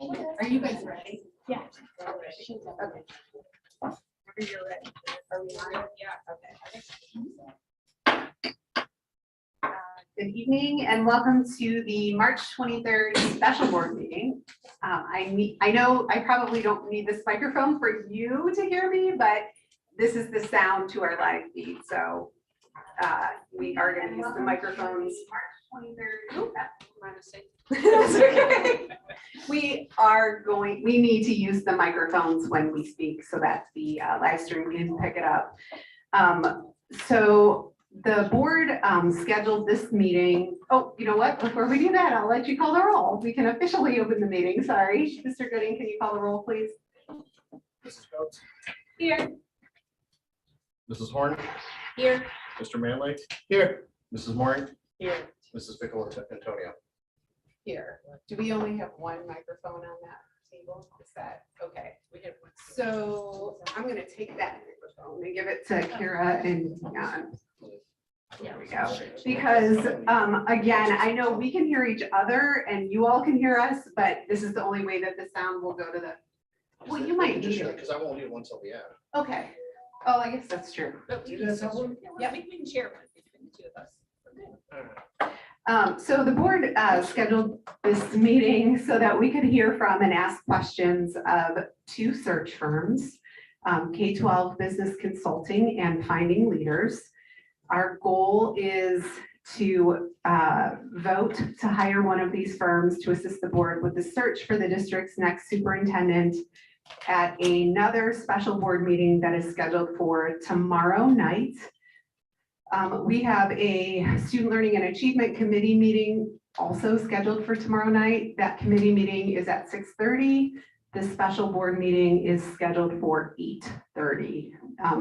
Are you guys ready? Yeah. Okay. Whenever you're ready. Are we on? Yeah. Okay. Good evening and welcome to the March 23rd special board meeting. I know I probably don't need this microphone for you to hear me, but this is the sound to our live feed. So we are going to use the microphones. March 23rd. Ooh, that's okay. We need to use the microphones when we speak so that the live stream can pick it up. So the board scheduled this meeting. Oh, you know what? Before we do that, I'll let you call the roll. We can officially open the meeting. Sorry. Mr. Gooding, can you call the roll, please? Mrs. Coates? Here. Mrs. Horn? Here. Mr. Manley? Here. Mrs. Mooring? Here. Mrs. Pickle Antonio? Here. Do we only have one microphone on that table? Is that okay? We have one. So I'm going to take that microphone and give it to Kira and Jan. There we go. Because again, I know we can hear each other and you all can hear us, but this is the only way that the sound will go to the. Well, you might need it. Because I won't need one till the end. Okay. Oh, I guess that's true. Do you guys have one? Yeah, we can share one between the two of us. Alright. So the board scheduled this meeting so that we could hear from and ask questions of two search firms, K-12 Business Consulting and Finding Leaders. Our goal is to vote to hire one of these firms to assist the board with the search for the district's next superintendent at another special board meeting that is scheduled for tomorrow night. We have a Student Learning and Achievement Committee meeting also scheduled for tomorrow night. That committee meeting is at 6:30. The special board meeting is scheduled for 8:30.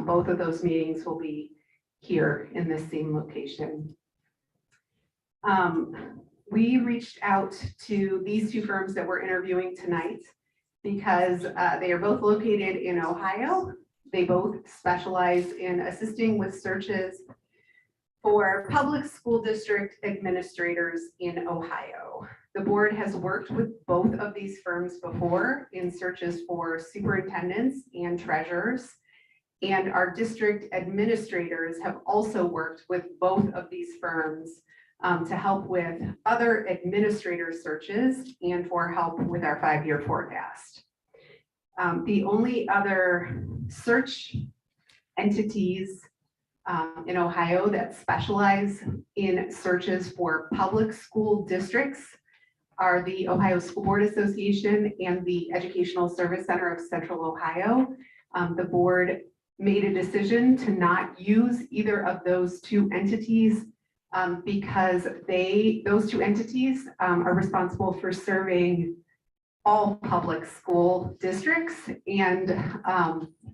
Both of those meetings will be here in the same location. We reached out to these two firms that we're interviewing tonight because they are both located in Ohio. They both specialize in assisting with searches for public school district administrators in Ohio. The board has worked with both of these firms before in searches for superintendents and treasurers, and our district administrators have also worked with both of these firms to help with other administrator searches and for help with our 5-year forecast. The only other search entities in Ohio that specialize in searches for public school districts are the Ohio School Board Association and the Educational Service Center of Central Ohio. The board made a decision to not use either of those two entities because those two entities are responsible for serving all public school districts. And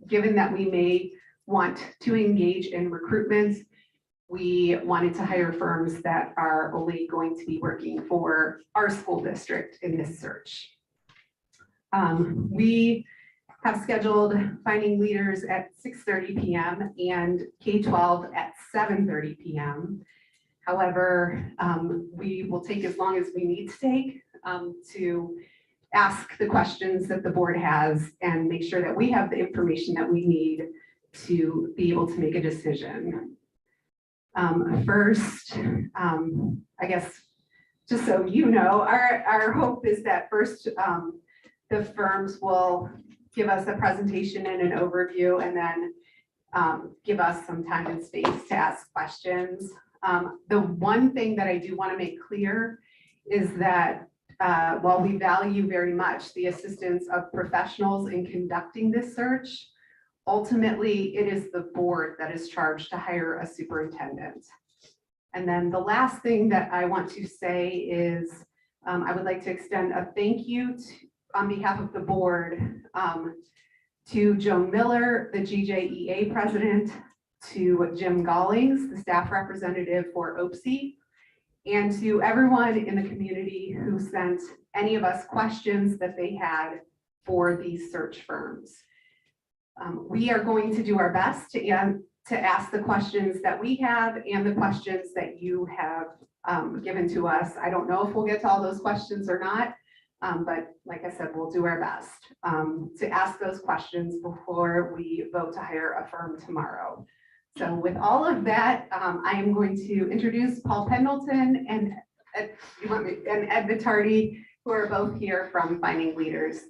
given that we may want to engage in recruitment, we wanted to hire firms that are only going to be working for our school district in this search. We have scheduled Finding Leaders at 6:30 p.m. and K-12 at 7:30 p.m. However, we will take as long as we need to take to ask the questions that the board has and make sure that we have the information that we need to be able to make a decision. First, I guess, just so you know, our hope is that first the firms will give us a presentation and an overview and then give us some time and space to ask questions. The one thing that I do want to make clear is that while we value very much the assistance of professionals in conducting this search, ultimately it is the board that is charged to hire a superintendent. And then the last thing that I want to say is I would like to extend a thank you on behalf of the board to Joan Miller, the GJEA president, to Jim Gollings, the staff representative for OPSI, and to everyone in the community who sent any of us questions that they had for these search firms. We are going to do our best to ask the questions that we have and the questions that you have given to us. I don't know if we'll get to all those questions or not, But like I said, we'll do our best to ask those questions before we vote to hire a firm tomorrow. So with all of that, I am going to introduce Paul Pendleton and Ed Vittardi, who are both here from Finding Leaders.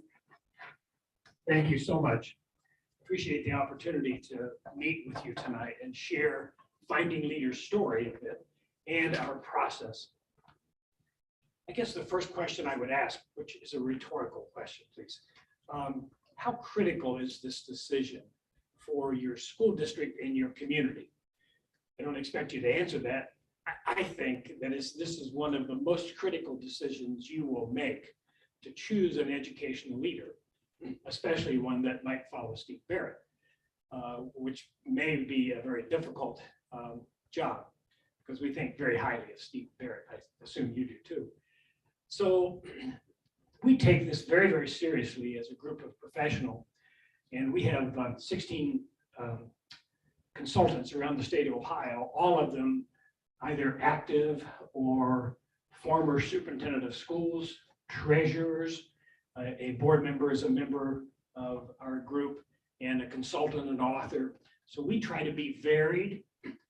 Thank you so much. Appreciate the opportunity to meet with you tonight and share Finding Leaders' story a bit and our process. I guess the first question I would ask, which is a rhetorical question, please. How critical is this decision for your school district and your community? I don't expect you to answer that. I think that this is one of the most critical decisions you will make to choose an educational leader, especially one that might follow Steve Barrett, which may be a very difficult job because we think very highly of Steve Barrett. I assume you do too. So we take this very, very seriously as a group of professionals, and we have 16 consultants around the state of Ohio, all of them either active or former superintendent of schools, treasurers, a board member is a member of our group, and a consultant and author. So we try to be varied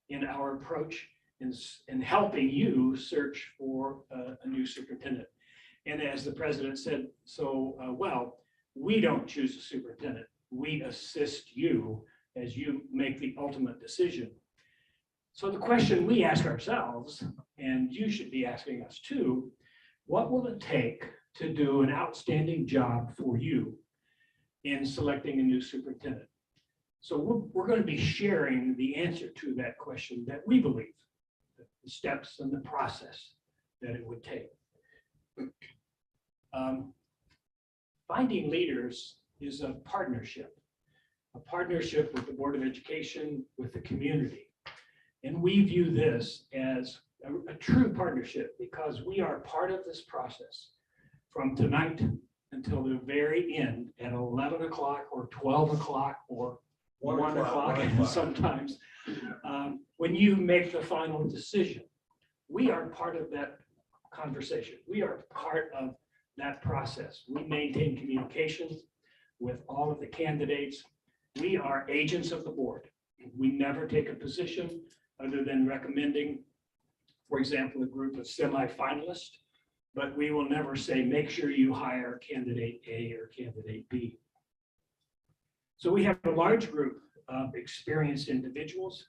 in our approach in helping you search for a new superintendent. And as the president said so well, we don't choose a superintendent. We assist you as you make the ultimate decision. So the question we ask ourselves, and you should be asking us too, what will it take to do an outstanding job for you in selecting a new superintendent? So we're going to be sharing the answer to that question that we believe, the steps and the process that it would take. Finding Leaders is a partnership with the Board of Education, with the community. And we view this as a true partnership because we are part of this process from tonight until the very end at 11 o'clock or 12 o'clock or 1 o'clock sometimes, when you make the final decision. We are part of that conversation. We are part of that process. We maintain communications with all of the candidates. We are agents of the board. We never take a position other than recommending, for example, a group of semifinalists, but we will never say, make sure you hire candidate A or candidate B. So we have a large group of experienced individuals,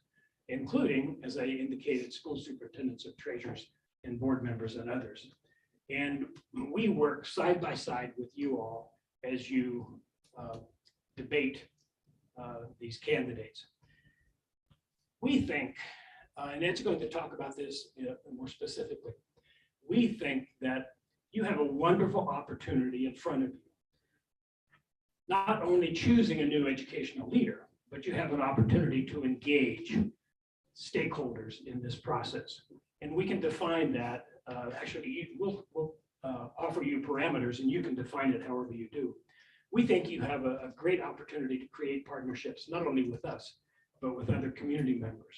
including, as I indicated, school superintendents and treasurers and board members and others. And we work side by side with you all as you debate these candidates. We think, and Ed's going to talk about this more specifically, we think that you have a wonderful opportunity in front of you. Not only choosing a new educational leader, but you have an opportunity to engage stakeholders in this process. And we can define that, actually, we'll offer you parameters and you can define it however you do. We think you have a great opportunity to create partnerships, not only with us, but with other community members.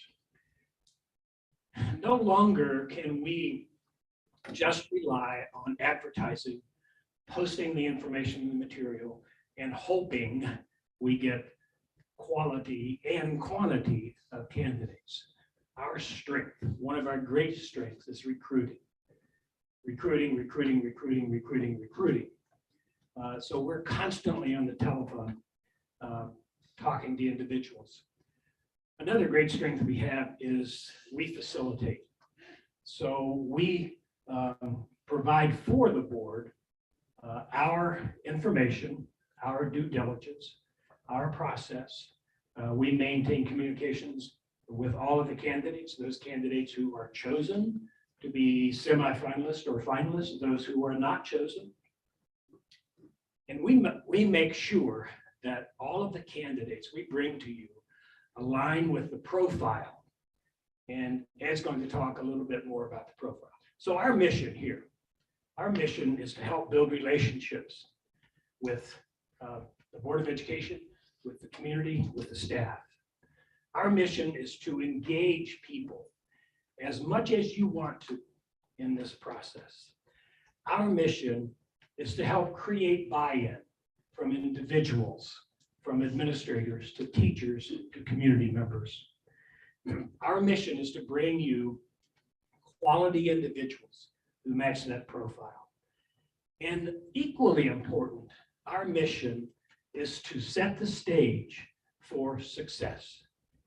No longer can we just rely on advertising, posting the information and the material, and hoping we get quality and quantity of candidates. Our strength, one of our great strengths, is recruiting. Recruiting. So we're constantly on the telephone talking to individuals. Another great strength we have is we facilitate. So we provide for the board our information, our due diligence, our process. We maintain communications with all of the candidates, those candidates who are chosen to be semifinalists or finalists, those who are not chosen. And we make sure that all of the candidates we bring to you align with the profile. And Ed's going to talk a little bit more about the profile. So our mission here, our mission is to help build relationships with the Board of Education, with the community, with the staff. Our mission is to engage people as much as you want to in this process. Our mission is to help create buy-in from individuals, from administrators to teachers to community members. Our mission is to bring you quality individuals who match that profile. And equally important, our mission is to set the stage for success.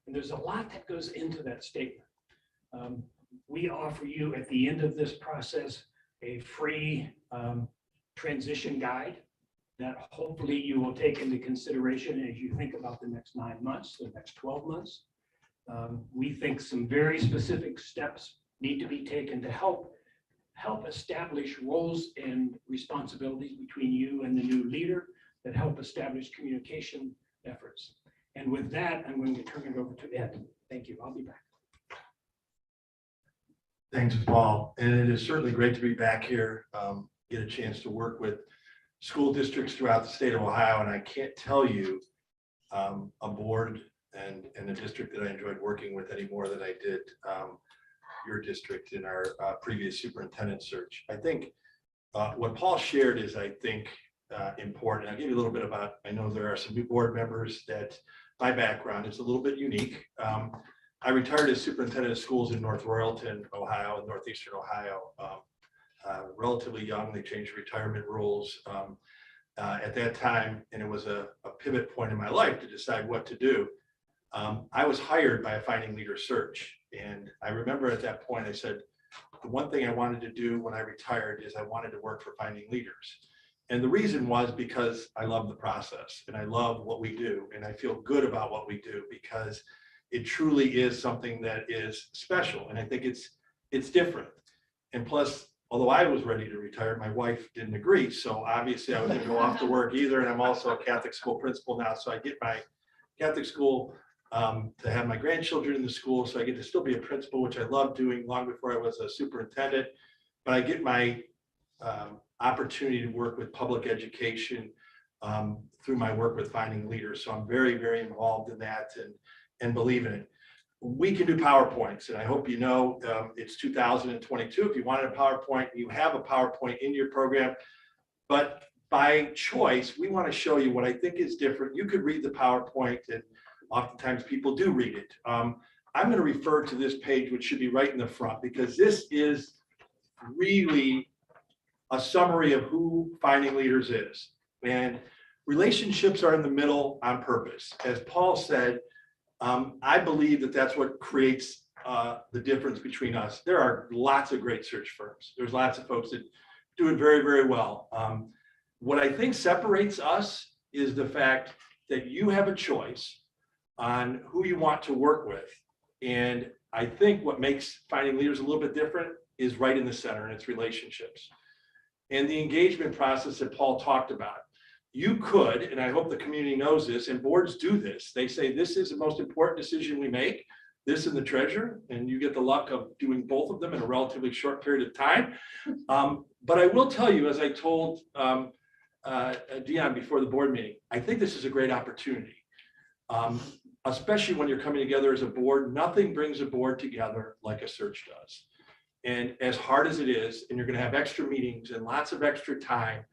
And there's a lot that goes into that statement. We offer you at the end of this process a free transition guide that hopefully you will take into consideration as you think about the next 9 months, the next 12 months. We think some very specific steps need to be taken to help establish roles and responsibilities between you and the new leader that help establish communication efforts. And with that, I'm going to turn it over to Ed. Thank you. I'll be back. Thanks, Paul. And it is certainly great to be back here, get a chance to work with school districts throughout the state of Ohio. And I can't tell you a board and a district that I enjoyed working with any more than I did your district in our previous superintendent search. I think what Paul shared is, I think, important. I'll give you a little bit about, I know there are some new board members that my background is a little bit unique. I retired as superintendent of schools in North Royalton, Ohio, in northeastern Ohio. Relatively young, they changed retirement rules at that time, and it was a pivot point in my life to decide what to do. I was hired by a Finding Leader search, and I remember at that point I said, the one thing I wanted to do when I retired is I wanted to work for Finding Leaders. And the reason was because I love the process and I love what we do, and I feel good about what we do because it truly is something that is special, and I think it's different. And plus, although I was ready to retire, my wife didn't agree, so obviously I was going to go off to work either, and I'm also a Catholic school principal now, so I get my Catholic school to have my grandchildren in the school, so I get to still be a principal, which I love doing long before I was a superintendent. But I get my opportunity to work with public education through my work with Finding Leaders. So I'm very, very involved in that and believe in it. We can do PowerPoints, and I hope you know it's 2022. If you wanted a PowerPoint, you have a PowerPoint in your program. But by choice, we want to show you what I think is different. You could read the PowerPoint, and oftentimes people do read it. I'm going to refer to this page, which should be right in the front, because this is really a summary of who Finding Leaders is. And relationships are in the middle on purpose. As Paul said, I believe that that's what creates the difference between us. There are lots of great search firms. There's lots of folks that do it very, very well. What I think separates us is the fact that you have a choice on who you want to work with. And I think what makes Finding Leaders a little bit different is right in the center, and it's relationships. And the engagement process that Paul talked about. You could, and I hope the community knows this, and boards do this, they say this is the most important decision we make, this and the treasurer, and you get the luck of doing both of them in a relatively short period of time. But I will tell you, as I told Dion before the board meeting, I think this is a great opportunity. Especially when you're coming together as a board, nothing brings a board together like a search does. And as hard as it is, and you're going to have extra meetings and lots of extra time,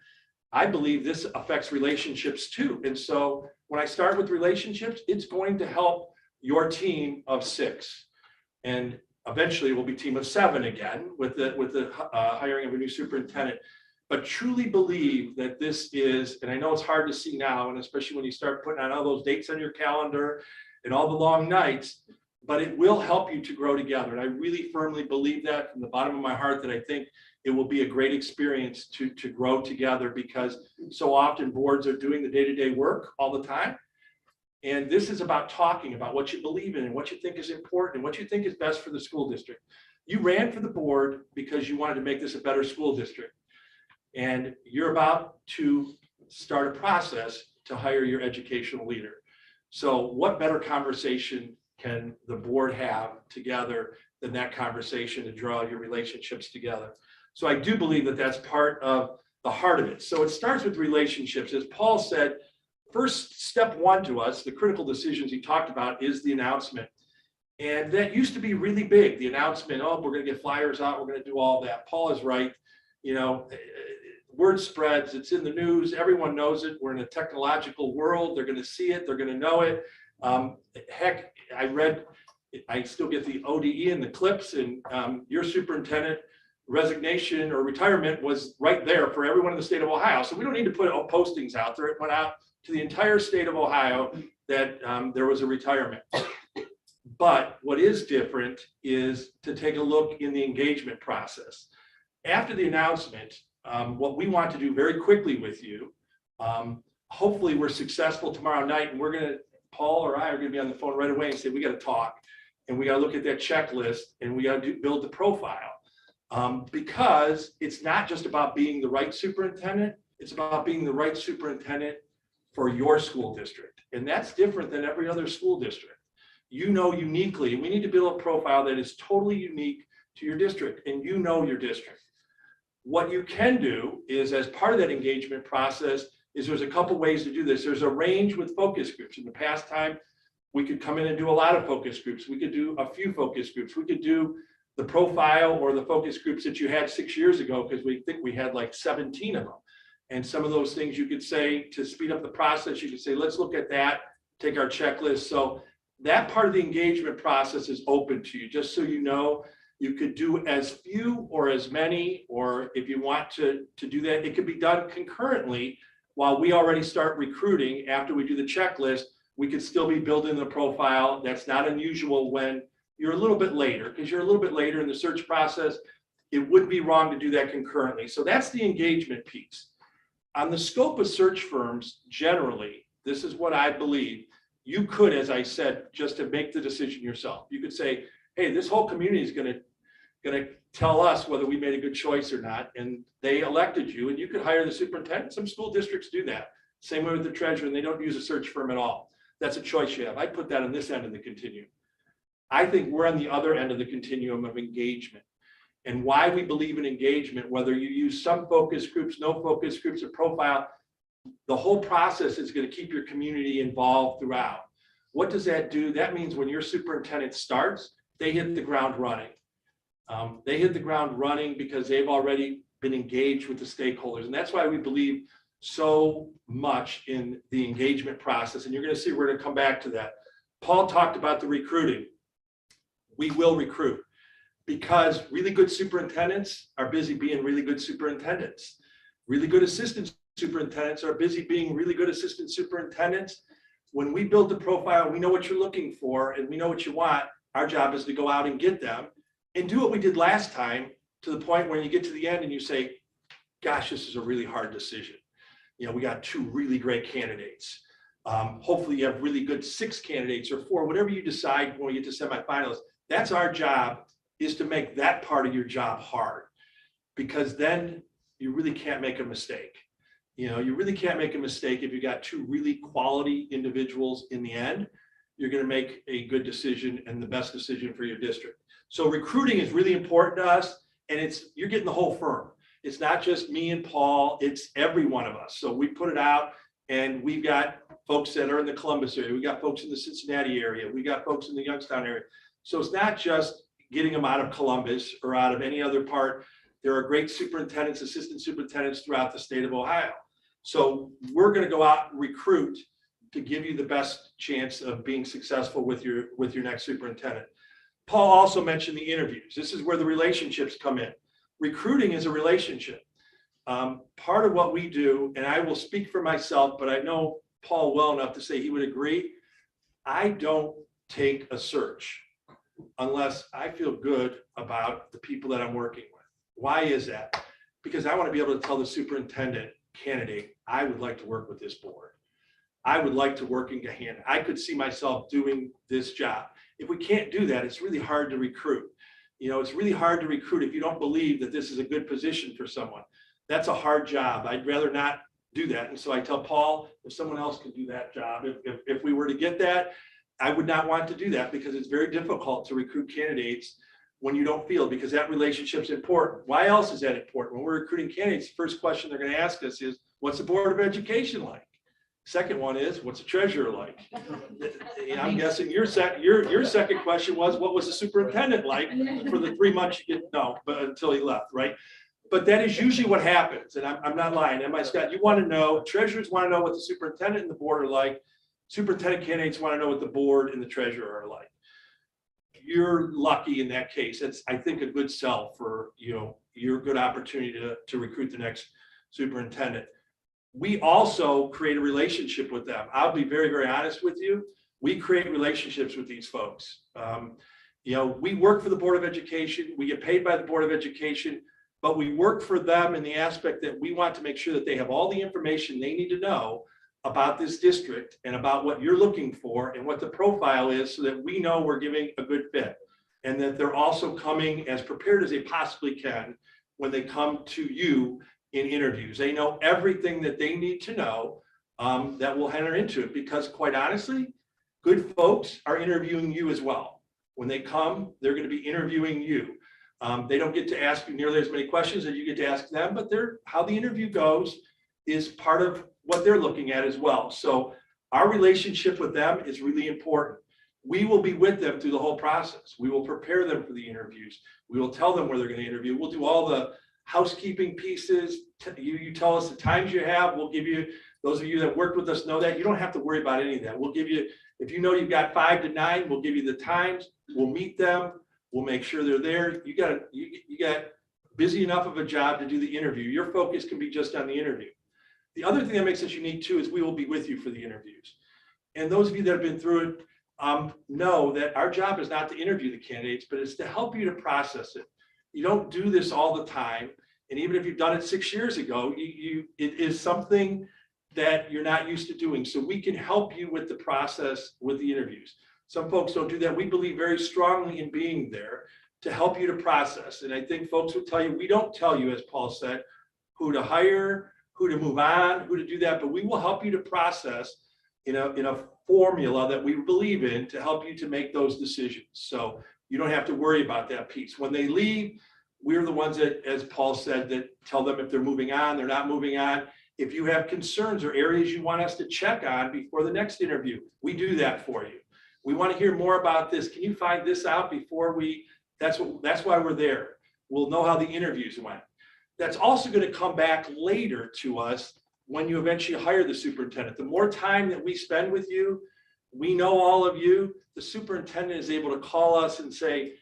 I believe this affects relationships too. And so when I start with relationships, it's going to help your team of 6. And eventually it will be a team of 7 again with the hiring of a new superintendent. But truly believe that this is, and I know it's hard to see now, and especially when you start putting on all those dates on your calendar and all the long nights, but it will help you to grow together. And I really firmly believe that from the bottom of my heart, that I think it will be a great experience to grow together, because so often boards are doing the day-to-day work all the time. And this is about talking about what you believe in and what you think is important and what you think is best for the school district. You ran for the board because you wanted to make this a better school district. And you're about to start a process to hire your educational leader. So what better conversation can the board have together than that conversation to draw your relationships together? So I do believe that that's part of the heart of it. So it starts with relationships. As Paul said, first step 1 to us, the critical decisions he talked about, is the announcement. And that used to be really big, the announcement, oh, we're going to get flyers out, we're going to do all that. Paul is right. You know, word spreads, it's in the news, everyone knows it. We're in a technological world. They're going to see it. They're going to know it. Heck, I still get the ODE and the clips, and your superintendent resignation or retirement was right there for everyone in the state of Ohio. So we don't need to put postings out there. It went out to the entire state of Ohio that there was a retirement. But what is different is to take a look in the engagement process. After the announcement, what we want to do very quickly with you, hopefully we're successful tomorrow night, and Paul or I are gonna be on the phone right away and say, we gotta talk, and we gotta look at that checklist, and we gotta build the profile. Because it's not just about being the right superintendent, it's about being the right superintendent for your school district. And that's different than every other school district. You know uniquely, and we need to build a profile that is totally unique to your district, and you know your district. What you can do is, as part of that engagement process, is there's a couple ways to do this. There's a range with focus groups. In the past time, we could come in and do a lot of focus groups. We could do a few focus groups. We could do the profile or the focus groups that you had 6 years ago, because we think we had like 17 of them. And some of those things you could say to speed up the process, you could say, let's look at that, take our checklist. So that part of the engagement process is open to you, just so you know. You could do as few or as many, or if you want to do that, it could be done concurrently while we already start recruiting. After we do the checklist, we could still be building the profile. That's not unusual when you're a little bit later, because you're a little bit later in the search process. It would be wrong to do that concurrently. So that's the engagement piece. On the scope of search firms, generally, this is what I believe. You could, as I said, just to make the decision yourself. You could say, hey, this whole community is going to tell us whether we made a good choice or not, and they elected you, and you could hire the superintendent. Some school districts do that. Same way with the treasurer, and they don't use a search firm at all. That's a choice you have. I put that on this end of the continuum. I think we're on the other end of the continuum of engagement. And why we believe in engagement, whether you use some focus groups, no focus groups, or profile, the whole process is going to keep your community involved throughout. What does that do? That means when your superintendent starts, they hit the ground running. They hit the ground running because they've already been engaged with the stakeholders. And that's why we believe so much in the engagement process. And you're going to see, we're going to come back to that. Paul talked about the recruiting. We will recruit, because really good superintendents are busy being really good superintendents. Really good assistant superintendents are busy being really good assistant superintendents. When we build the profile, we know what you're looking for and we know what you want. Our job is to go out and get them and do what we did last time, to the point where you get to the end and you say, gosh, this is a really hard decision. You know, we got 2 really great candidates. Hopefully you have really good 6 candidates or 4, whatever you decide when we get to semifinalists. That's our job, is to make that part of your job hard, because then you really can't make a mistake. You know, you really can't make a mistake if you got 2 really quality individuals in the end. You're going to make a good decision and the best decision for your district. So recruiting is really important to us, and you're getting the whole firm. It's not just me and Paul, it's every one of us. So we put it out, and we've got folks that are in the Columbus area. We got folks in the Cincinnati area. We got folks in the Youngstown area. So it's not just getting them out of Columbus or out of any other part. There are great superintendents, assistant superintendents throughout the state of Ohio. So we're going to go out and recruit to give you the best chance of being successful with your next superintendent. Paul also mentioned the interviews. This is where the relationships come in. Recruiting is a relationship. Part of what we do, and I will speak for myself, but I know Paul well enough to say he would agree, I don't take a search unless I feel good about the people that I'm working with. Why is that? Because I want to be able to tell the superintendent candidate, I would like to work with this board. I would like to work in Gahanna. I could see myself doing this job. If we can't do that, it's really hard to recruit. You know, it's really hard to recruit if you don't believe that this is a good position for someone. That's a hard job. I'd rather not do that. And so I tell Paul, if someone else can do that job, if we were to get that, I would not want to do that, because it's very difficult to recruit candidates when you don't feel, because that relationship's important. Why else is that important? When we're recruiting candidates, the first question they're going to ask us is, what's the Board of Education like? Second one is, what's the treasurer like? I'm guessing your second question was, what was the superintendent like for the 3 months you didn't know, but until he left, right? But that is usually what happens, and I'm not lying. Am I, Scott? You want to know, treasurers want to know what the superintendent and the board are like. Superintendent candidates want to know what the board and the treasurer are like. You're lucky in that case. It's, I think, a good sell for, your good opportunity to recruit the next superintendent. We also create a relationship with them. I'll be very, very honest with you. We create relationships with these folks. We work for the Board of Education. We get paid by the Board of Education, but we work for them in the aspect that we want to make sure that they have all the information they need to know about this district and about what you're looking for and what the profile is, so that we know we're giving a good fit, and that they're also coming as prepared as they possibly can when they come to you in interviews. They know everything that they need to know that will enter into it, because quite honestly, good folks are interviewing you as well. When they come, they're going to be interviewing you. They don't get to ask you nearly as many questions as you get to ask them, but how the interview goes is part of what they're looking at as well. So our relationship with them is really important. We will be with them through the whole process. We will prepare them for the interviews. We will tell them where they're going to interview. We'll do all the housekeeping pieces. You tell us the times you have. We'll give you, those of you that worked with us know that. You don't have to worry about any of that. We'll give you, if you know you've got 5 to 9, we'll give you the times. We'll meet them. We'll make sure they're there. You got busy enough of a job to do the interview. Your focus can be just on the interview. The other thing that makes us unique too is we will be with you for the interviews. And those of you that have been through it know that our job is not to interview the candidates, but it's to help you to process it. You don't do this all the time. And even if you've done it 6 years ago, it is something that you're not used to doing. So we can help you with the process with the interviews. Some folks don't do that. We believe very strongly in being there to help you to process. And I think folks will tell you, we don't tell you, as Paul said, who to hire, who to move on, who to do that, but we will help you to process in a formula that we believe in to help you to make those decisions. So you don't have to worry about that piece. When they leave, we're the ones that, as Paul said, that tell them if they're moving on, they're not moving on. If you have concerns or areas you want us to check on before the next interview, we do that for you. We want to hear more about this. Can you find this out before that's why we're there. We'll know how the interviews went. That's also going to come back later to us when you eventually hire the superintendent. The more time that we spend with you, we know all of you, the superintendent is able to call us and say,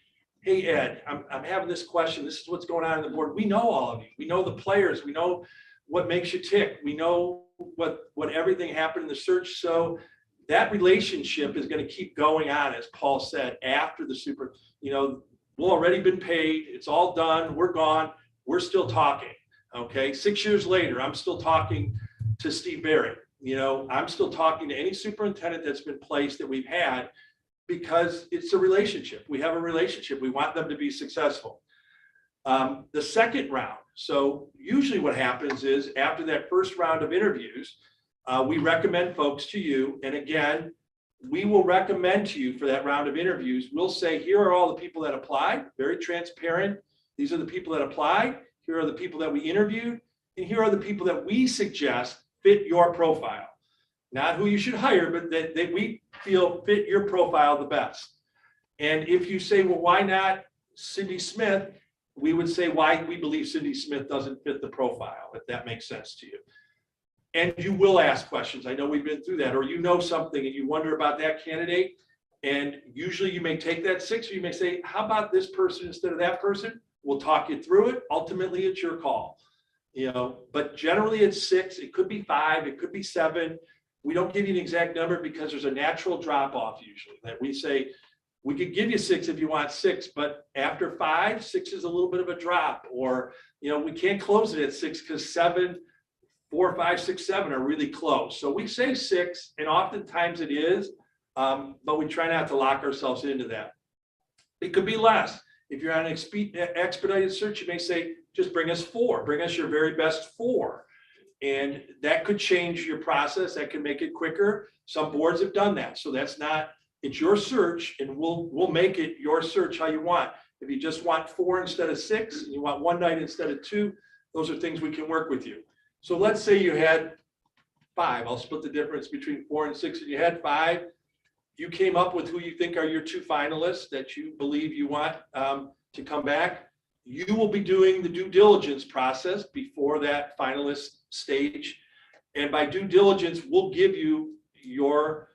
hey, Ed, I'm having this question. This is what's going on in the board. We know all of you. We know the players. We know what makes you tick. We know what everything happened in the search. So that relationship is going to keep going on, as Paul said, after the we'll already been paid. It's all done. We're gone. We're still talking. Okay. 6 years later, I'm still talking to Steve Barrett. I'm still talking to any superintendent that's been placed that we've had, because it's a relationship. We have a relationship. We want them to be successful. The second round. So usually what happens is after that first round of interviews, we recommend folks to you. And again, we will recommend to you for that round of interviews. We'll say, here are all the people that applied, very transparent. These are the people that applied. Here are the people that we interviewed. And here are the people that we suggest fit your profile. Not who you should hire, but that we feel fit your profile the best. And if you say, well, why not Cindy Smith? We would say why we believe Cindy Smith doesn't fit the profile, if that makes sense to you. And you will ask questions. I know we've been through that. Or you know something and you wonder about that candidate. And usually you may take that 6, or you may say, how about this person instead of that person? We'll talk you through it. Ultimately, it's your call. But generally it's 6. It could be 5. It could be 7. We don't give you an exact number because there's a natural drop off usually that we say, we could give you 6 if you want 6, but after 5, 6 is a little bit of a drop, or, we can't close it at 6 because 7, 4, 5, 6, 7 are really close. So we say 6, and oftentimes it is, but we try not to lock ourselves into that. It could be less. If you're on an expedited search, you may say, just bring us 4, bring us your very best 4. And that could change your process. That can make it quicker. Some boards have done that. So it's your search, and we'll make it your search how you want. If you just want 4 instead of 6, and you want one night instead of 2, those are things we can work with you. So let's say you had 5. I'll split the difference between 4 and 6. And you had 5. You came up with who you think are your 2 finalists that you believe you want to come back. you will be doing the due diligence process before that finalist stage. And by due diligence, we'll give you your,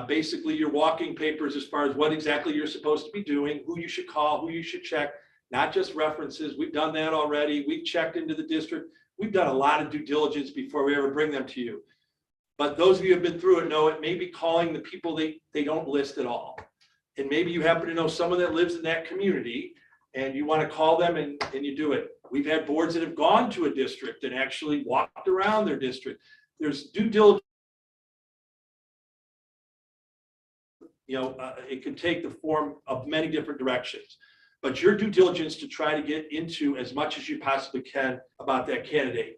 basically your walking papers as far as what exactly you're supposed to be doing, who you should call, who you should check, not just references. We've done that already. We've checked into the district. We've done a lot of due diligence before we ever bring them to you. But those of you who have been through it know it may be calling the people they don't list at all. And maybe you happen to know someone that lives in that community and you want to call them and you do it. We've had boards that have gone to a district and actually walked around their district. There's due diligence. It can take the form of many different directions, but your due diligence to try to get into as much as you possibly can about that candidate.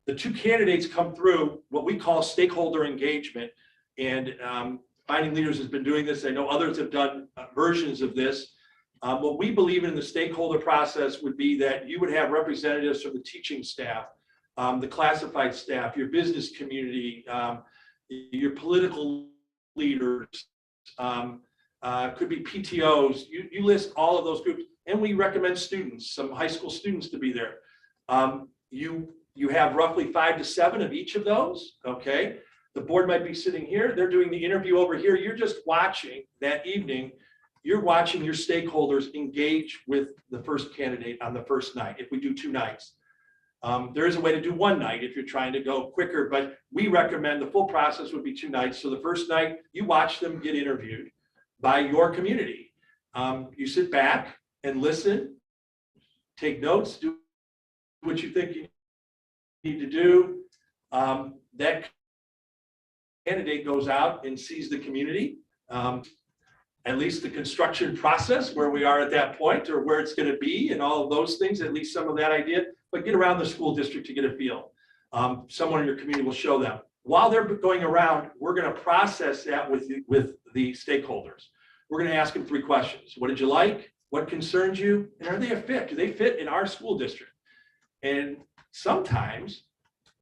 The two candidates come through what we call stakeholder engagement, and Finding Leaders has been doing this. I know others have done versions of this. What we believe in the stakeholder process would be that you would have representatives from the teaching staff, the classified staff, your business community, your political leaders, could be PTOs. You list all of those groups, and we recommend students, some high school students to be there. You have roughly 5 to 7 of each of those, okay? The board might be sitting here, they're doing the interview over here. You're just watching that evening. You're watching your stakeholders engage with the first candidate on the first night, if we do 2 nights. There is a way to do 1 night if you're trying to go quicker, but we recommend the full process would be 2 nights. So the first night, you watch them get interviewed by your community. You sit back and listen, take notes, do what you think you need to do. That candidate goes out and sees the community, at least the construction process, where we are at that point or where it's going to be and all of those things, at least some of that idea, but get around the school district to get a feel. Someone in your community will show them. While they're going around, we're going to process that with the stakeholders. We're going to ask them 3 questions. What did you like? What concerns you? And are they a fit? Do they fit in our school district? And sometimes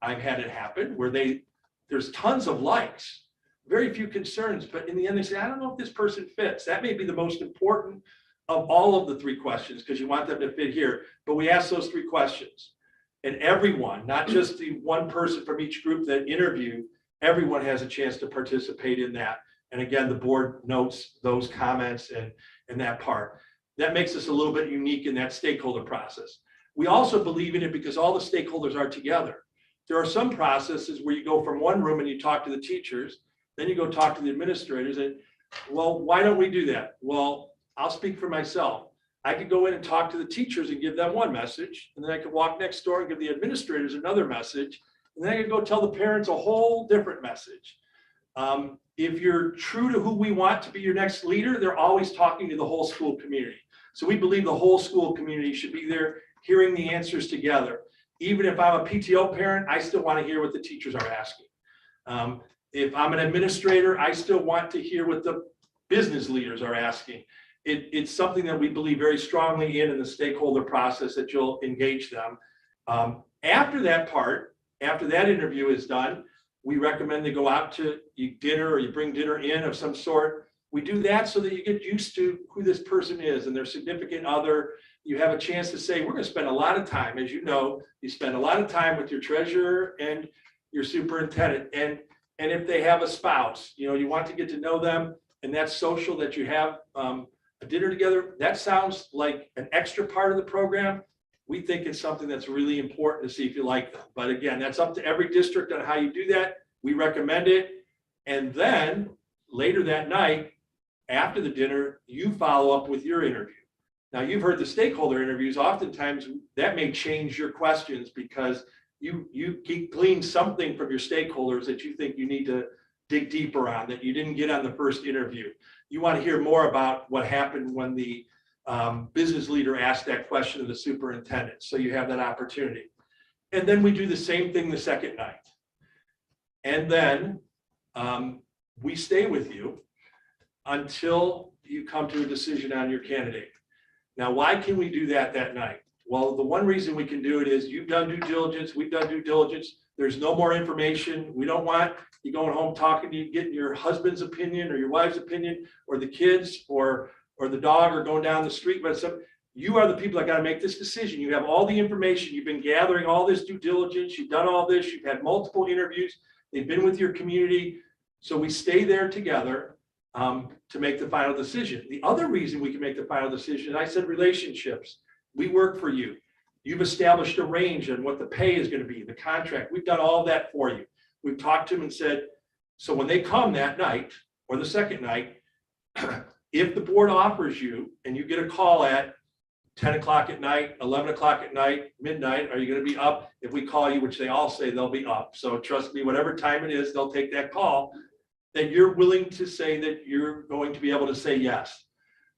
I've had it happen where there's tons of likes, very few concerns, but in the end they say, I don't know if this person fits. That may be the most important of all of the 3 questions because you want them to fit here. But we ask those 3 questions. And everyone, not just the one person from each group that interviewed, everyone has a chance to participate in that. And again, the board notes those comments and that part. That makes us a little bit unique in that stakeholder process. We also believe in it because all the stakeholders are together. There are some processes where you go from one room and you talk to the teachers, then you go talk to the administrators, and well, why don't we do that? Well, I'll speak for myself. I could go in and talk to the teachers and give them one message, and then I could walk next door and give the administrators another message, and then I could go tell the parents a whole different message. If you're true to who we want to be your next leader, they're always talking to the whole school community. So we believe the whole school community should be there hearing the answers together. Even if I'm a PTO parent, I still want to hear what the teachers are asking. If I'm an administrator, I still want to hear what the business leaders are asking. It's something that we believe very strongly in the stakeholder process, that you'll engage them. After that part, after that interview is done, we recommend they go out to dinner, or you bring dinner in of some sort. We do that so that you get used to who this person is and their significant other. You have a chance to say, we're going to spend a lot of time, as you know, you spend a lot of time with your treasurer and your superintendent. And if they have a spouse, you want to get to know them, and that's social, that you have a dinner together. That sounds like an extra part of the program. We think it's something that's really important to see if you like them. But again, that's up to every district on how you do that. We recommend it. And then later that night, after the dinner, you follow up with your interview. Now, you've heard the stakeholder interviews. Oftentimes that may change your questions because you glean something from your stakeholders that you think you need to dig deeper on, that you didn't get on the first interview. You want to hear more about what happened when the business leader asked that question of the superintendent. So you have that opportunity. And then we do the same thing the second night. And then we stay with you until you come to a decision on your candidate. Now, why can we do that night? Well, the one reason we can do it is you've done due diligence, we've done due diligence. There's no more information. We don't want you going home talking to you, getting your husband's opinion or your wife's opinion or the kids or the dog, or going down the street. But You are the people that got to make this decision. You have all the information. You've been gathering all this due diligence. You've done all this. You've had multiple interviews. They've been with your community. So we stay there together to make the final decision. The other reason we can make the final decision, I said relationships. We work for you. You've established a range on what the pay is going to be, the contract. We've done all that for you. We've talked to them and said, so when they come that night or the second night, if the board offers you and you get a call at 10 o'clock at night, 11 o'clock at night, midnight, are you going to be up? If we call you, which they all say they'll be up. So trust me, whatever time it is, they'll take that call. Then you're willing to say that you're going to be able to say yes.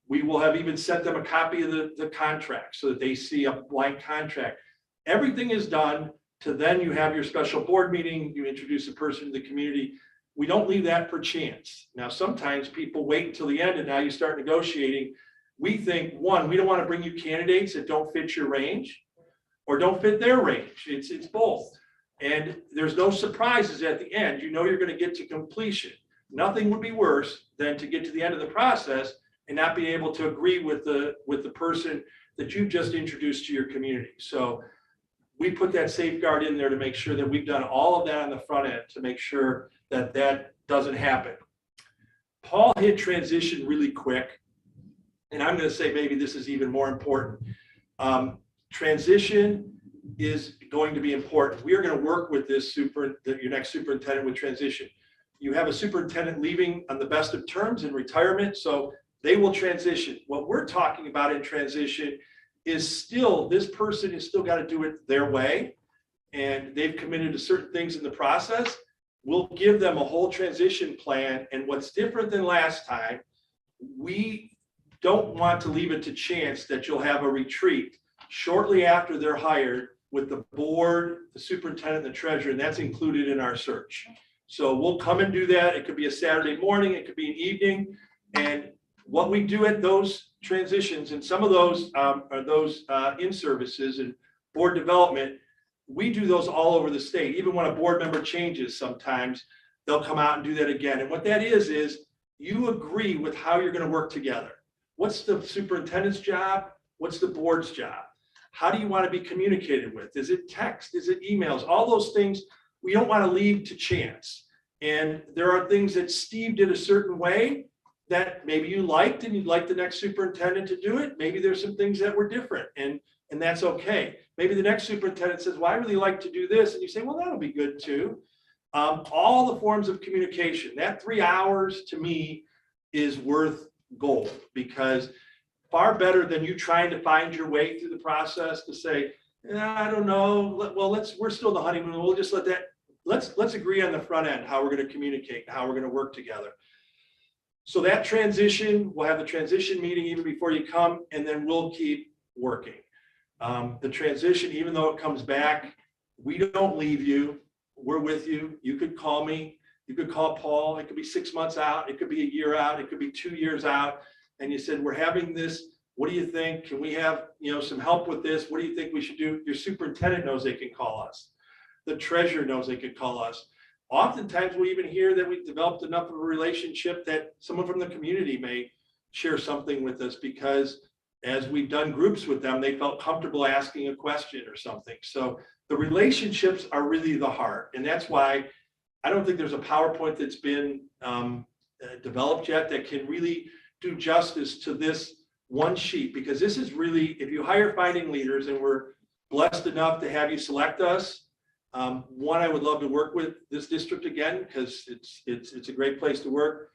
We will have even sent them a copy of the contract so that they see a blank contract. Everything is done to then you have your special board meeting, you introduce a person to the community. We don't leave that for chance. Now, sometimes people wait until the end and now you start negotiating. We think, one, we don't want to bring you candidates that don't fit your range or don't fit their range. It's both. And there's no surprises at the end. You know you're going to get to completion. Nothing would be worse than to get to the end of the process and not be able to agree with the person that you've just introduced to your community. So we put that safeguard in there to make sure that we've done all of that on the front end to make sure that that doesn't happen. Paul hit transition really quick. And I'm going to say maybe this is even more important. Transition is going to be important. We are going to work with your next superintendent with transition. You have a superintendent leaving on the best of terms in retirement, so they will transition. What we're talking about in transition is still, this person has still got to do it their way, and they've committed to certain things in the process. We'll give them a whole transition plan, and what's different than last time, we don't want to leave it to chance that you'll have a retreat shortly after they're hired with the board, the superintendent, the treasurer, and that's included in our search. So we'll come and do that. It could be a Saturday morning, it could be an evening. And what we do at those transitions, and some of those are those in-services and board development, we do those all over the state. Even when a board member changes sometimes, they'll come out and do that again. And what that is you agree with how you're going to work together. What's the superintendent's job? What's the board's job? How do you want to be communicated with? Is it text? Is it emails? All those things we don't want to leave to chance. And there are things that Steve did a certain way that maybe you liked and you'd like the next superintendent to do it. Maybe there's some things that were different and that's okay. Maybe the next superintendent says, well, I really like to do this. And you say, well, that'll be good too. All the forms of communication, that 3 hours to me is worth gold, because far better than you trying to find your way through the process to say, I don't know, well, we're still the honeymoon. We'll just let that, let's agree on the front end, how we're going to communicate, how we're going to work together. So that transition, we'll have the transition meeting even before you come, and then we'll keep working. The transition, even though it comes back, we don't leave you. We're with you. You could call me. You could call Paul. It could be 6 months out. It could be a year out. It could be 2 years out. And you said, we're having this. What do you think? Can we have, some help with this? What do you think we should do? Your superintendent knows they can call us. The treasurer knows they could call us. Oftentimes we even hear that we've developed enough of a relationship that someone from the community may share something with us, because as we've done groups with them, they felt comfortable asking a question or something. So the relationships are really the heart. And that's why I don't think there's a PowerPoint that's been developed yet that can really do justice to this one sheet, because this is really, if you hire finding leaders, and we're blessed enough to have you select us, one, I would love to work with this district again, because it's a great place to work.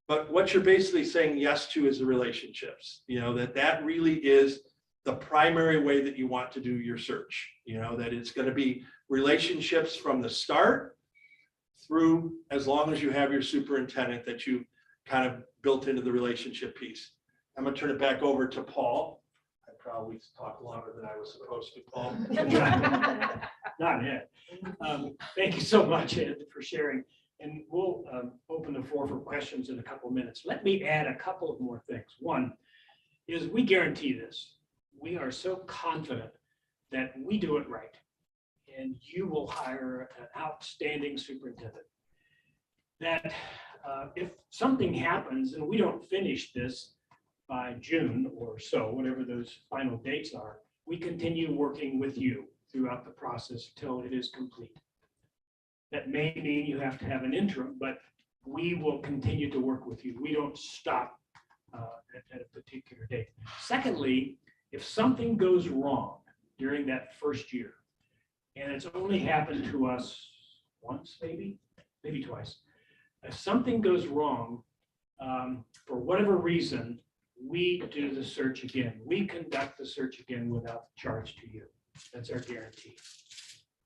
But what you're basically saying yes to is the relationships, that really is the primary way that you want to do your search, that it's going to be relationships from the start through as long as you have your superintendent that you kind of built into the relationship piece. I'm going to turn it back over to Paul. I probably talked longer than I was supposed to, Paul. Not Ed. Thank you so much, Ed, for sharing. And we'll open the floor for questions in a couple of minutes. Let me add a couple of more things. One is we guarantee this. We are so confident that we do it right, and you will hire an outstanding superintendent. That if something happens and we don't finish this by June or so, whatever those final dates are, we continue working with you throughout the process till it is complete. That may mean you have to have an interim, but we will continue to work with you. We don't stop at a particular date. Secondly, if something goes wrong during that first year, and it's only happened to us once, maybe twice. If something goes wrong, for whatever reason, we do the search again. We conduct the search again without charge to you. That's our guarantee.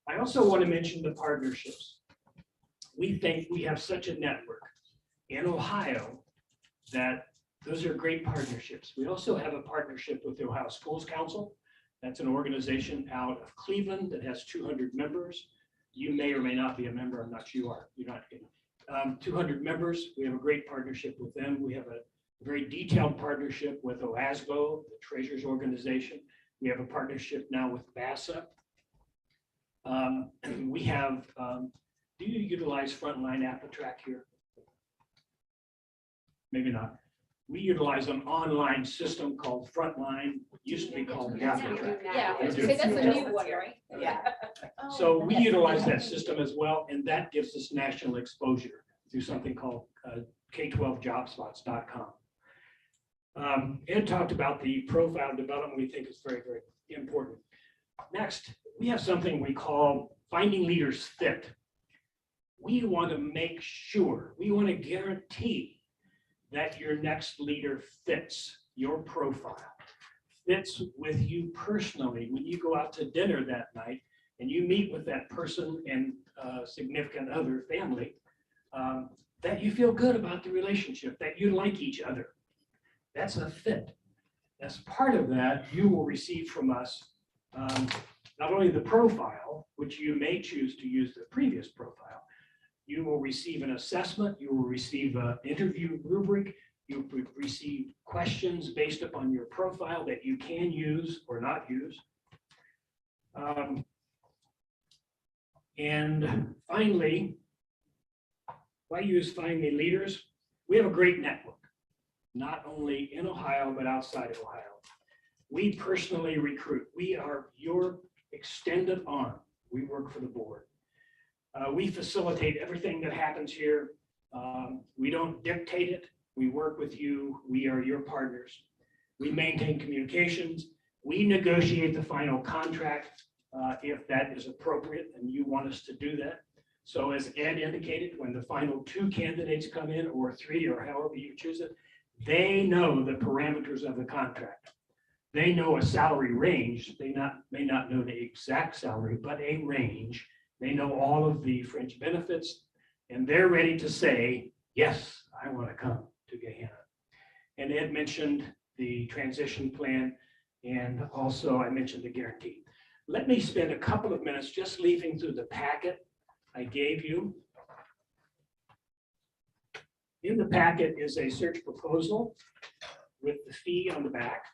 I also want to mention the partnerships. We think we have such a network in Ohio that those are great partnerships. We also have a partnership with the Ohio Schools Council. That's an organization out of Cleveland that has 200 members. You may or may not be a member. I'm not sure you are. You're not kidding. 200 members. We have a great partnership with them. We have a very detailed partnership with OASBO, the Treasurers Organization. We have a partnership now with BASA. We have, do you utilize Frontline Apple-Track here? Maybe not. We utilize an online system called Frontline, used to be called Apple-Track. Yeah, I was You gonna say, do. that's a new one, right? Yeah. So we utilize that system as well, and that gives us national exposure through something called K12jobspots.com. Ed talked about the profile development. We think is very, very important. Next, we have something we call Finding Leaders Fit. We want to make sure, we want to guarantee that your next leader fits your profile, fits with you personally. When you go out to dinner that night and you meet with that person and significant other family, that you feel good about the relationship, that you like each other. That's a fit. As part of that, you will receive from us not only the profile, which you may choose to use the previous profile, you will receive an assessment, you will receive an interview rubric, you will receive questions based upon your profile that you can use or not use. And finally, why use Finding Leaders? We have a great network, not only in Ohio, but outside of Ohio. We personally recruit. We are your extended arm. We work for the board. We facilitate everything that happens here. We don't dictate it. We work with you. We are your partners. We maintain communications. We negotiate the final contract if that is appropriate and you want us to do that. So as Ed indicated, when the final 2 candidates come in, or 3, or however you choose it, they know the parameters of the contract. They know a salary range. They may not know the exact salary, but a range. They know all of the fringe benefits, and they're ready to say, yes, I want to come to Gehenna. And Ed mentioned the transition plan, and also I mentioned the guarantee. Let me spend a couple of minutes just leafing through the packet I gave you. In the packet is a search proposal with the fee on the back.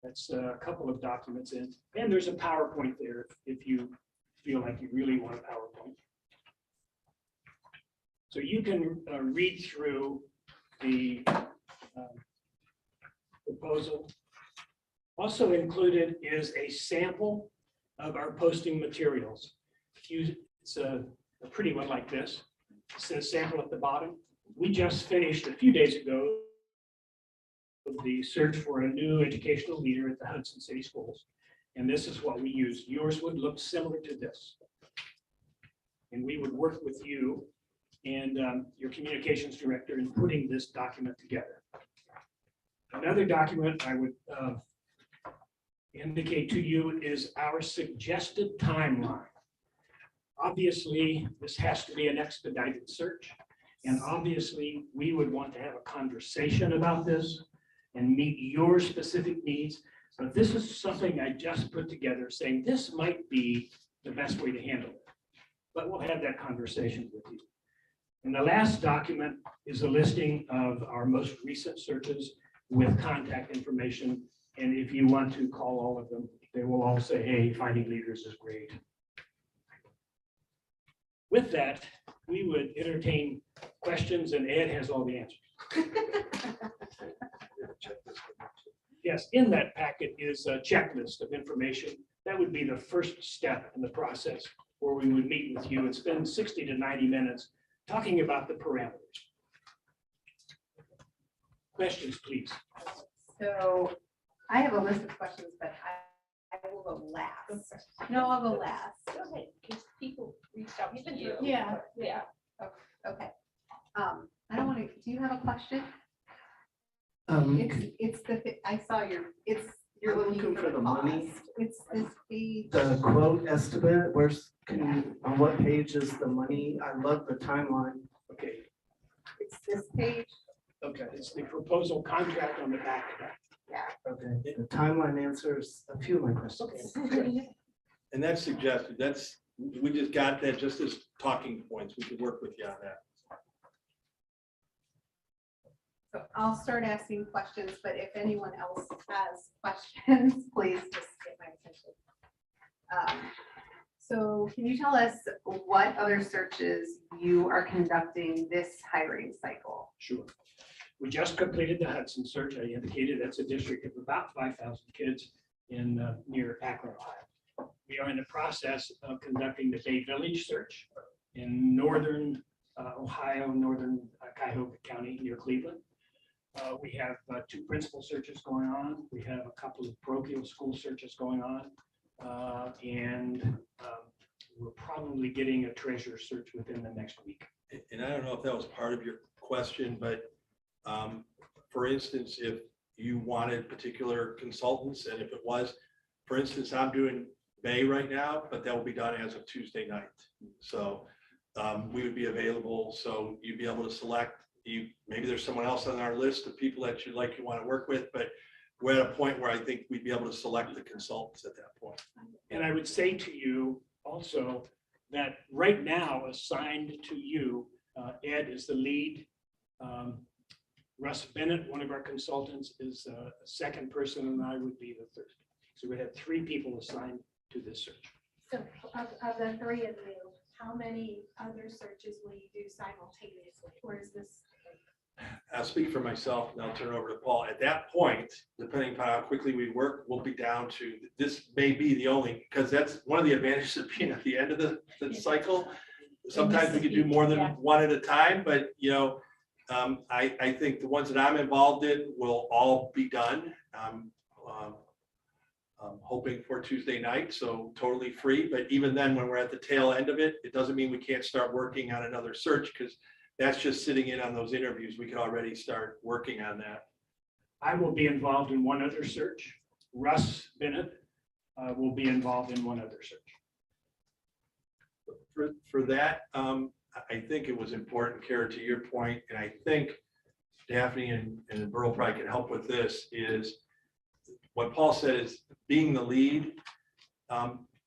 That's a couple of documents in, and there's a PowerPoint there if you feel like you really want a PowerPoint. So you can read through the proposal. Also included is a sample of our posting materials. It's a pretty one like this. It says sample at the bottom. We just finished a few days ago the search for a new educational leader at the Hudson City Schools. And this is what we use. Yours would look similar to this. And we would work with you and your communications director in putting this document together. Another document I would indicate to you is our suggested timeline. Obviously, this has to be an expedited search. And obviously, we would want to have a conversation about this and meet your specific needs. But this is something I just put together saying this might be the best way to handle it. But we'll have that conversation with you. And the last document is a listing of our most recent searches with contact information. And if you want to call all of them, they will all say, hey, Finding Leaders is great. With that, we would entertain questions, and Ed has all the answers. Yes, in that packet is a checklist of information. That would be the first step in the process where we would meet with you and spend 60 to 90 minutes talking about the parameters. Questions, please. So I have a list of questions, but I will go last. No, I'll go last. Go ahead, because people reached out to you. Yeah. Yeah. Okay. I don't want to, do you have a question? I saw you're I'm looking for the money. cost. It's this page. The quote estimate, on what page is the money? I love the timeline. Okay, It's this page. Okay. it's the proposal contract on the back of that. Okay, the timeline answers a few of my questions. And that's suggested, we just got that just as talking points. We could work with you on that. So I'll start asking questions, but if anyone else has questions, please just get my attention. So can you tell us what other searches you are conducting this hiring cycle? Sure. We just completed the Hudson search. I indicated that's a district of about 5,000 kids in near Akron, Ohio. We are in the process of conducting the Bay Village search in northern Ohio, northern Cuyahoga County near Cleveland. We have 2 principal searches going on. We have a couple of parochial school searches going on. And we're probably getting a treasurer search within the next week. And I don't know if that was part of your question, but for instance, if you wanted particular consultants, and if it was, for instance, I'm doing Bay right now, but that will be done as of Tuesday night. So we would be available. So you'd be able to select maybe there's someone else on our list of people that you want to work with, but we're at a point where I think we'd be able to select the consultants at that point. And I would say to you also that right now assigned to you, Ed is the lead. Russ Bennett, one of our consultants, is a second person, and I would be the third. So we have 3 people assigned to this search. So of the 3 of you, how many other searches will you do simultaneously? Or is this? I'll speak for myself and I'll turn it over to Paul. At that point, depending upon how quickly we work, we'll be down to, this may be the only, because that's one of the advantages of being at the end of the cycle. Sometimes we could do more than one at a time, but I think the ones that I'm involved in will all be done. I'm hoping for Tuesday night, so totally free. But even then, when we're at the tail end of it, it doesn't mean we can't start working on another search, because that's just sitting in on those interviews. We could already start working on that. I will be involved in one other search. Russ Bennett will be involved in one other search. For that, I think it was important, Kara, to your point, and I think Daphne and Burl probably can help with this, is what Paul said is being the lead.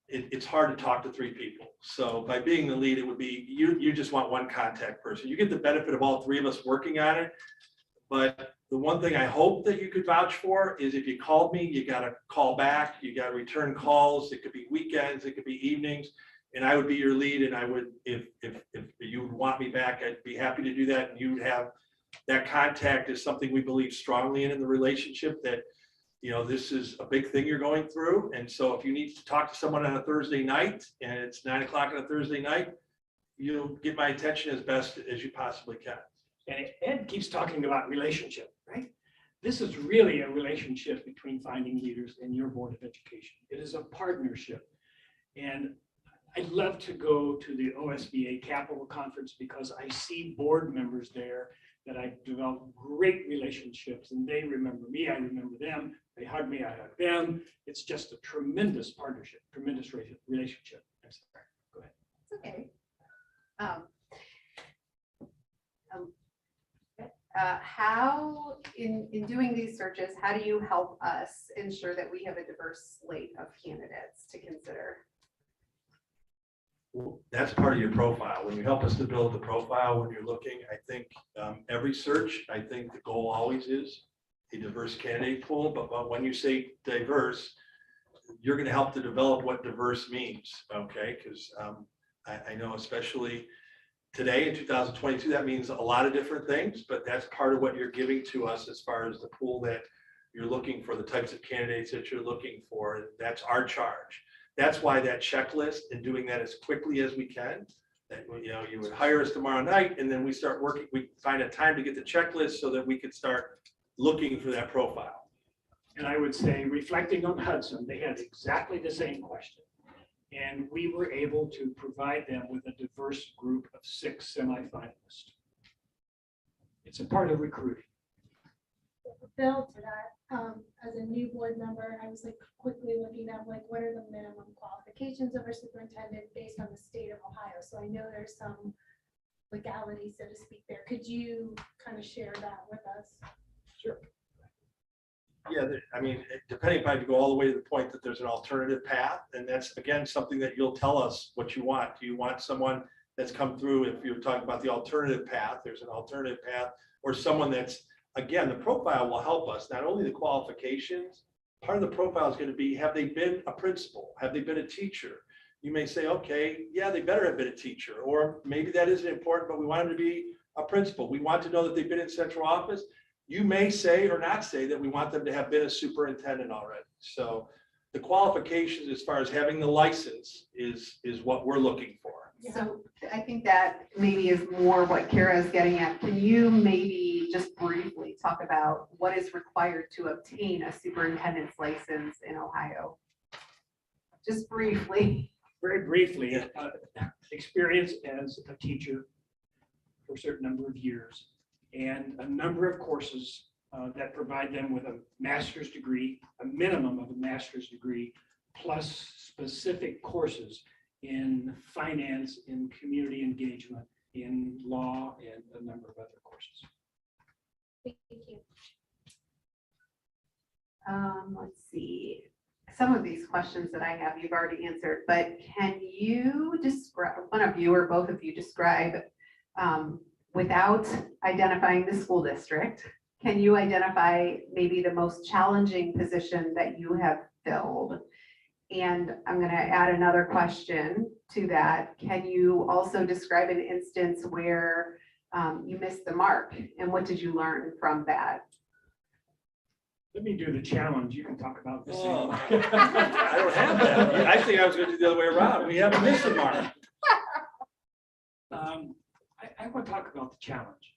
It's hard to talk to 3 people. So by being the lead, it would be, you just want one contact person. You get the benefit of all 3 of us working on it. But the one thing I hope that you could vouch for is if you called me, you got to call back, you got to return calls. It could be weekends, it could be evenings. And I would be your lead, and I would, if you would want me back, I'd be happy to do that. And you would have that contact is something we believe strongly in the relationship, that this is a big thing you're going through. And so if you need to talk to someone on a Thursday night and it's 9 o'clock on a Thursday night, you'll get my attention as best as you possibly can. And Ed keeps talking about relationship, right? This is really a relationship between Finding Leaders and your Board of Education. It is a partnership. And I love to go to the OSBA Capital Conference because I see board members there that I've developed great relationships, and they remember me, I remember them, they hug me, I hug them. It's just a tremendous partnership, tremendous relationship. I'm sorry, go ahead. It's okay. How, in doing these searches, how do you help us ensure that we have a diverse slate of candidates to consider? That's part of your profile. When you help us to build the profile, when you're looking, I think every search, I think the goal always is a diverse candidate pool. But when you say diverse, you're going to help to develop what diverse means. Okay, because I know especially today in 2022, that means a lot of different things, but that's part of what you're giving to us as far as the pool that You're looking for the types of candidates that you're looking for. And that's our charge. That's why that checklist and doing that as quickly as we can, that, you know, you would hire us tomorrow night and then we start working, we find a time to get the checklist so that we could start looking for that profile. And I would say, reflecting on Hudson, they had exactly the same question. And we were able to provide them with a diverse group of 6 semifinalists. It's a part of recruiting. Bill, to that, as a new board member, I was like quickly looking up like what are the minimum qualifications of a superintendent based on the state of Ohio. So I know there's some legality, so to speak, there. Could you kind of share that with us? Sure. Yeah, I mean, depending upon if you go all the way to the point that there's an alternative path, and that's, again, something that you'll tell us what you want. Do you want someone that's come through, if you're talking about the alternative path, there's an alternative path, or someone that's, again, the profile will help us, not only the qualifications, part of the profile is going to be, have they been a principal? Have they been a teacher? You may say, okay, yeah, they better have been a teacher, or maybe that isn't important, but we want them to be a principal. We want to know that they've been in central office. You may say or not say that we want them to have been a superintendent already. So the qualifications as far as having the license is what we're looking for. So I think that maybe is more what Kara is getting at. Can you maybe just briefly talk about what is required to obtain a superintendent's license in Ohio? Just briefly. Very briefly, experience as a teacher for a certain number of years and a number of courses that provide them with a master's degree, a minimum of a master's degree, plus specific courses in finance, in community engagement, in law, and a number of other courses. Thank you. Let's see. Some of these questions that I have, you've already answered, but can you describe, one of you or both of you describe, without identifying the school district, can you identify maybe the most challenging position that you have filled? And I'm going to add another question to that. Can you also describe an instance where you missed the mark, and what did you learn from that? Let me do the challenge. You can talk about this. Oh. I don't have that. I think I was going to do the other way around. We haven't missed a mark. I want to talk about the challenge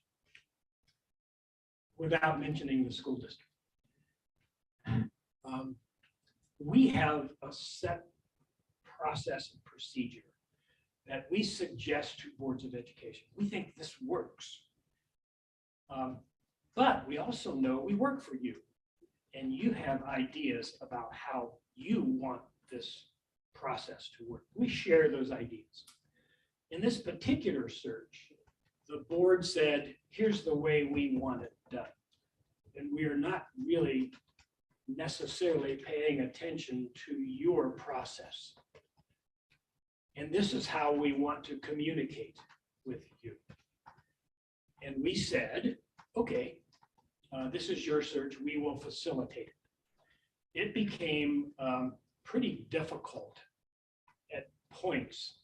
without mentioning the school district. We have a set process and procedure that we suggest to boards of education. We think this works. But we also know we work for you, and you have ideas about how you want this process to work. We share those ideas. In this particular search, the board said, here's the way we want it done. And we are not really necessarily paying attention to your process. And this is how we want to communicate with you. And we said, okay, this is your search, we will facilitate it. It became pretty difficult at points.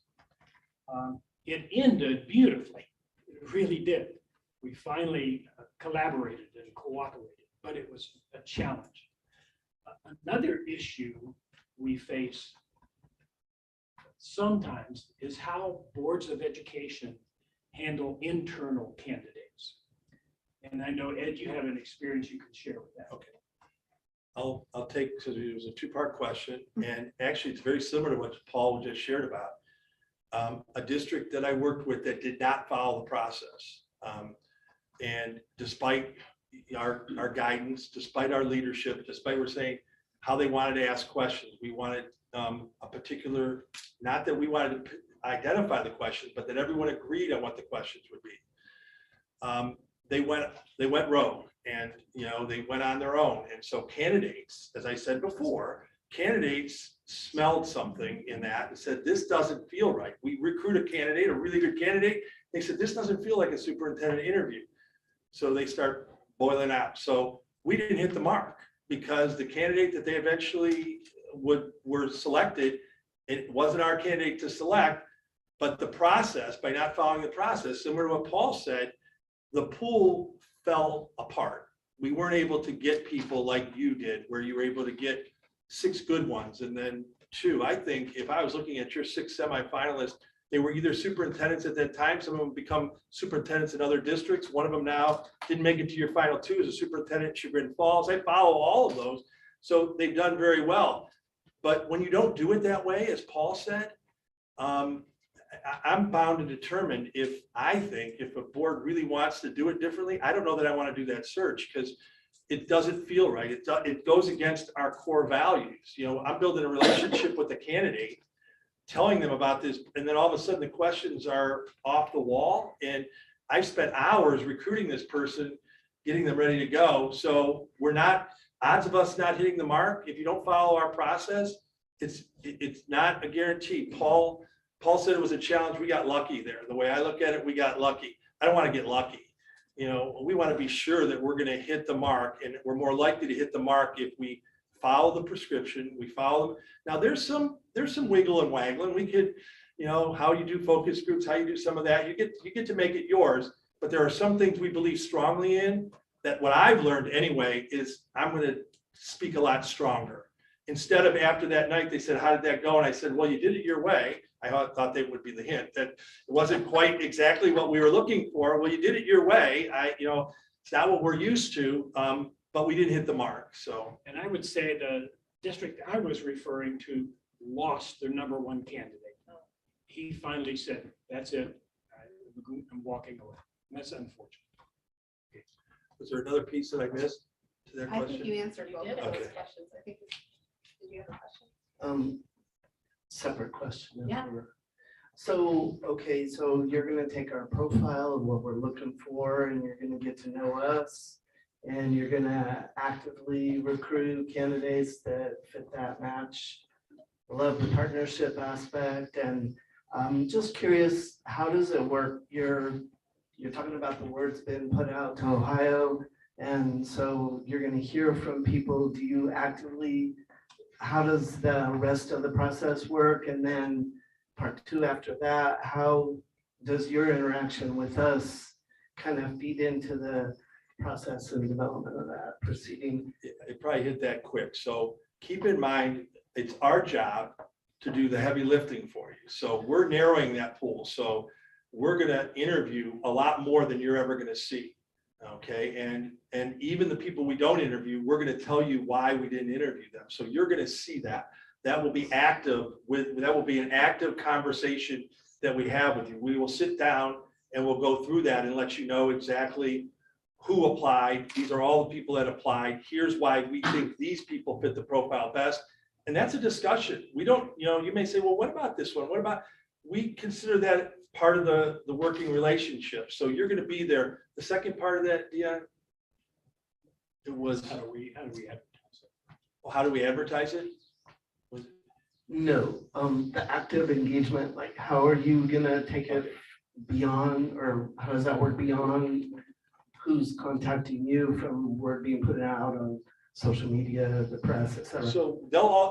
It ended beautifully, it really did. We finally collaborated and cooperated, but it was a challenge. Another issue we face sometimes is how boards of education handle internal candidates. And I know, Ed, you have an experience you can share with that. Okay. I'll take, because it was a two-part question, and actually it's very similar to what Paul just shared about. A district that I worked with that did not follow the process. And despite our guidance, despite our leadership, despite we're saying how they wanted to ask questions, we wanted a particular, not that we wanted to identify the questions, but that everyone agreed on what the questions would be. They went rogue, and they went on their own. And so candidates, as I said before, candidates smelled something in that and said, this doesn't feel right. We recruit a candidate, a really good candidate. They said, this doesn't feel like a superintendent interview. So they start boiling out. So we didn't hit the mark because the candidate that they eventually were selected, it wasn't our candidate to select, but the process, by not following the process, similar to what Paul said, the pool fell apart. we weren't able to get people like you did, where you were able to get 6 good ones and then 2. I think if I was looking at your 6 semifinalists, they were either superintendents at that time. Some of them become superintendents in other districts. One of them now didn't make it to your final 2 as a superintendent in Chagrin Falls. I follow all of those. So they've done very well. But when you don't do it that way, as Paul said, I'm bound to determine if a board really wants to do it differently, I don't know that I want to do that search because it doesn't feel right. It goes against our core values. You know, I'm building a relationship with the candidate, telling them about this, and then all of a sudden the questions are off the wall. And I've spent hours recruiting this person, getting them ready to go. So we're not, odds of us not hitting the mark, if you don't follow our process, it's not a guarantee. Paul said it was a challenge. We got lucky there. The way I look at it, we got lucky. I don't want to get lucky. You know, we want to be sure that we're going to hit the mark, and we're more likely to hit the mark if we follow the prescription. We follow them. Now there's some wiggle and waggling. We could, you know, how you do focus groups, how you do some of that. You get to make it yours. But there are some things we believe strongly in that what I've learned anyway is I'm going to speak a lot stronger. Instead of after that night, they said, how did that go? And I said, well, you did it your way. I thought that would be the hint that it wasn't quite exactly what we were looking for. Well, you did it your way. It's not what we're used to, but we didn't hit the mark. So, And I would say the district I was referring to lost their number 1 candidate. He finally said, that's it. I'm walking away. And that's unfortunate. was there another piece that I missed to that I think question? you answered both of those Okay. questions. I think, did you have a question? Separate question. if Yeah. we're- So, okay, so you're gonna take our profile and what we're looking for, and you're gonna get to know us. And you're gonna actively recruit candidates that fit that match. I love the partnership aspect, and I'm just curious, how does it work? You're talking about the word's been put out to Ohio, and so you're gonna hear from people. Do you actively, how does the rest of the process work? And then part 2 after that, how does your interaction with us kind of feed into the process and development of that proceeding? It probably hit that quick. So keep in mind, it's our job to do the heavy lifting for you. So we're narrowing that pool. So we're going to interview a lot more than you're ever going to see. Okay. And even the people we don't interview, we're going to tell you why we didn't interview them. So you're going to see that. That will be active that will be an active conversation that we have with you. We will sit down and we'll go through that and let you know exactly who applied. These are all the people that applied. Here's why we think these people fit the profile best. And that's a discussion. We don't, you may say, well, what about this one? What about, we consider that part of the working relationship. So you're going to be there. The second part of that, Dion, it was, How do we advertise it? well, how do we advertise it? No, the active engagement, like how are you gonna take it beyond, or how does that work beyond who's contacting you from word being put out on social media, the press, et cetera? So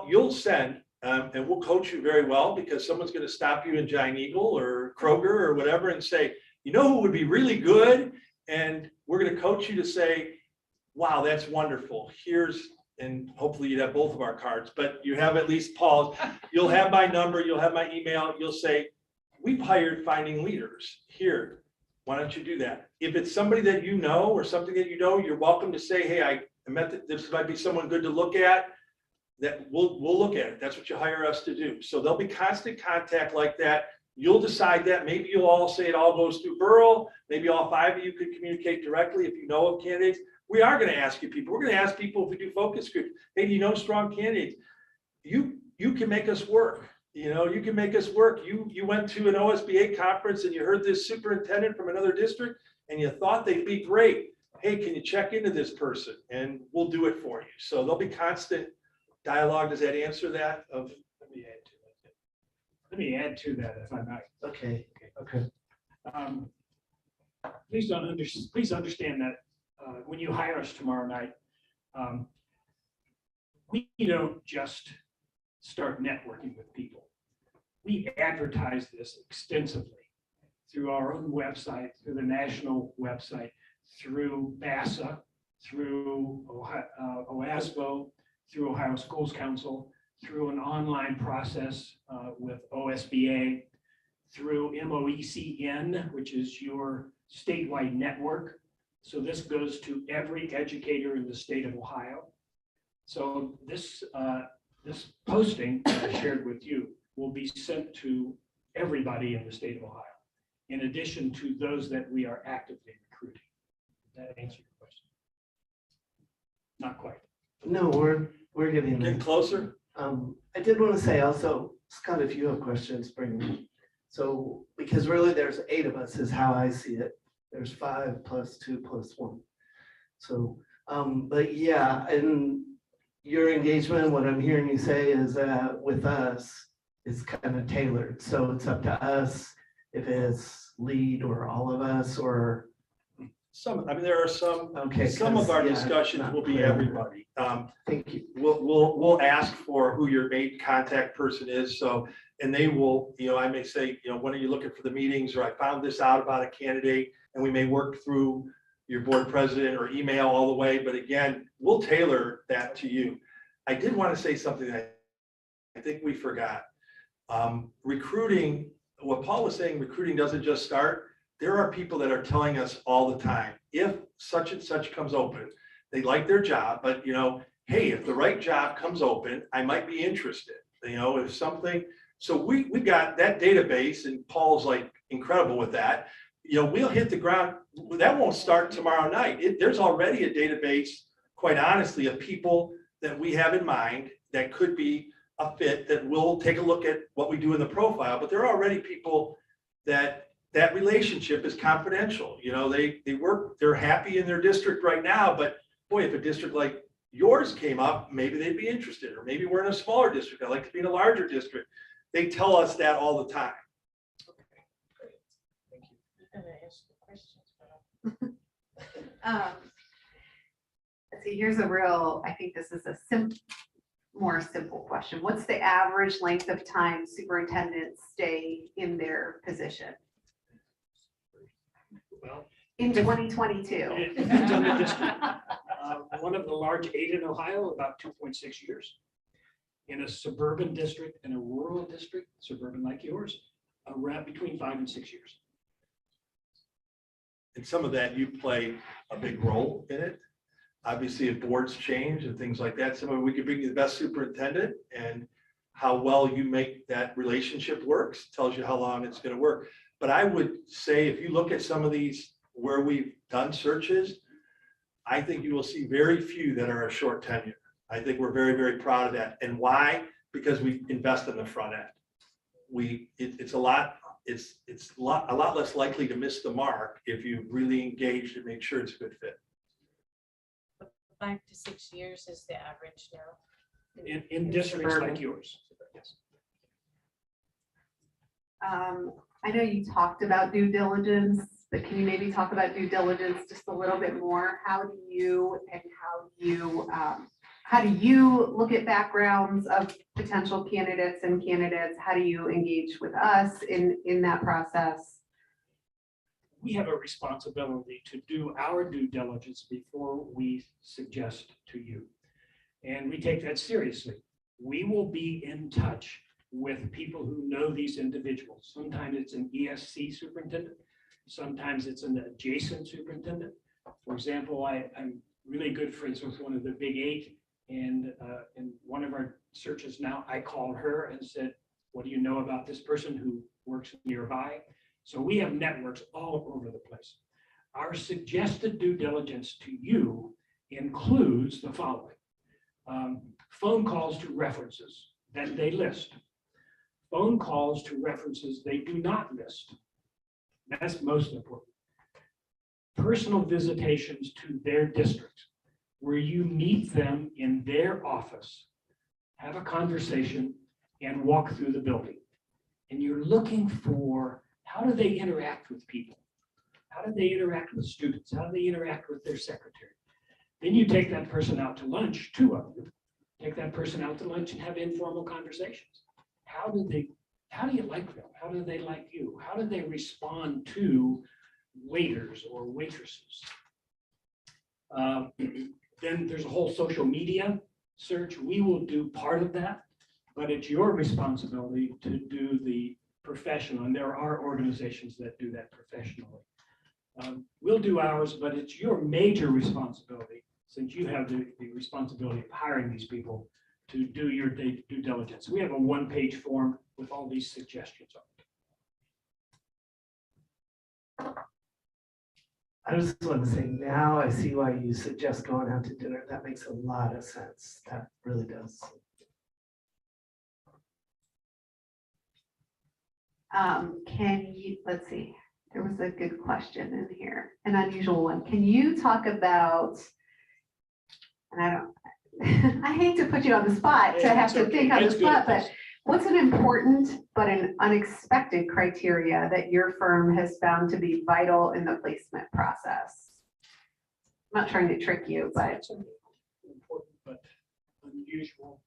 you'll send, and we'll coach you very well because someone's going to stop you in Giant Eagle or Kroger or whatever and say, you know who would be really good? And we're going to coach you to say, wow, that's wonderful. And hopefully you'd have both of our cards, but you have at least Paul's. You'll have my number, you'll have my email. You'll say, we've hired finding leaders here. Why don't you do that? If it's somebody that you know or something that you know, you're welcome to say, hey, I met that this might be someone good to look at. That we'll look at it. That's what you hire us to do. So there'll be constant contact like that. You'll decide that. Maybe you'll all say it all goes through Burl. Maybe all 5 of you could communicate directly if you know of candidates. We are going to ask you people. We're going to ask people if we do focus groups. Hey, do you know strong candidates? You can make us work. You can make us work. You went to an OSBA conference and you heard this superintendent from another district and you thought they'd be great. Hey, can you check into this person? And we'll do it for you. So there'll be constant dialogue. Does that answer that? Let me add to that if I might. Okay. Please understand that when you hire us tomorrow night, we don't just start networking with people. We advertise this extensively through our own website, through the national website, through BASA, through OASBO, through Ohio Schools Council, through an online process with OSBA, through MOECN, which is your statewide network. So this goes to every educator in the state of Ohio. So this posting that I shared with you will be sent to everybody in the state of Ohio, in addition to those that we are actively recruiting. Does that answer your question? Not quite. No, we're getting there. Getting closer? I did want to say also, Scott, if you have questions, bring them. So, because really there's 8 of us is how I see it. There's 5 plus 2 plus 1. So, but yeah, and your engagement, what I'm hearing you say is that with us, it's kind of tailored. So it's up to us if it's lead or all of us or. Some, I mean, there are some, Okay. some of our 'cause, yeah, discussions not will be clear. everybody. Thank you. We'll ask for who your main contact person is. So, and they will, I may say, when are you looking for the meetings? Or I found this out about a candidate, and we may work through your board president or email all the way. But again, we'll tailor that to you. I did want to say something that I think we forgot. Recruiting, what Paul was saying, recruiting doesn't just start. There are people that are telling us all the time, if such and such comes open, they like their job, but hey, if the right job comes open, I might be interested. If something, so we got that database, and Paul's like incredible with that. We'll hit the ground. That won't start tomorrow night. There's already a database, quite honestly, of people that we have in mind that could be a fit, that we'll take a look at what we do in the profile. But there are already people that relationship is confidential. They work, they're happy in their district right now, but boy, if a district like yours came up, maybe they'd be interested, or maybe we're in a smaller district. I'd like to be in a larger district. They tell us that all the time. Okay, great. Thank you. You're gonna ask the questions, but Let's see, here's I think this is a more simple question. What's the average length of time superintendents stay in their position Well, in 2022? it depends on the district. One of the large 8 in Ohio, about 2.6 years. In a suburban district and a rural district, suburban like yours, around between 5 and 6 years. And some of that, you play a big role in it. Obviously, if boards change and things like that, we could bring you the best superintendent, and how well you make that relationship works tells you how long it's going to work. But I would say, if you look at some of these where we've done searches, I think you will see very few that are a short tenure. I think we're very, very proud of that. And why? Because we invest in the front end. It's a lot less likely to miss the mark if you really engaged and make sure it's a good fit. 5 to 6 years is the average now. In districts like yours. Yes. I know you talked about due diligence, but can you maybe talk about due diligence just a little bit more? How do you look at backgrounds of potential candidates and candidates? How do you engage with us in that process? We have a responsibility to do our due diligence before we suggest to you. And we take that seriously. We will be in touch with people who know these individuals. Sometimes it's an ESC superintendent. Sometimes it's an adjacent superintendent. For example, I'm really good friends with one of the big 8. And in one of our searches now, I called her and said, what do you know about this person who works nearby? So we have networks all over the place. Our suggested due diligence to you includes the following. Phone calls to references that they list. Phone calls to references they do not list. That's most important. Personal visitations to their district, where you meet them in their office, have a conversation, and walk through the building. And you're looking for, how do they interact with people? How do they interact with students? How do they interact with their secretary? Then you take that person out to lunch, 2 of you, take that person out to lunch and have informal conversations. How do you like them? How do they like you? How do they respond to waiters or waitresses? Then there's a whole social media search. We will do part of that, but it's your responsibility to do the professional, and there are organizations that do that professionally. We'll do ours, but it's your major responsibility, since you have the responsibility of hiring these people, to do your due diligence. We have a one-page form with all these suggestions on it. I just want to say, now I see why you suggest going out to dinner. That makes a lot of sense. That really does. Can you, let's see, there was a good question in here, an unusual one. Can you talk about, and I don't, I hate to put you on the spot to have to think on the spot, but what's an important but an unexpected criteria that your firm has found to be vital in the placement process? I'm not trying to trick you, but It's important but unusual.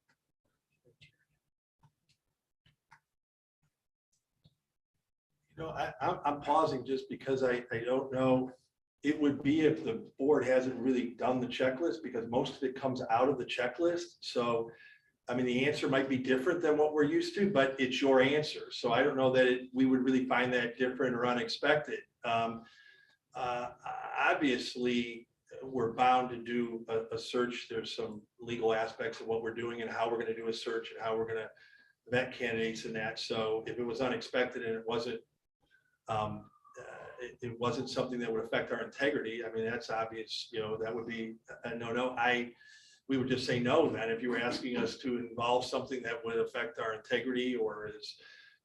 You know, I'm pausing just because I don't know. It would be if the board hasn't really done the checklist, because most of it comes out of the checklist. So, I mean, the answer might be different than what we're used to, but it's your answer. So I don't know that we would really find that different or unexpected. Obviously, we're bound to do a search. There's some legal aspects of what we're doing and how we're going to do a search and how we're going to vet candidates in that. So if it was unexpected and it wasn't it wasn't something that would affect our integrity, I mean, that's obvious, you know, that would be a no. We would just say no then. If you were asking us to involve something that would affect our integrity or is,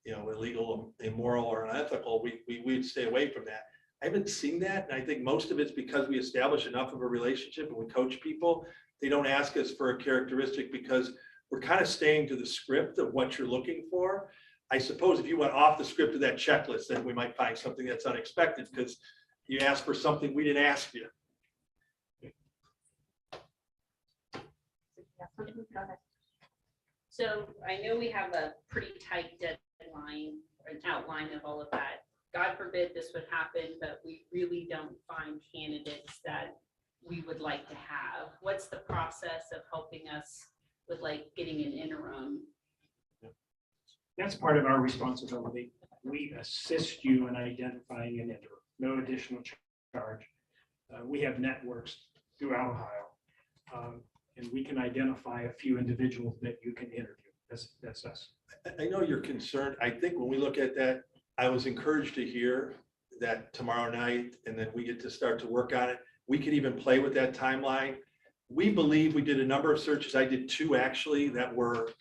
you know, illegal, immoral, or unethical, we'd stay away from that. I haven't seen that, and I think most of it's because we establish enough of a relationship and we coach people. They don't ask us for a characteristic because we're kind of staying to the script of what you're looking for. I suppose if you went off the script of that checklist, then we might find something that's unexpected because you asked for something we didn't ask you. So I know we have a pretty tight deadline or an outline of all of that. God forbid this would happen, but we really don't find candidates that we would like to have. What's the process of helping us with like getting an interim? That's part of our responsibility. We assist you in identifying an interim, no additional charge. We have networks throughout Ohio, and we can identify a few individuals that you can interview. That's us. I know you're concerned. I think when we look at that, I was encouraged to hear that tomorrow night, and then we get to start to work on it. We could even play with that timeline. We believe we did a number of searches. I did 2 actually that were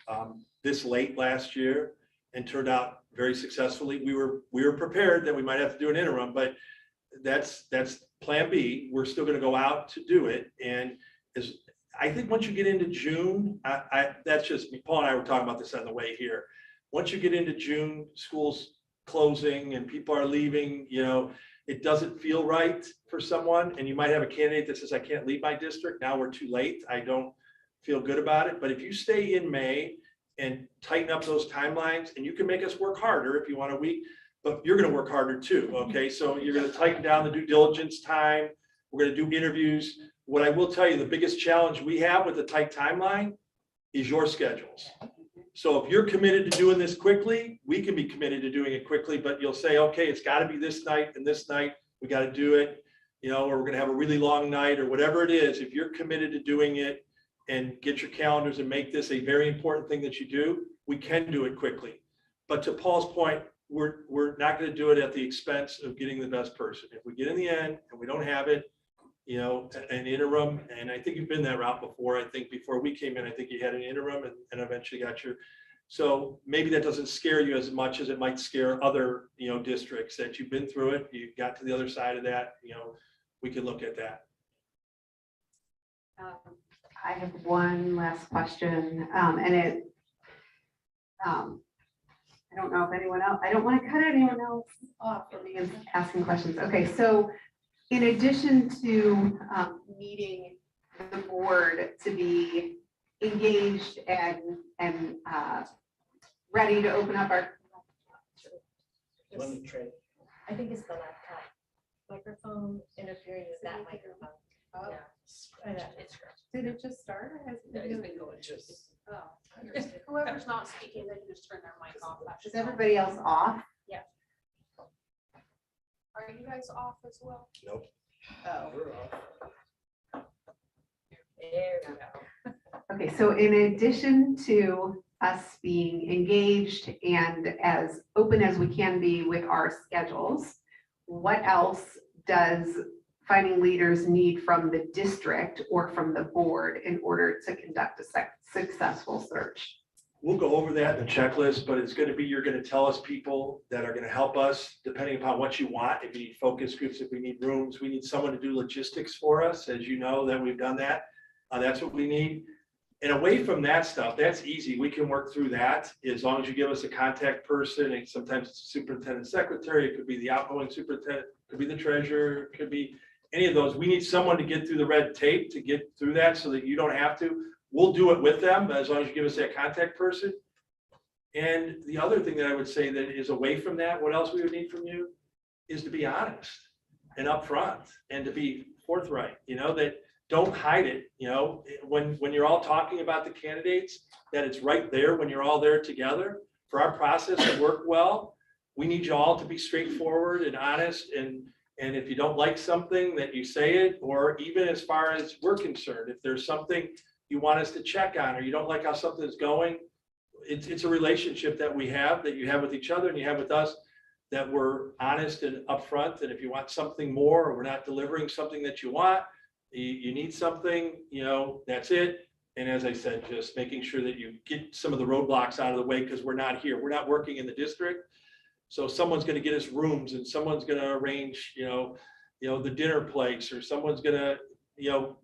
this late last year and turned out very successfully. We were prepared that we might have to do an interim, but that's plan B. We're still going to go out to do it. And as I think once you get into June, that's just me. Paul and I were talking about this on the way here. Once you get into June, schools closing and people are leaving, you know, it doesn't feel right for someone. And you might have a candidate that says, I can't leave my district. Now we're too late. I don't feel good about it. But if you stay in May and tighten up those timelines, and you can make us work harder if you want a week, but you're going to work harder too. Okay. So you're going to tighten down the due diligence time. We're going to do interviews. What I will tell you, the biggest challenge we have with the tight timeline is your schedules. So if you're committed to doing this quickly, we can be committed to doing it quickly, but you'll say, okay, it's got to be this night and this night, we got to do it, you know, or we're going to have a really long night or whatever it is. If you're committed to doing it and get your calendars and make this a very important thing that you do, we can do it quickly. But to Paul's point, we're not going to do it at the expense of getting the best person. If we get in the end and we don't have it, you know, an interim, and I think you've been that route before. I think before we came in, I think you had an interim and eventually got your, so maybe that doesn't scare you as much as it might scare other, you know, districts that you've been through it. You got to the other side of that, you know, we could look at that. I have one last question, and it, I don't know if anyone else, I don't want to cut anyone else off for me asking questions. Okay, so in addition to meeting the board to be engaged and ready to open up our. I think it's the laptop microphone interfering with that microphone. Oh. Yeah. far as? Yeah, it's been going. Oh, Whoever's not speaking, they can just turn their mic off. That Is should help. everybody else off? Are you guys off as well? Nope. Oh. There we go. Okay, so in addition to us being engaged and as open as we can be with our schedules, what else does finding leaders need from the district or from the board in order to conduct a successful search? We'll go over that in the checklist, but it's gonna be, you're gonna tell us people that are gonna help us, depending upon what you want. If you need focus groups, if we need rooms, we need someone to do logistics for us, as you know, that we've done that. That's what we need. And away from that stuff, that's easy. We can work through that as long as you give us a contact person. And sometimes it's a superintendent secretary, it could be the outgoing superintendent, it could be the treasurer, it could be any of those. We need someone to get through the red tape to get through that so that you don't have to. We'll do it with them, but as long as you give us that contact person. And the other thing that I would say that is away from that, what else we would need from you is to be honest and upfront and to be forthright, that don't hide it, when you're all talking about the candidates, that it's right there when you're all there together. For our process to work well, we need you all to be straightforward and honest, and if you don't like something, that you say it, or even as far as we're concerned, if there's something you want us to check on, or you don't like how something's going, it's a relationship that we have, that you have with each other and you have with us, that we're honest and upfront. And if you want something more, or we're not delivering something that you want, you need something, that's it. And as I said, just making sure that you get some of the roadblocks out of the way, because we're not here. We're not working in the district. So someone's going to get us rooms, and someone's going to arrange, the dinner place, or someone's going to, you're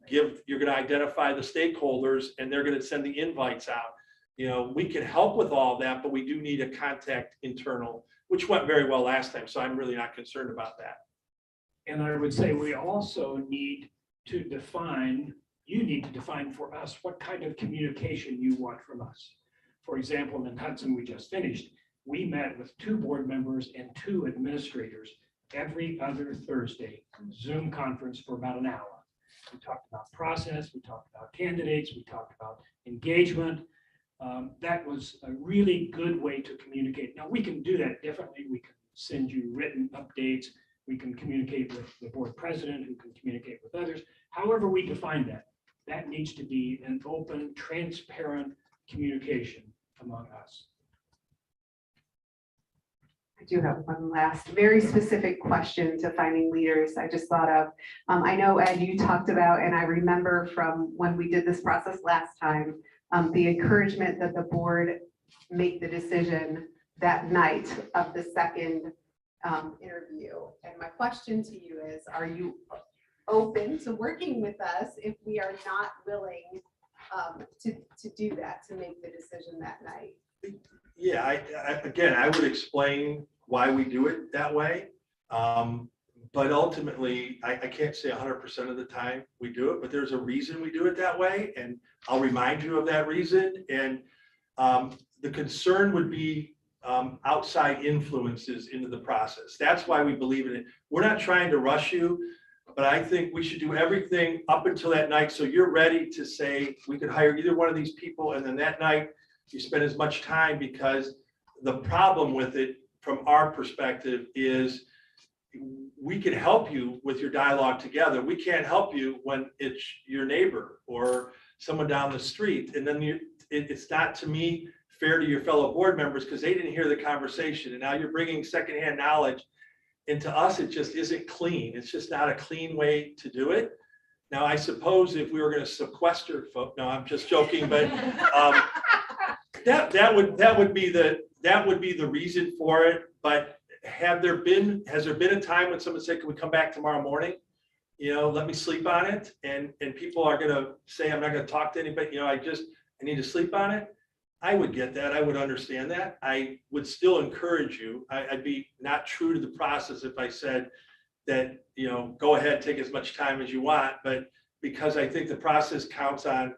going to identify the stakeholders, and they're going to send the invites out. We can help with all that, but we do need a contact internal, which went very well last time. So I'm really not concerned about that. And I would say we also need to define, you need to define for us what kind of communication you want from us. For example, in Hudson, we just finished, we met with 2 board members and 2 administrators every other Thursday, Zoom conference for about an hour. We talked about process, we talked about candidates, we talked about engagement. That was a really good way to communicate. Now, we can do that differently. We can send you written updates. We can communicate with the board president, who can communicate with others. However we define that, that needs to be an open, transparent communication among us. I do have one last very specific question to finding leaders I just thought of. I know, Ed, you talked about, and I remember from when we did this process last time, the encouragement that the board make the decision that night of the second interview. And my question to you is, are you open to working with us if we are not willing to do that, to make the decision that night? Yeah, I would explain why we do it that way. But ultimately, I can't say 100% of the time we do it, but there's a reason we do it that way. And I'll remind you of that reason. And the concern would be outside influences into the process. That's why we believe in it. We're not trying to rush you, but I think we should do everything up until that night. So you're ready to say, we could hire either one of these people. And then that night you spend as much time, because the problem with it from our perspective is we can help you with your dialogue together. We can't help you when it's your neighbor or someone down the street. And then it's not, to me, fair to your fellow board members, because they didn't hear the conversation. And now you're bringing secondhand knowledge. And to us, it just isn't clean. It's just not a clean way to do it. Now, I suppose if we were going to sequester folk, no, I'm just joking, but that would be the reason for it. But has there been a time when someone said, can we come back tomorrow morning? Let me sleep on it. And people are going to say, I'm not going to talk to anybody. I need to sleep on it. I would get that. I would understand that. I would still encourage you. I'd be not true to the process if I said that, go ahead, take as much time as you want. But because I think the process counts on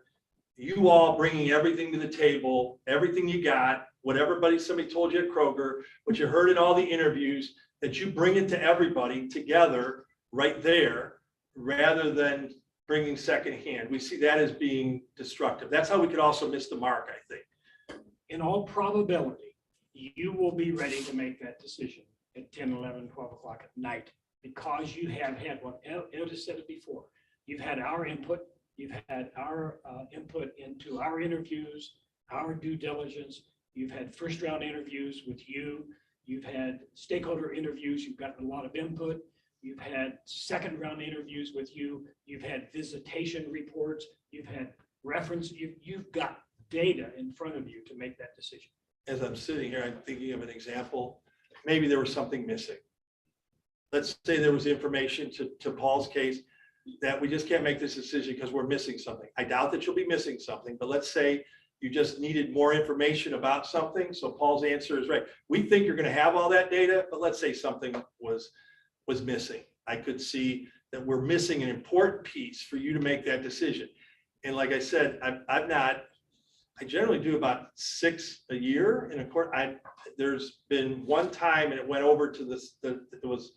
you all bringing everything to the table, everything you got, what somebody told you at Kroger, what you heard in all the interviews, that you bring it to everybody together right there, rather than bringing secondhand. We see that as being destructive. That's how we could also miss the mark, I think. In all probability, you will be ready to make that decision at 10, 11, 12 o'clock at night because you have had what Ed has said it before. You've had our input. You've had our input into our interviews, our due diligence. You've had first round interviews with you. You've had stakeholder interviews. You've gotten a lot of input. You've had second round interviews with you. You've had visitation reports. You've had reference. You've got data in front of you to make that decision. As I'm sitting here, I'm thinking of an example. Maybe there was something missing. Let's say there was information to Paul's case that we just can't make this decision because we're missing something. I doubt that you'll be missing something, but let's say you just needed more information about something. So Paul's answer is right. We think you're going to have all that data, but let's say something was missing. I could see that we're missing an important piece for you to make that decision. And like I said, I generally do about 6 a year in a court. There's been one time and it went over to it was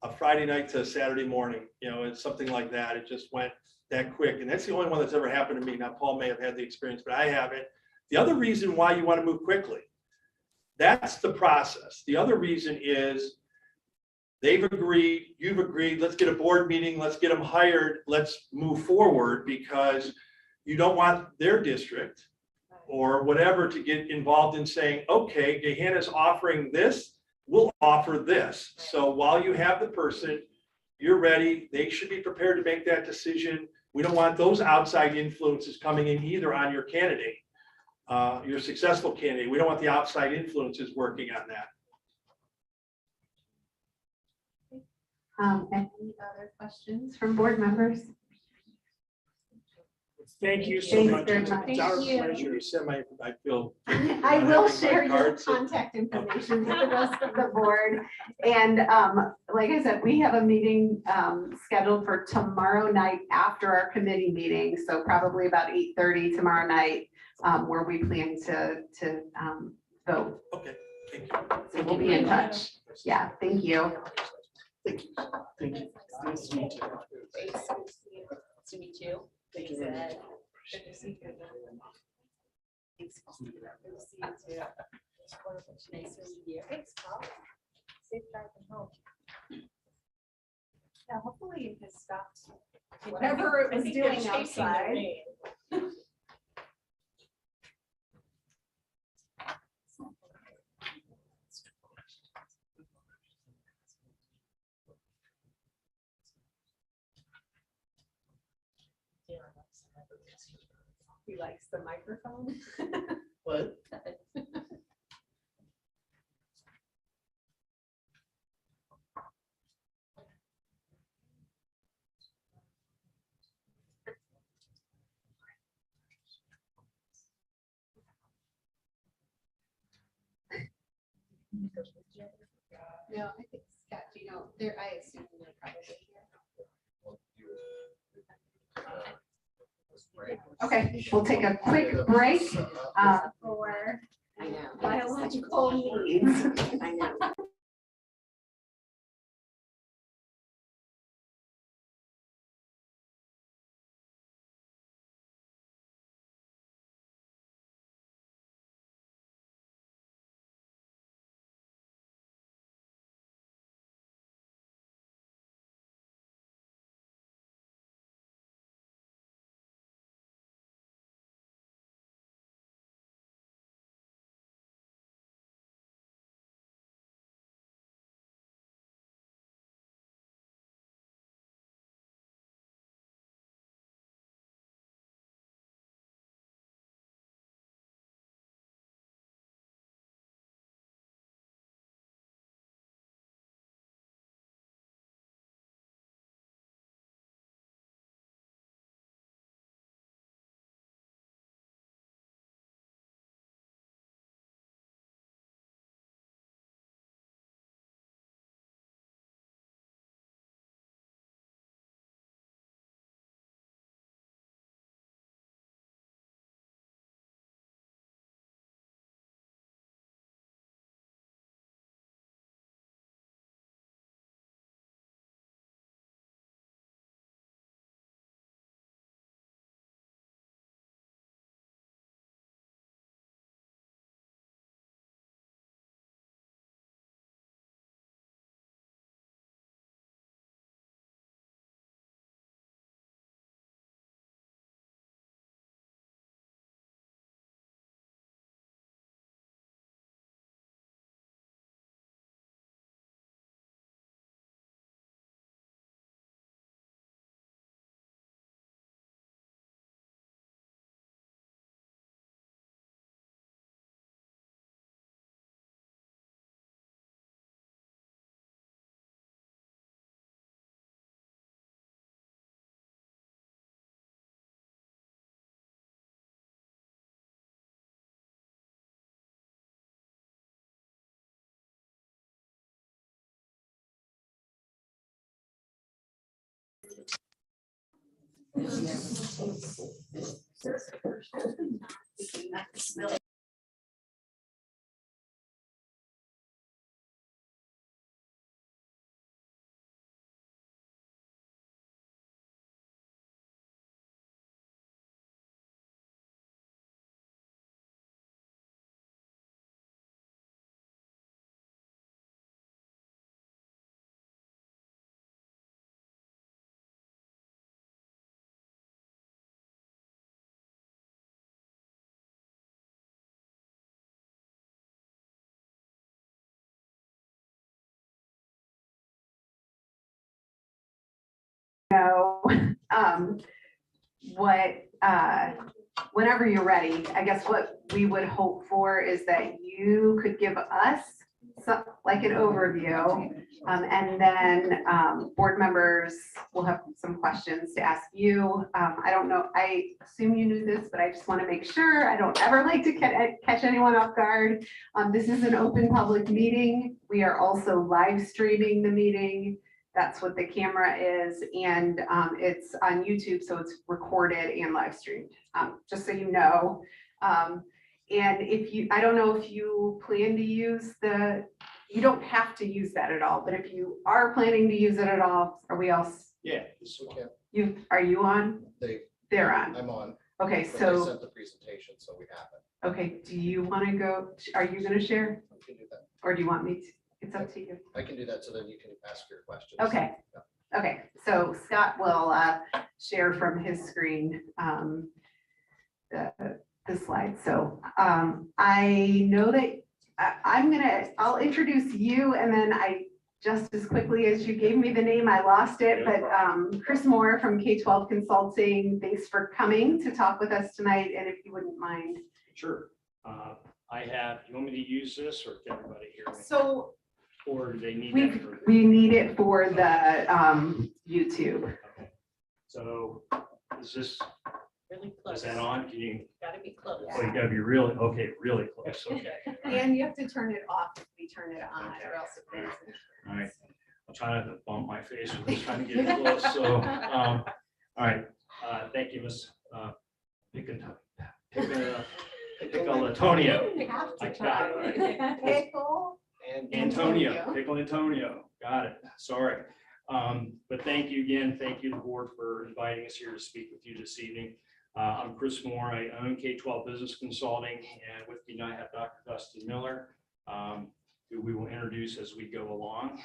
a Friday night to a Saturday morning, it's something like that. It just went that quick. And that's the only one that's ever happened to me. Now, Paul may have had the experience, but I haven't. The other reason why you want to move quickly, that's the process. The other reason is they've agreed, you've agreed, let's get a board meeting, let's get them hired, let's move forward, because you don't want their district or whatever to get involved in saying, okay, Gehanna's offering this, we'll offer this. So while you have the person, you're ready, they should be prepared to make that decision. We don't want those outside influences coming in either on your candidate, your successful candidate. We don't want the outside influences working on that. Any other questions from board members? Thank you so Thanks much. very It's much. our Thank you. pleasure. I feel. I will share your cards. contact information with the rest of the board. And like I said, we have a meeting scheduled for tomorrow night after our committee meeting. So probably about 8:30 tomorrow night, where we plan to vote. Okay, thank you. So we'll be in touch. Yeah, thank you. Thank you. Thank you. Nice to meet you. Nice to meet you. Thank you very much. Good to see you. Thanks. Good to see you too. Nice to meet you. Thanks, Paul. Safe driving home. Yeah, hopefully it stopped I whatever it was think they're doing chasing the outside. rain. He likes the microphone. What? No, I think Scott, I assume they're probably here. Okay, we'll take a quick break for I know. biological needs. I know. know, what, whenever you're ready, I guess what we would hope for is that you could give us some, like an overview. And then board members will have some questions to ask you. I don't know, I assume you knew this, but I just want to make sure. I don't ever like to catch anyone off guard. This is an open public meeting. We are also live streaming the meeting. That's what the camera is, and it's on YouTube, so it's recorded and live streamed, just so you know. And if you, I don't know if you plan to use you don't have to use that at all, but if you are planning to use it at all, are we all, Yeah. So we can, are you on? They're on. I'm on. Okay, but they so, sent the presentation, so we have it. okay, do you want to go, are you going to share, We can do that. or do you want me to? It's up to you. I can do that, so then you can ask your questions. Okay. Yeah. Okay, so Scott will share from his screen the slide. So I know that I'll introduce you, and then just as quickly as you gave me the name, I lost it, but Chris Moore from K-12 Consulting, thanks for coming to talk with us tonight, and if you wouldn't mind. Sure. You want me to use this, or can everybody hear me? So Or do they need we that for- need it for the YouTube. Okay. So is this, Really is close. that on? Can you, Gotta be close. oh, you gotta be really, okay, really close, okay. And you have to turn it off if we turn it on, or else it goes. All right, I'll try not to bump my face with this, trying to get it close, so, all right, thank you, Miss Antonio. You have I to got it, try. Pickle. And Antonio, Pickle Antonio, got it, sorry. But thank you again, thank you, the board, for inviting us here to speak with you this evening. I'm Chris Moore, I own K-12 Business Consulting, and with me tonight I have Dr. Dustin Miller, who we will introduce as we go along.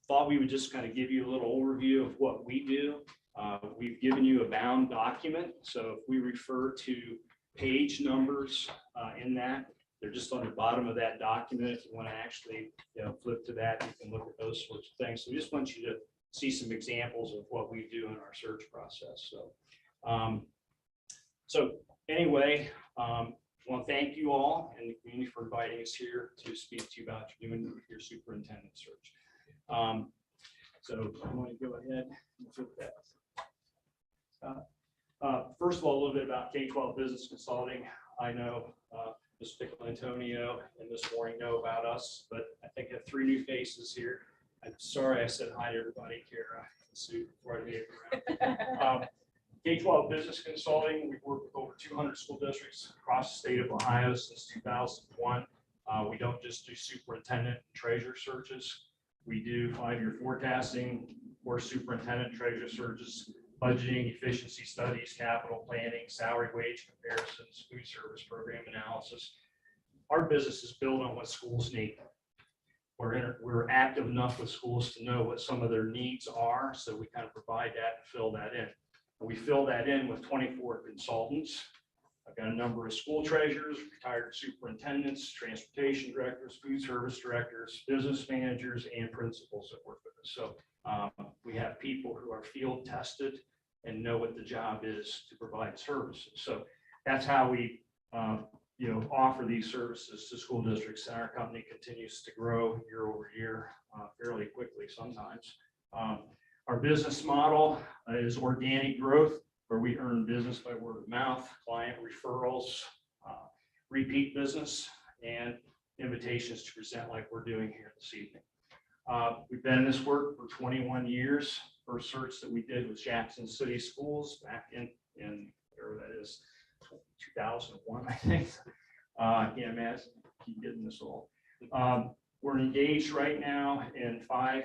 Thought we would just kind of give you a little overview of what we do. We've given you a bound document, so if we refer to page numbers in that, they're just on the bottom of that document. If you want to actually flip to that, you can look at those sorts of things. So we just want you to see some examples of what we do in our search process. So anyway, I want to thank you all and the community for inviting us here to speak to you about your superintendent search. So I'm going to go ahead and flip that. First of all, a little bit about K-12 Business Consulting. I know Ms. Pickle Antonio and Ms. Mooring know about us, but I think I have three new faces here. I'm sorry I said hi to everybody, Kara and Sue, before I gave it around. K-12 Business Consulting, we've worked with over 200 school districts across the state of Ohio since 2001. We don't just do superintendent and treasurer searches. We do 5-year forecasting for superintendent treasurer searches, budgeting, efficiency studies, capital planning, salary wage comparisons, food service program analysis. Our business is built on what schools need. We're active enough with schools to know what some of their needs are, so we kind of provide that and fill that in. We fill that in with 24 consultants. I've got a number of school treasurers, retired superintendents, transportation directors, food service directors, business managers, and principals that work with us. So we have people who are field tested and know what the job is to provide services. So that's how we offer these services to school districts, and our company continues to grow year over year fairly quickly sometimes. Our business model is organic growth, where we earn business by word of mouth, client referrals, repeat business, and invitations to present like we're doing here this evening. We've been in this work for 21 years. first search that we did was Jackson City Schools back in whatever that is, 2001, I think. EMS, keep getting this all. We're engaged right now in 5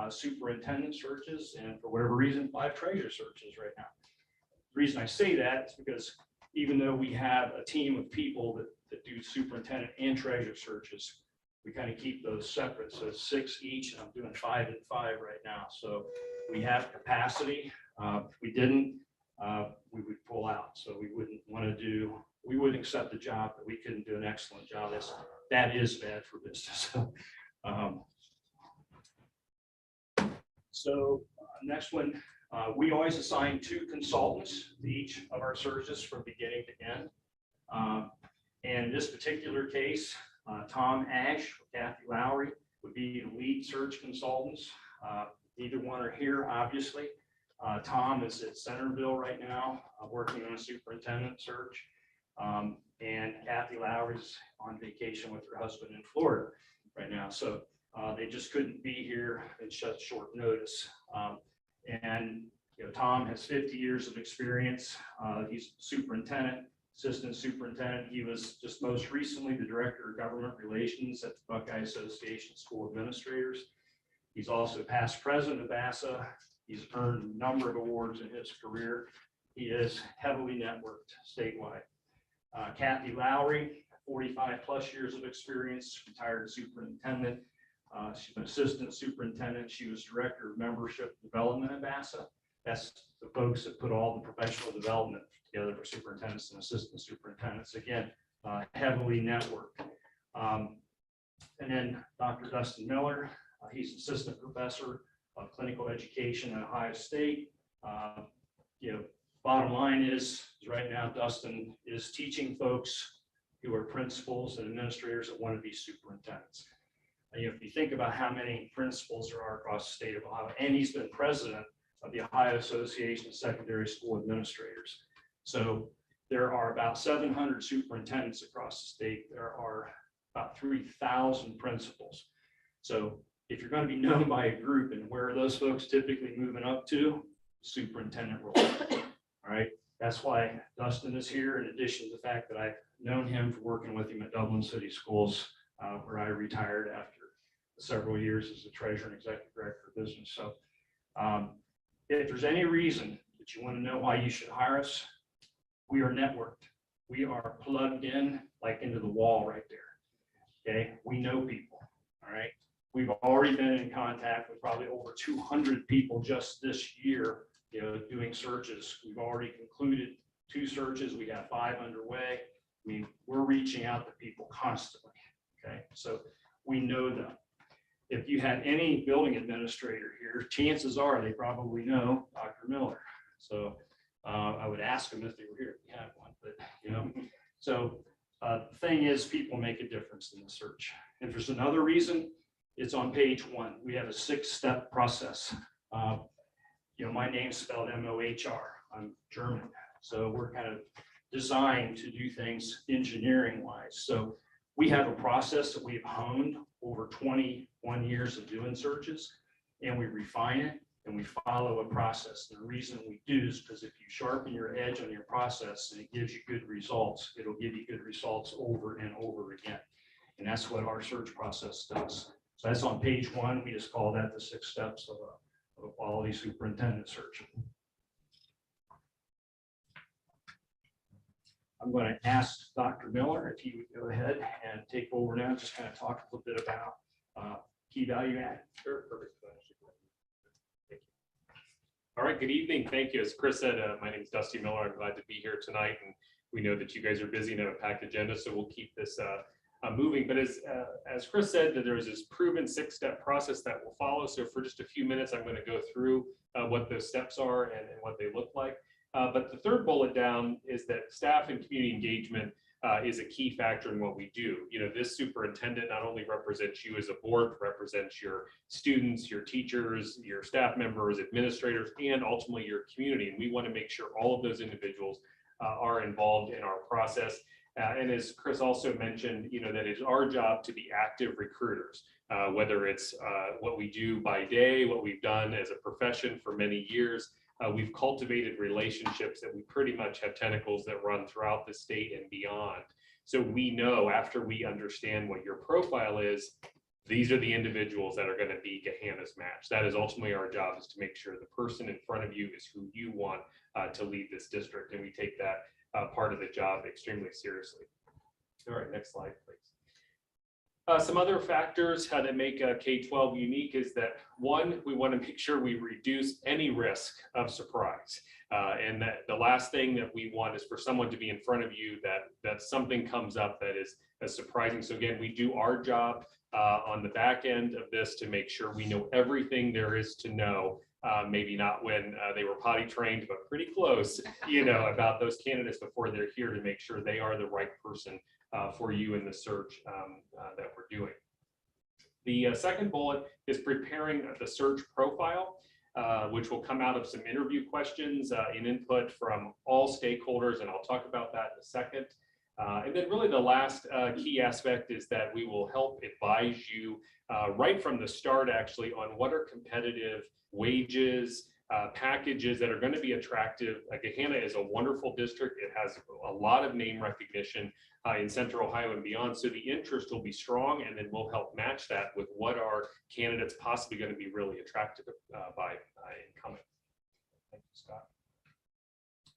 superintendent searches, and for whatever reason, 5 treasurer searches right now. The reason I say that is because even though we have a team of people that do superintendent and treasurer searches, we kind of keep those separate. So it's 6 each, and I'm doing 5 and 5 right now. So we have capacity. If we didn't, we would pull out. So we wouldn't accept a job that we couldn't do an excellent job. That is bad for business. Next one, we always assign 2 consultants to each of our searches from beginning to end. And in this particular case, Tom Ash, Kathy Lowry would be the lead search consultants. Neither one are here, obviously. Tom is at Centerville right now, working on a superintendent search. And Kathy Lowry's on vacation with her husband in Florida right now. So they just couldn't be here at such short notice. And Tom has 50 years of experience. He's superintendent, assistant superintendent. He was just most recently the director of government relations at the Buckeye Association School Administrators. He's also past president of ASSA. He's earned a number of awards in his career. He is heavily networked statewide. Kathy Lowry, 45 plus years of experience, retired superintendent. She's an assistant superintendent. She was director of membership development at ASSA. That's the folks that put all the professional development together for superintendents and assistant superintendents. Again, heavily networked. And then Dr. Dustin Miller, he's assistant professor of clinical education at Ohio State. Bottom line is right now Dustin is teaching folks who are principals and administrators that want to be superintendents. And if you think about how many principals there are across the state of Ohio, and he's been president of the Ohio Association of Secondary School Administrators. So there are about 700 superintendents across the state. There are about 3,000 principals. So if you're going to be known by a group, and where are those folks typically moving up to? Superintendent role. All right. That's why Dustin is here, in addition to the fact that I've known him for working with him at Dublin City Schools, where I retired after several years as the treasurer and executive director of business. So if there's any reason that you want to know why you should hire us, we are networked. We are plugged in like into the wall right there. Okay. We know people. All right. We've already been in contact with probably over 200 people just this year, doing searches. We've already concluded 2 searches. We have 5 underway. I mean, we're reaching out to people constantly. Okay. So we know them. If you had any building administrator here, chances are they probably know Dr. Miller. So I would ask them if they were here, if you had one, but so the thing is, people make a difference in the search. If there's another reason, it's on page 1. We have a 6-step process. My name's spelled M-O-H-R. I'm German. So we're kind of designed to do things engineering wise. So we have a process that we've honed over 21 years of doing searches, and we refine it and we follow a process. And the reason we do is because if you sharpen your edge on your process and it gives you good results, it'll give you good results over and over again. And that's what our search process does. So that's on page 1. We just call that the 6 steps of a quality superintendent search. I'm going to ask Dr. Miller if he would go ahead and take over now, just kind of talk a little bit about key value add. Sure, perfect. Thank you. All right, good evening. Thank you. As Chris said, my name is Dusty Miller. I'm glad to be here tonight, and we know that you guys are busy and have a packed agenda, so we'll keep this moving. But as Chris said, that there is this proven 6-step process that will follow. So for just a few minutes, I'm going to go through what those steps are and what they look like. But the third bullet down is that staff and community engagement is a key factor in what we do. This superintendent not only represents you as a board, represents your students, your teachers, your staff members, administrators, and ultimately your community. And we want to make sure all of those individuals are involved in our process. And as Chris also mentioned, that it's our job to be active recruiters, whether it's what we do by day, what we've done as a profession for many years. We've cultivated relationships that we pretty much have tentacles that run throughout the state and beyond. So we know after we understand what your profile is, these are the individuals that are going to be Gehanna's match. That is ultimately our job, is to make sure the person in front of you is who you want to lead this district. And we take that part of the job extremely seriously. All right, next slide, please. Some other factors that make K-12 unique is that, one, we want to make sure we reduce any risk of surprise. And that the last thing that we want is for someone to be in front of you that something comes up that is surprising. So again, we do our job on the back end of this to make sure we know everything there is to know. Maybe not when they were potty trained, but pretty close, about those candidates before they're here, to make sure they are the right person for you in the search that we're doing. The second bullet is preparing the search profile, which will come out of some interview questions and input from all stakeholders, and I'll talk about that in a second. And then really the last key aspect is that we will help advise you right from the start, actually, on what are competitive wages, packages that are going to be attractive. Gehanna is a wonderful district. It has a lot of name recognition in Central Ohio and beyond. So the interest will be strong, and then we'll help match that with what are candidates possibly going to be really attracted by incoming. Thank you, Scott.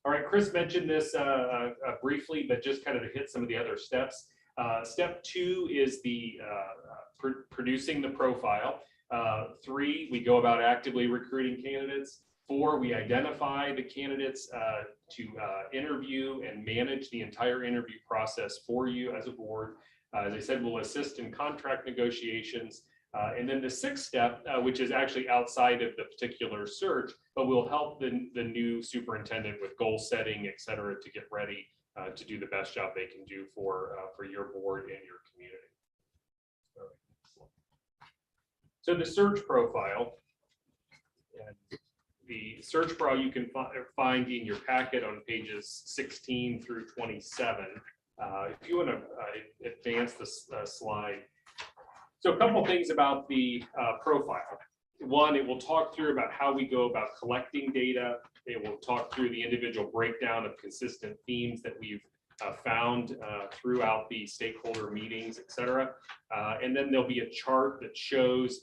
All right, Chris mentioned this briefly, but just kind of to hit some of the other steps. Step 2 is the producing the profile. 3, we go about actively recruiting candidates. 4, we identify the candidates to interview and manage the entire interview process for you as a board. As I said, we'll assist in contract negotiations. And then the 6th step, which is actually outside of the particular search, but will help the new superintendent with goal setting, et cetera, to get ready to do the best job they can do for your board and your community. So the search profile, and the search profile you can find in your packet on pages 16 through 27. If you want to advance this slide. So a couple things about the profile. One, it will talk through about how we go about collecting data. It will talk through the individual breakdown of consistent themes that we've found throughout the stakeholder meetings, et cetera. And then there'll be a chart that shows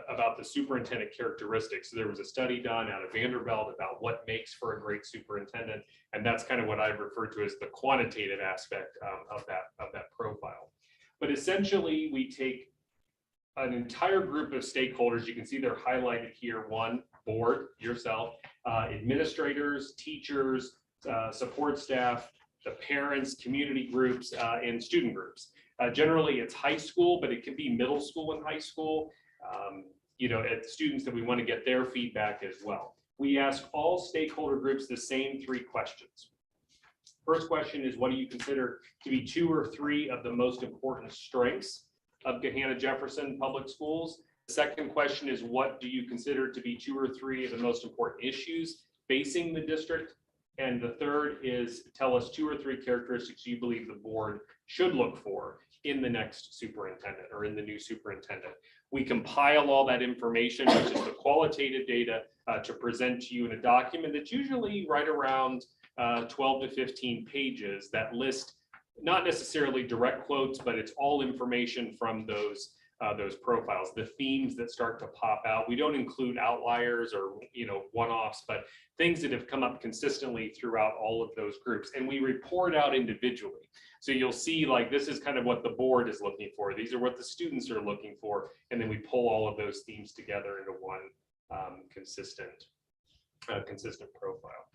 about the superintendent characteristics. So there was a study done out of Vanderbilt about what makes for a great superintendent. And that's kind of what I refer to as the quantitative aspect of that profile. But essentially, we take an entire group of stakeholders. You can see they're highlighted here. One, board, yourself, administrators, teachers, support staff, the parents, community groups, and student groups. Generally, it's high school, but it can be middle school and high school. At students that we want to get their feedback as well. We ask all stakeholder groups the same 3 questions. First question is, what do you consider to be 2 or 3 of the most important strengths of Gehanna Jefferson Public Schools? The second question is, what do you consider to be 2 or 3 of the most important issues facing the district? And the third is, tell us 2 or 3 characteristics you believe the board should look for in the next superintendent or in the new superintendent. We compile all that information, which is the qualitative data, to present to you in a document that's usually right around 12 to 15 pages that list not necessarily direct quotes, but it's all information from those profiles, the themes that start to pop out. We don't include outliers or one-offs, but things that have come up consistently throughout all of those groups, and we report out individually. So you'll see, like, this is kind of what the board is looking for. These are what the students are looking for, and then we pull all of those themes together into one consistent profile.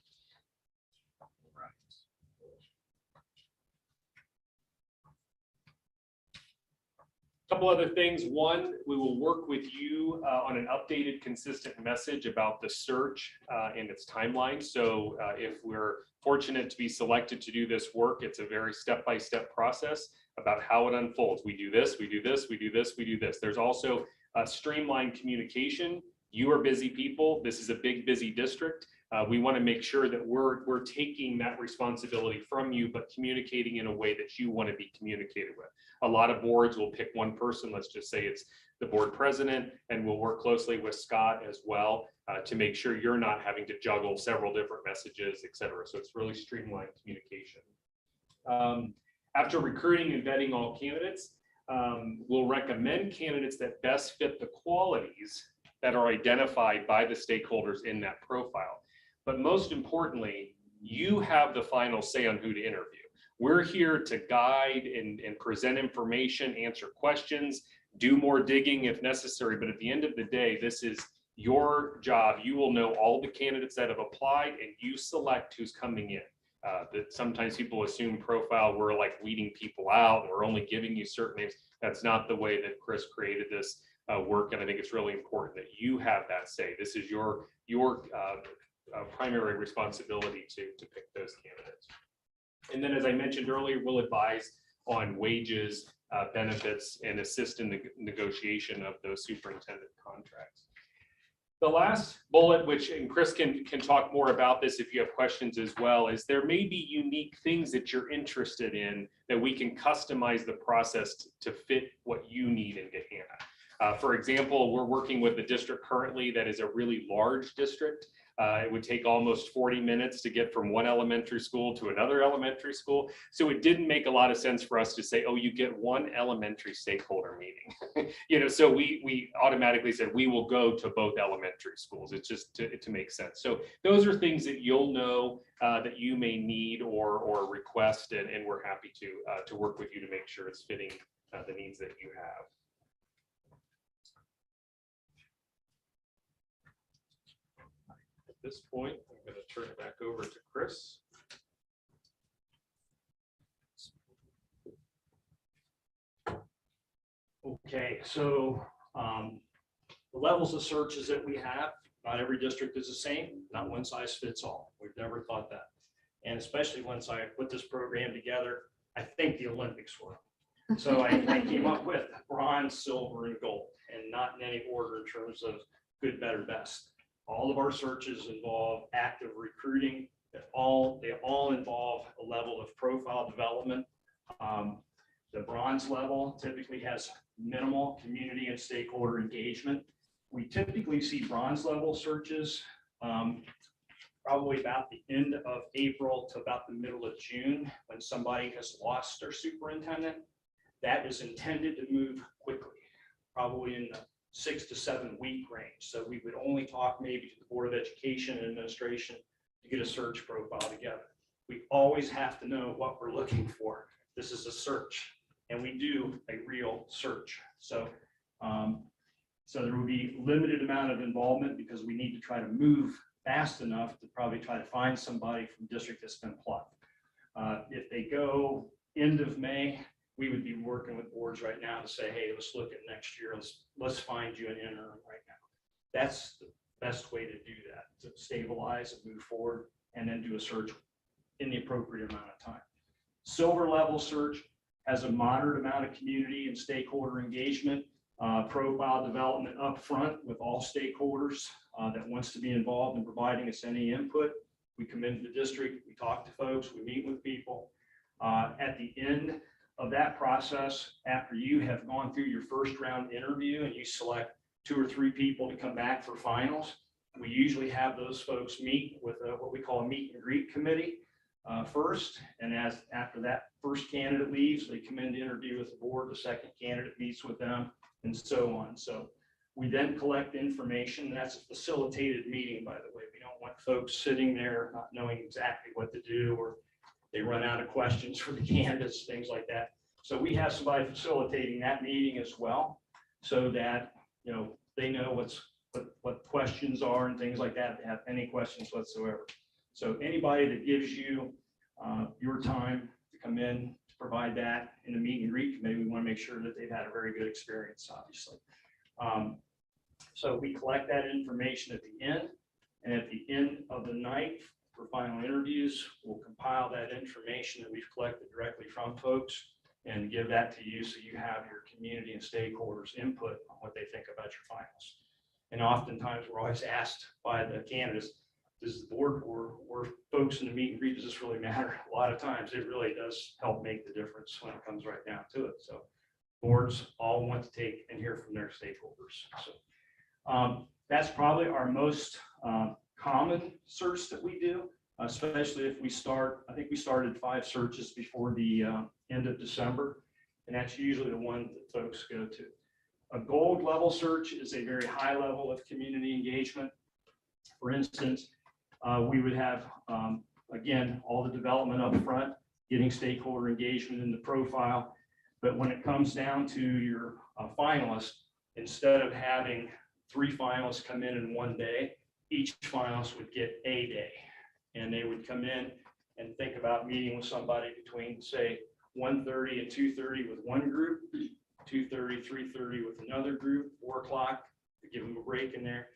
A couple other things. One, we will work with you on an updated, consistent message about the search and its timeline. So if we're fortunate to be selected to do this work, it's a very step-by-step process about how it unfolds. We do this, we do this, we do this, we do this. There's also a streamlined communication. You are busy people. This is a big, busy district. We want to make sure that we're taking that responsibility from you, but communicating in a way that you want to be communicated with. A lot of boards will pick one person, let's just say it's the board president, and we'll work closely with Scott as well to make sure you're not having to juggle several different messages, et cetera. So it's really streamlined communication. After recruiting and vetting all candidates, we'll recommend candidates that best fit the qualities that are identified by the stakeholders in that profile. But most importantly, you have the final say on who to interview. We're here to guide and present information, answer questions, do more digging if necessary. But at the end of the day, this is your job. You will know all the candidates that have applied and you select who's coming in. That sometimes people assume profile, we're like weeding people out and we're only giving you certain names. That's not the way that Chris created this work. And I think it's really important that you have that say. This is your primary responsibility to pick those candidates. And then, as I mentioned earlier, we'll advise on wages, benefits, and assist in the negotiation of those superintendent contracts. The last bullet, which, and Chris can talk more about this if you have questions as well, is there may be unique things that you're interested in that we can customize the process to fit what you need in Gahanna. For example, we're working with a district currently that is a really large district. It would take almost 40 minutes to get from one elementary school to another elementary school. So it didn't make a lot of sense for us to say, oh, you get one elementary stakeholder meeting. So we automatically said we will go to both elementary schools. It's just to make sense. So those are things that you'll know that you may need or request, and we're happy to work with you to make sure it's fitting the needs that you have. At this point, I'm going to turn it back over to Chris. Okay, so the levels of searches that we have, not every district is the same, not one size fits all. We've never thought that. And especially once I put this program together, I think the Olympics were. So I came up with bronze, silver, and gold, and not in any order in terms of good, better, best. All of our searches involve active recruiting. They all involve a level of profile development. The bronze level typically has minimal community and stakeholder engagement. We typically see bronze level searches probably about the end of April to about the middle of June, when somebody has lost their superintendent. That is intended to move quickly, probably in the 6 to 7 week range. So we would only talk maybe to the Board of Education and Administration to get a search profile together. We always have to know what we're looking for. This is a search, and we do a real search. So, so there will be limited amount of involvement because we need to try to move fast enough to probably try to find somebody from district that's been plucked. If they go end of May, we would be working with boards right now to say, hey, let's look at next year. Let's find you an interim right now. That's the best way to do that, to stabilize and move forward, and then do a search in the appropriate amount of time. Silver level search has a moderate amount of community and stakeholder engagement, profile development up front with all stakeholders that wants to be involved in providing us any input. We come into the district, we talk to folks, we meet with people. At the end of that process, after you have gone through your first round interview and you select 2 or 3 people to come back for finals, we usually have those folks meet with what we call a meet and greet committee first. And after that first candidate leaves, they come in to interview with the board, the second candidate meets with them, and so on. So we then collect information. That's a facilitated meeting, by the way. We don't want folks sitting there not knowing exactly what to do, or they run out of questions for the candidates, things like that. So we have somebody facilitating that meeting as well, so that they know what questions are and things like that, if they have any questions whatsoever. So anybody that gives you your time to come in to provide that in the meet and greet committee, we want to make sure that they've had a very good experience, obviously. So we collect that information at the end, and at the end of the night for final interviews, we'll compile that information that we've collected directly from folks and give that to you, so you have your community and stakeholders input on what they think about your finals. And oftentimes we're always asked by the candidates, does the board or folks in the meet and greet, does this really matter? A lot of times it really does help make the difference when it comes right down to it. So boards all want to take and hear from their stakeholders. So that's probably our most common search that we do, especially if we start, I think we started 5 searches before the end of December, and that's usually the one that folks go to. A gold level search is a very high level of community engagement. For instance, we would have, again, all the development up front, getting stakeholder engagement in the profile. But when it comes down to your finalists, instead of having 3 finalists come in one day, each finalist would get a day. And they would come in and think about meeting with somebody between, say, 1:30 and 2:30 with one group, 2:30, 3:30 with another group, 4 o'clock to give them a break in there.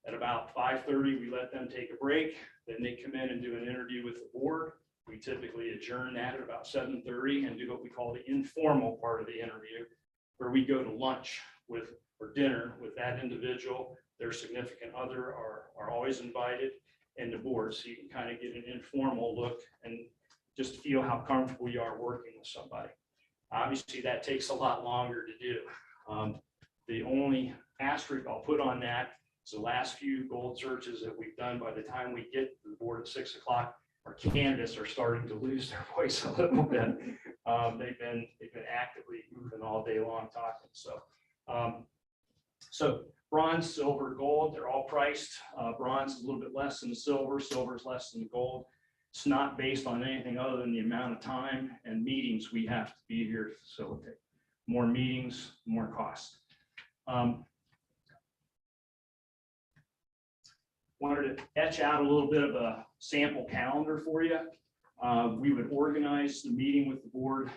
At about 5:30, we let them take a break. Then they come in and do an interview with the board. We typically adjourn that at about 7:30 and do what we call the informal part of the interview, where we go to lunch with or dinner with that individual. Their significant other are always invited, and the board, so you can kind of get an informal look and just feel how comfortable you are working with somebody. Obviously, that takes a lot longer to do. The only asterisk I'll put on that is the last few gold searches that we've done. By the time we get to the board at 6 o'clock, our candidates are starting to lose their voice a little bit. They've been actively moving all day long talking. So bronze, silver, gold, they're all priced. Bronze is a little bit less than silver. Silver is less than gold. It's not based on anything other than the amount of time and meetings we have to be here to facilitate. More meetings, more cost. Wanted to etch out a little bit of a sample calendar for you. We would organize the meeting with the board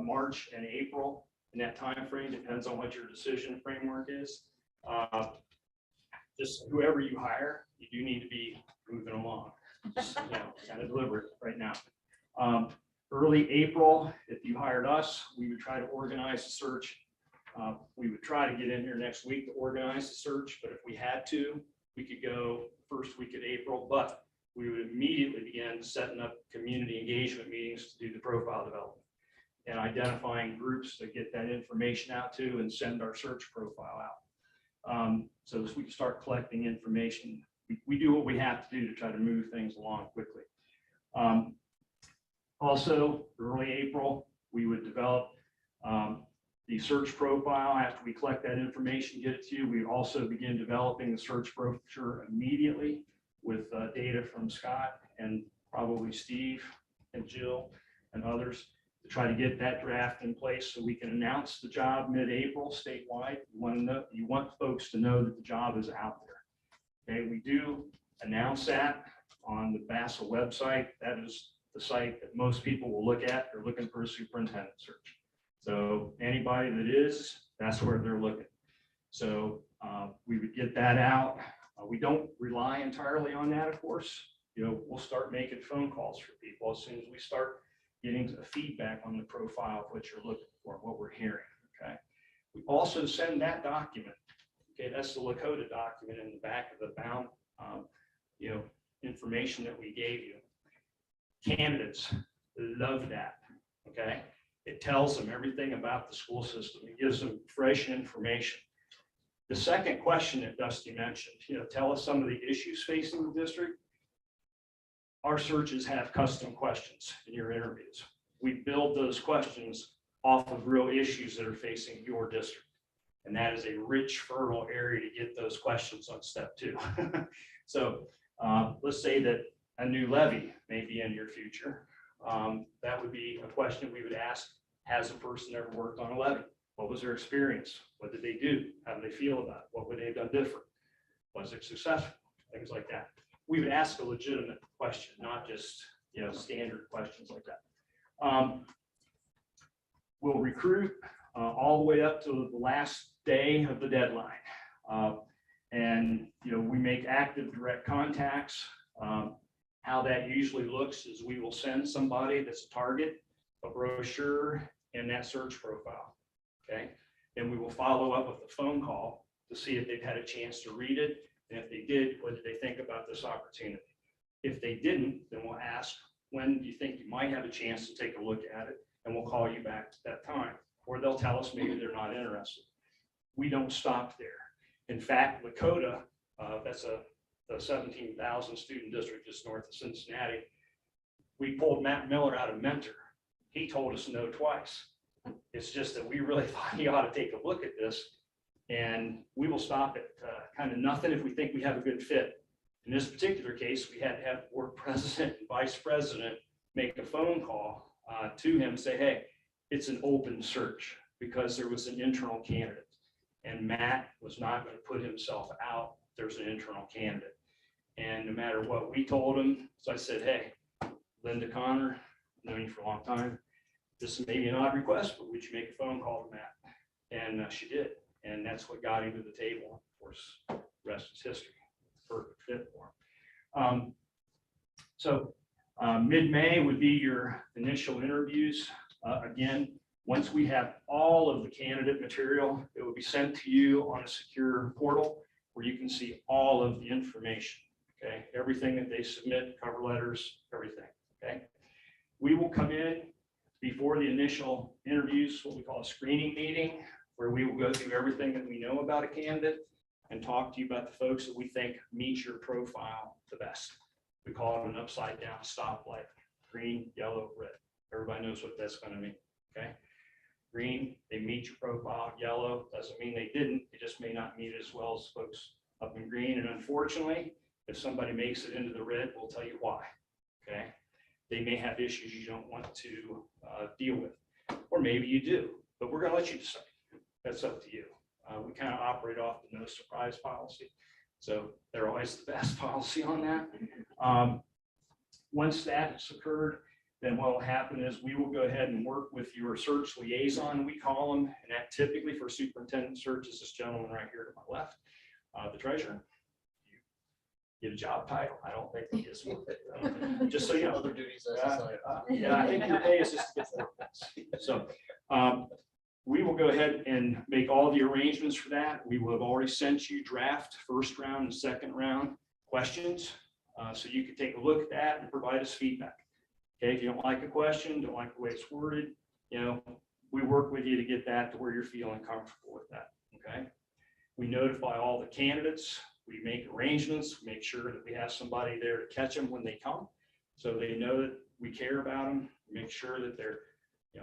March and April in that time frame. Depends on what your decision framework is. Just whoever you hire, you do need to be moving along. Just, kind of deliberate right now. Early April, if you hired us, we would try to organize the search. We would try to get in here next week to organize the search, but if we had to, we could go first week of April, but we would immediately begin setting up community engagement meetings to do the profile development and identifying groups to get that information out to and send our search profile out. So as we start collecting information, we do what we have to do to try to move things along quickly. Also, early April, we would develop the search profile. After we collect that information, get it to you, we also begin developing the search brochure immediately with data from Scott and probably Steve and Jill and others to try to get that draft in place so we can announce the job mid-April statewide. You want folks to know that the job is out there. Okay, we do announce that on the BASA website. That is the site that most people will look at. They're looking for a superintendent search. So anybody that is, that's where they're looking. So we would get that out. We don't rely entirely on that, of course. We'll start making phone calls for people as soon as we start getting the feedback on the profile of what you're looking for, what we're hearing. Okay. We also send that document. Okay, that's the Lakota document in the back of the bound, information that we gave you. Candidates love that. Okay. It tells them everything about the school system. It gives them fresh information. The second question that Dusty mentioned, tell us some of the issues facing the district. Our searches have custom questions in your interviews. We build those questions off of real issues that are facing your district. And that is a rich, fertile area to get those questions on step 2. So let's say that a new levy may be in your future. That would be a question we would ask. Has a person ever worked on a levy? What was their experience? What did they do? How do they feel about it? What would they have done different? Was it successful? Things like that. We would ask a legitimate question, not just standard questions like that. We'll recruit all the way up to the last day of the deadline. And we make active direct contacts. How that usually looks is we will send somebody that's a target, a brochure, and that search profile. Okay. Then we will follow up with a phone call to see if they've had a chance to read it And if they did, what did they think about this opportunity? If they didn't, then we'll ask, when do you think you might have a chance to take a look at it? And we'll call you back at that time. Or they'll tell us maybe they're not interested. We don't stop there. In fact, Lakota, that's the 17,000 student district just north of Cincinnati. We pulled Matt Miller out of Mentor. He told us no twice. It's just that we really thought he ought to take a look at this, and we will stop at kind of nothing if we think we have a good fit. In this particular case, we had to have the board president and vice president make a phone call to him, say, hey, it's an open search, because there was an internal candidate. And Matt was not going to put himself out. There's an internal candidate. And no matter what we told him, so I said, hey, Linda Connor, known you for a long time. This is maybe an odd request, but would you make a phone call to Matt? And she did. And that's what got him to the table. Of course, the rest is history. Perfect fit for him. Mid-May would be your initial interviews. Again, once we have all of the candidate material, it will be sent to you on a secure portal where you can see all of the information. Okay, everything that they submit, cover letters, everything. Okay, we will come in before the initial interviews, what we call a screening meeting, where we will go through everything that we know about a candidate and talk to you about the folks that we think meet your profile the best. We call it an upside down stoplight: green, yellow, red. Everybody knows what that's going to mean. Okay, green, they meet your profile. Yellow doesn't mean they didn't. They just may not meet it as well as folks up in green. And unfortunately, if somebody makes it into the red, we'll tell you why. Okay, they may have issues you don't want to deal with, or maybe you do, but we're going to let you decide. That's up to you. We kind of operate off the no surprise policy, so they're always the best policy on that. Once that has occurred, then what will happen is we will go ahead and work with your search liaison, we call them, and that typically for superintendent search is this gentleman right here to my left, the treasurer. You get a job title. I don't think he is worth it. Just so you know. Other duties as assigned. Yeah, I think your pay is just to get there. So we will go ahead and make all the arrangements for that. We will have already sent you draft first round and second round questions. So you can take a look at that and provide us feedback. Okay, if you don't like a question, don't like the way it's worded, we work with you to get that to where you're feeling comfortable with that. Okay, we notify all the candidates. We make arrangements, make sure that we have somebody there to catch them when they come, so they know that we care about them. Make sure that they're,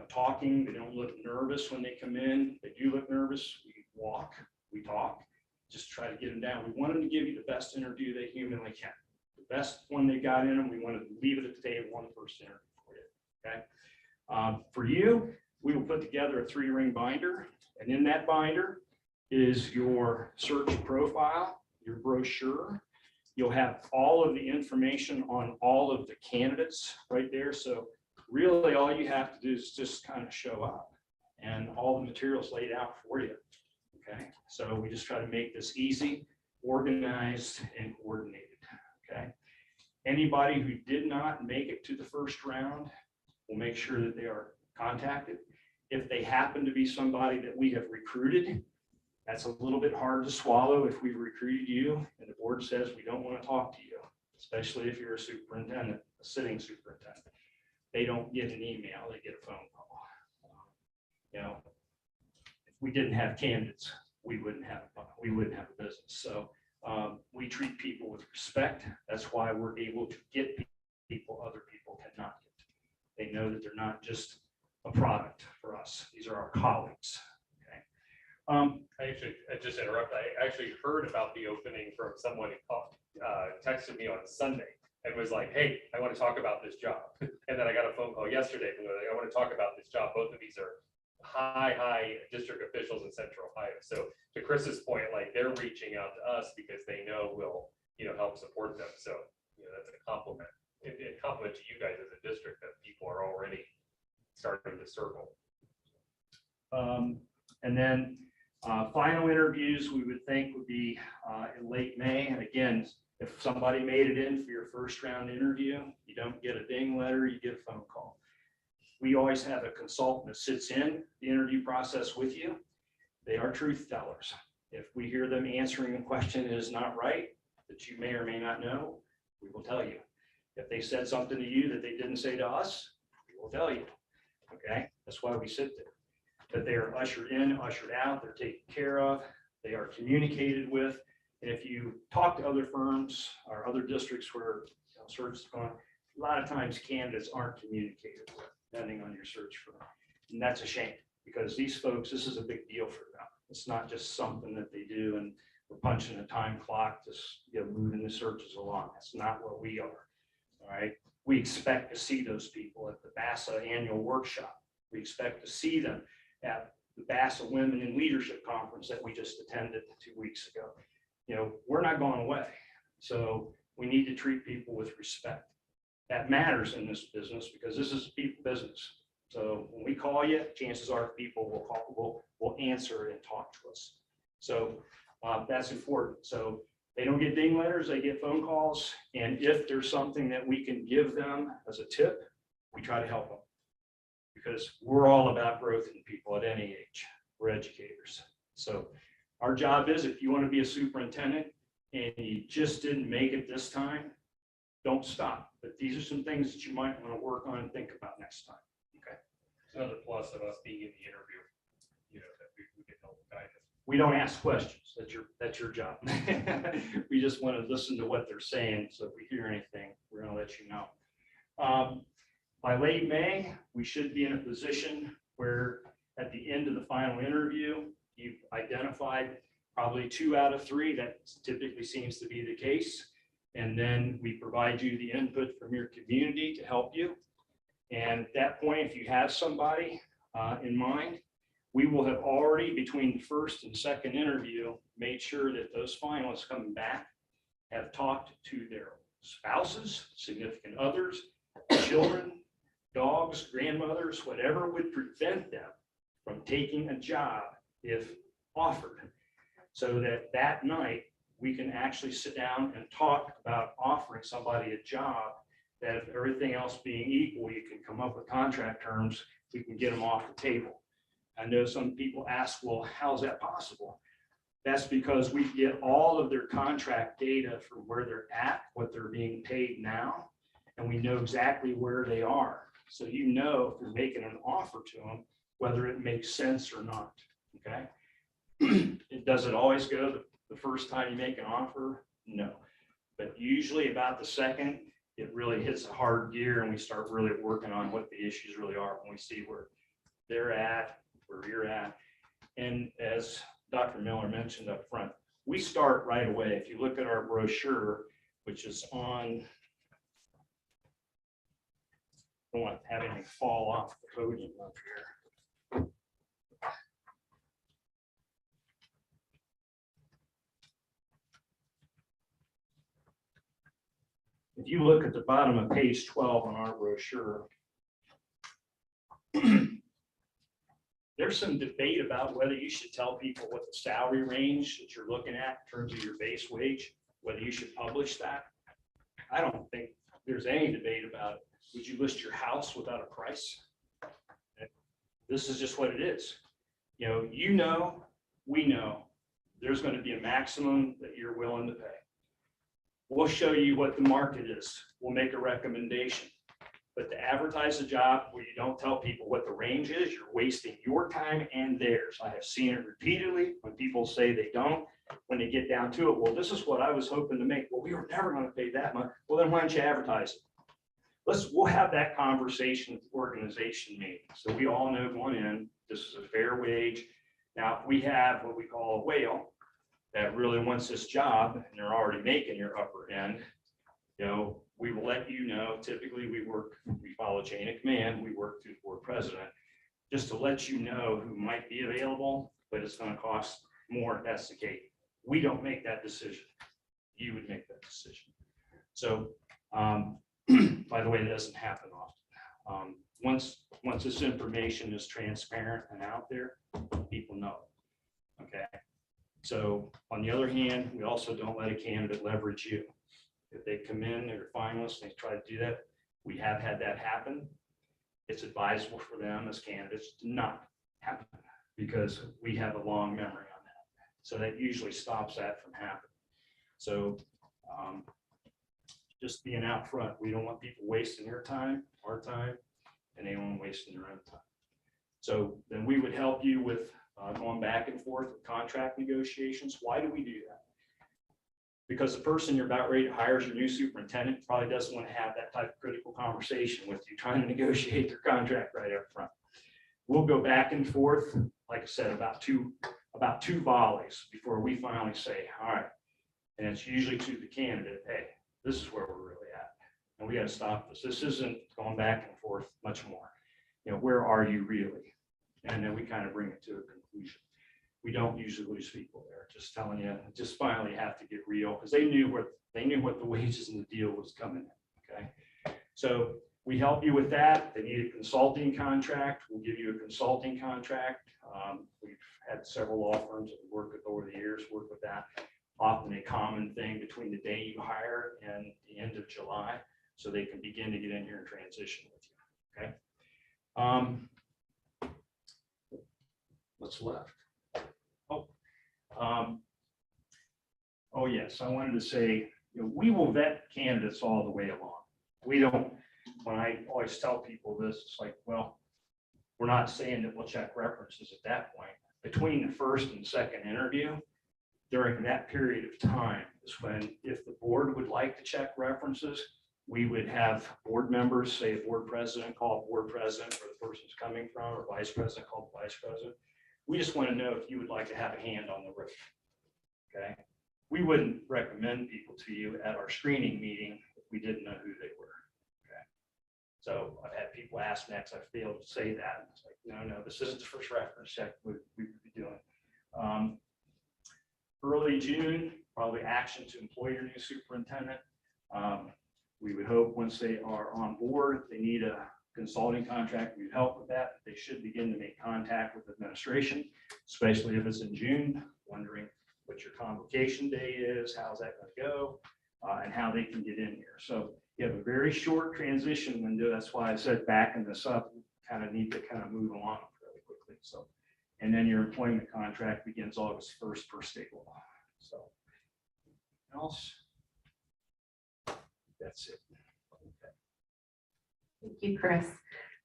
talking. They don't look nervous when they come in. They do look nervous. We walk, we talk, just try to get them down. We want them to give you the best interview they humanly can. The best one they got in them, we want to leave it at the table on the first interview for you. Okay. For you, we will put together a 3-ring binder, and in that binder is your search profile, your brochure. You'll have all of the information on all of the candidates right there. So really all you have to do is just kind of show up, and all the materials laid out for you. Okay, so we just try to make this easy, organized, and coordinated. Okay, anybody who did not make it to the first round, we'll make sure that they are contacted. If they happen to be somebody that we have recruited, that's a little bit hard to swallow if we've recruited you and the board says we don't want to talk to you, especially if you're a superintendent, a sitting superintendent. They don't get an email, they get a phone call. If we didn't have candidates, we wouldn't have a business. So we treat people with respect. That's why we're able to get people other people cannot get. They know that they're not just a product for us. These are our colleagues. I just interrupt. I actually heard about the opening from someone who texted me on Sunday and was like, hey, I want to talk about this job. And then I got a phone call yesterday from like, I want to talk about this job. Both of these are high district officials in Central Ohio. So to Chris's point, like they're reaching out to us because they know we'll, help support them. So, that's a compliment. A compliment to you guys as a district that people are already starting to circle. And then final interviews we would think would be in late May. And again, if somebody made it in for your first round interview, you don't get a ding letter, you get a phone call. We always have a consultant that sits in the interview process with you. They are truth tellers. If we hear them answering a question that is not right, that you may or may not know, we will tell you. If they said something to you that they didn't say to us, we will tell you. Okay, that's why we sit there. That they are ushered in, ushered out, they're taken care of, they are communicated with. And if you talk to other firms or other districts where search is going, a lot of times candidates aren't communicated with, depending on your search firm. And that's a shame, because these folks, this is a big deal for them. It's not just something that they do and we're punching a time clock to moving the searches along. That's not what we are. All right. We expect to see those people at the BASA annual workshop. We expect to see them at the BASA Women in Leadership Conference that we just attended 2 weeks ago. We're not going away. So we need to treat people with respect. That matters in this business because this is a people business. So when we call you, chances are people will answer and talk to us. So that's important. So they don't get ding letters, they get phone calls. And if there's something that we can give them as a tip, we try to help them. Because we're all about growth in people at any age. We're educators. So our job is, if you want to be a superintendent and you just didn't make it this time, don't stop. But these are some things that you might want to work on and think about next time. Okay. It's another plus of us being in the interview, that we get help guidance. We don't ask questions. That's your job. We just want to listen to what they're saying. So if we hear anything, we're going to let you know. By late May, we should be in a position where at the end of the final interview, you've identified probably 2 out of 3. That typically seems to be the case. And then we provide you the input from your community to help you. And at that point, if you have somebody in mind, we will have already, between the first and second interview, made sure that those finalists coming back have talked to their spouses, significant others, children, dogs, grandmothers, whatever would prevent them from taking a job if offered. So that night, we can actually sit down and talk about offering somebody a job that, if everything else being equal, you can come up with contract terms, we can get them off the table. I know some people ask, well, how's that possible? That's because we get all of their contract data from where they're at, what they're being paid now, and we know exactly where they are. So if you're making an offer to them, whether it makes sense or not, okay? It doesn't always go the first time you make an offer, no. But usually about the second, it really hits a hard gear and we start really working on what the issues really are when we see where they're at, where you're at. And as Dr. Miller mentioned up front, we start right away. If you look at our brochure, which is on, I don't want to have anything fall off the podium up here. If you look at the bottom of page 12 on our brochure, there's some debate about whether you should tell people what the salary range that you're looking at in terms of your base wage, whether you should publish that. I don't think there's any debate about it. Would you list your house without a price? This is just what it is. We know there's going to be a maximum that you're willing to pay. We'll show you what the market is. We'll make a recommendation. But to advertise a job where you don't tell people what the range is, you're wasting your time and theirs. I have seen it repeatedly when people say they don't. When they get down to it, well, this is what I was hoping to make. Well, we were never going to pay that much. Well, then why don't you advertise it? We'll have that conversation at the organization meeting. So we all know going in, this is a fair wage. Now, if we have what we call a whale that really wants this job and they're already making your upper end, we will let you know. Typically, we follow chain of command. We work through the board president just to let you know who might be available, but it's going to cost more if that's the case. We don't make that decision. You would make that decision. So, by the way, that doesn't happen often. Once this information is transparent and out there, people know. Okay. So on the other hand, we also don't let a candidate leverage you. If they come in, they're finalists, and they try to do that, we have had that happen. It's advisable for them as candidates to not happen because we have a long memory on that. So that usually stops that from happening. So Just being out front, we don't want people wasting their time, our time, and anyone wasting their own time. So then we would help you with going back and forth with contract negotiations. Why do we do that? Because the person you're about ready to hire as your new superintendent probably doesn't want to have that type of critical conversation with you trying to negotiate their contract right up front. We'll go back and forth, like I said, about two volleys before we finally say, all right. And it's usually to the candidate, hey, this is where we're really at. And we got to stop this. This isn't going back and forth much more. You know, where are you really? And then we kind of bring it to a conclusion. We don't usually lose people there. Just telling you, just finally have to get real because they knew what the wages and the deal was coming in. Okay. So we help you with that. They need a consulting contract. We'll give you a consulting contract. We've had several law firms that we work with over the years work with that. Often a common thing between the day you hire and the end of July, so they can begin to get in here and transition with you. Okay. What's left? Oh yes, I wanted to say, you know, we will vet candidates all the way along. We don't. When I always tell people this, it's like, well, we're not saying that we'll check references at that point. Between the first and second interview, during that period of time is when, if the board would like to check references, we would have board members, say a board president, call a board president where the person's coming from, or vice president, call the vice president. We just want to know if you would like to have a hand on the road. Okay. We wouldn't recommend people to you at our screening meeting if we didn't know who they were. Okay. So I've had people ask next, I failed to say that. It's like, no, this isn't the first reference check we would be doing. Early June, probably action to employ your new superintendent. We would hope once they are on board, they need a consulting contract, we'd help with that. They should begin to make contact with administration, especially if it's in June, wondering what your convocation day is, how's that going to go, and how they can get in here. So you have a very short transition window. That's why I said backing this up, kind of need to kind of move along really quickly. So, and then your employment contract begins August 1st per state law. So, else? That's it. Okay. Thank you, Chris.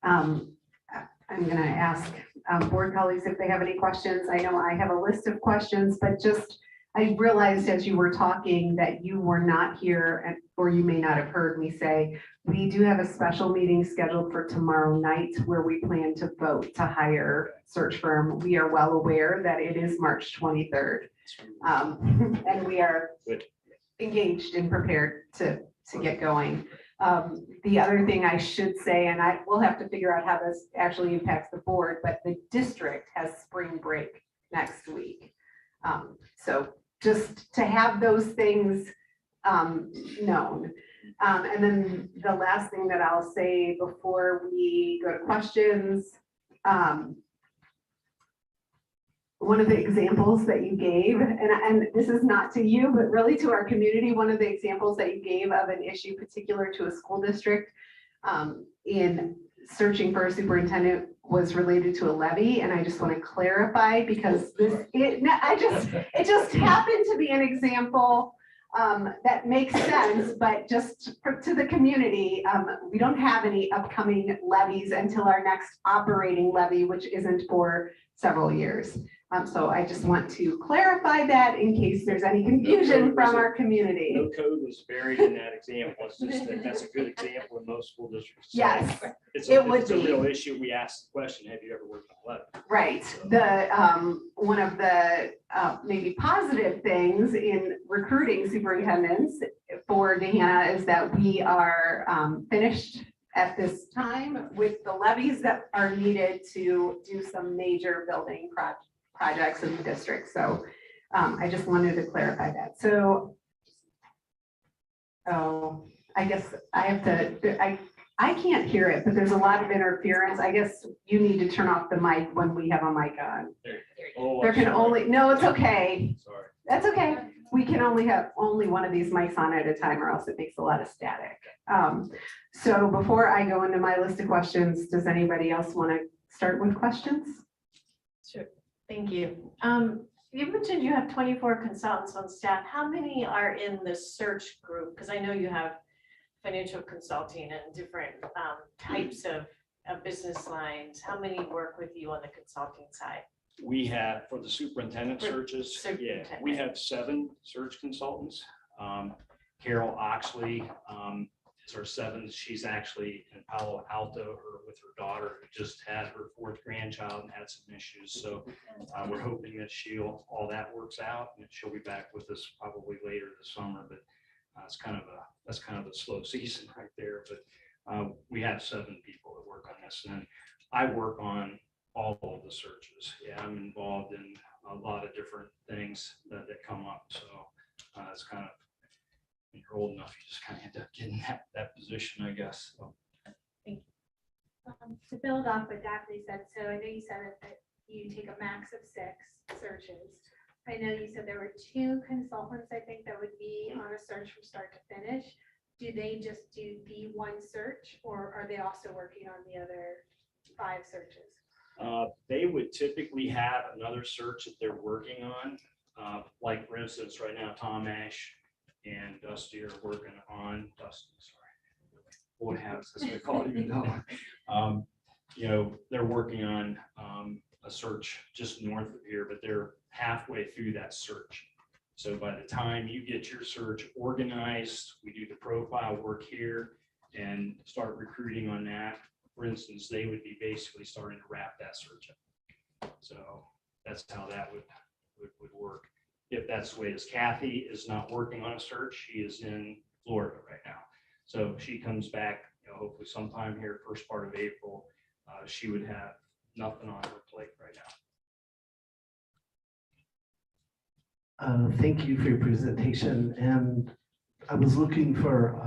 I'm going to ask board colleagues if they have any questions. I know I have a list of questions, but just I realized as you were talking that you were not here, or you may not have heard me say, we do have a special meeting scheduled for tomorrow night where we plan to vote to hire search firm. We are well aware that it is March 23rd. And we are engaged and prepared to get going. The other thing I should say, and I will have to figure out how this actually impacts the board, but the district has spring break next week. So just to have those things known. And then the last thing that I'll say before we go to questions, one of the examples that you gave, and this is not to you, but really to our community, one of the examples that you gave of an issue particular to a school district in searching for a superintendent was related to a levy. And I just want to clarify because it just happened to be an example that makes sense, but just to the community, we don't have any upcoming levies until our next operating levy, which isn't for several years. So I just want to clarify that in case there's any confusion from our community. No code was buried in that example. It's just that that's a good example in most school districts. So Yes, it's it a would be. real issue. We asked the question, have you ever worked on a levy? Right. The one of the maybe positive things in recruiting superintendents for Deanna is that we are finished at this time with the levies that are needed to do some major building projects in the district. So I just wanted to clarify that. So I guess I have to, I can't hear it, but there's a lot of interference. I guess you need to turn off the mic when we have a mic on. There can only, no, it's okay. Sorry. That's okay. We can only have one of these mics on at a time or else it makes a lot of static. So before I go into my list of questions, does anybody else want to start with questions? Sure, thank you. You mentioned you have 24 consultants on staff. How many are in the search group? Because I know you have financial consulting and different types of business lines. How many work with you on the consulting side? We have, for the superintendent For searches, yeah, superintendent. we have 7 search consultants. Carol Oxley is our 7th. She's actually in Palo Alto with her daughter, who just had her 4th grandchild and had some issues. So we're hoping that all that works out and she'll be back with us probably later this summer. But that's kind of a slow season right there. But we have 7 people that work on this, and then I work on all of the searches. Yeah, I'm involved in a lot of different things that come up. So it's kind of, when you're old enough, you just kind of end up getting that position, I guess. So. To build off what Daphne said, so I know you said that you take a max of 6 searches. I know you said there were 2 consultants, I think, that would be on a search from start to finish. Do they just do the one search, or are they also working on the other 5 searches? They would typically have another search that they're working on. Like for instance, right now, Tom Ash and Dusty are working on Dusty, sorry. Boy, house, that's what I call it, even though. You know, they're working on a search just north of here, but they're halfway through that search. So by the time you get your search organized, we do the profile work here and start recruiting on that. For instance, they would be basically starting to wrap that search up. So that's how that would work. If that's the way it is, Kathy is not working on a search. She is in Florida right now. So she comes back, hopefully sometime here, first part of April. She would have nothing on her plate right now. Thank you for your presentation. And I was looking for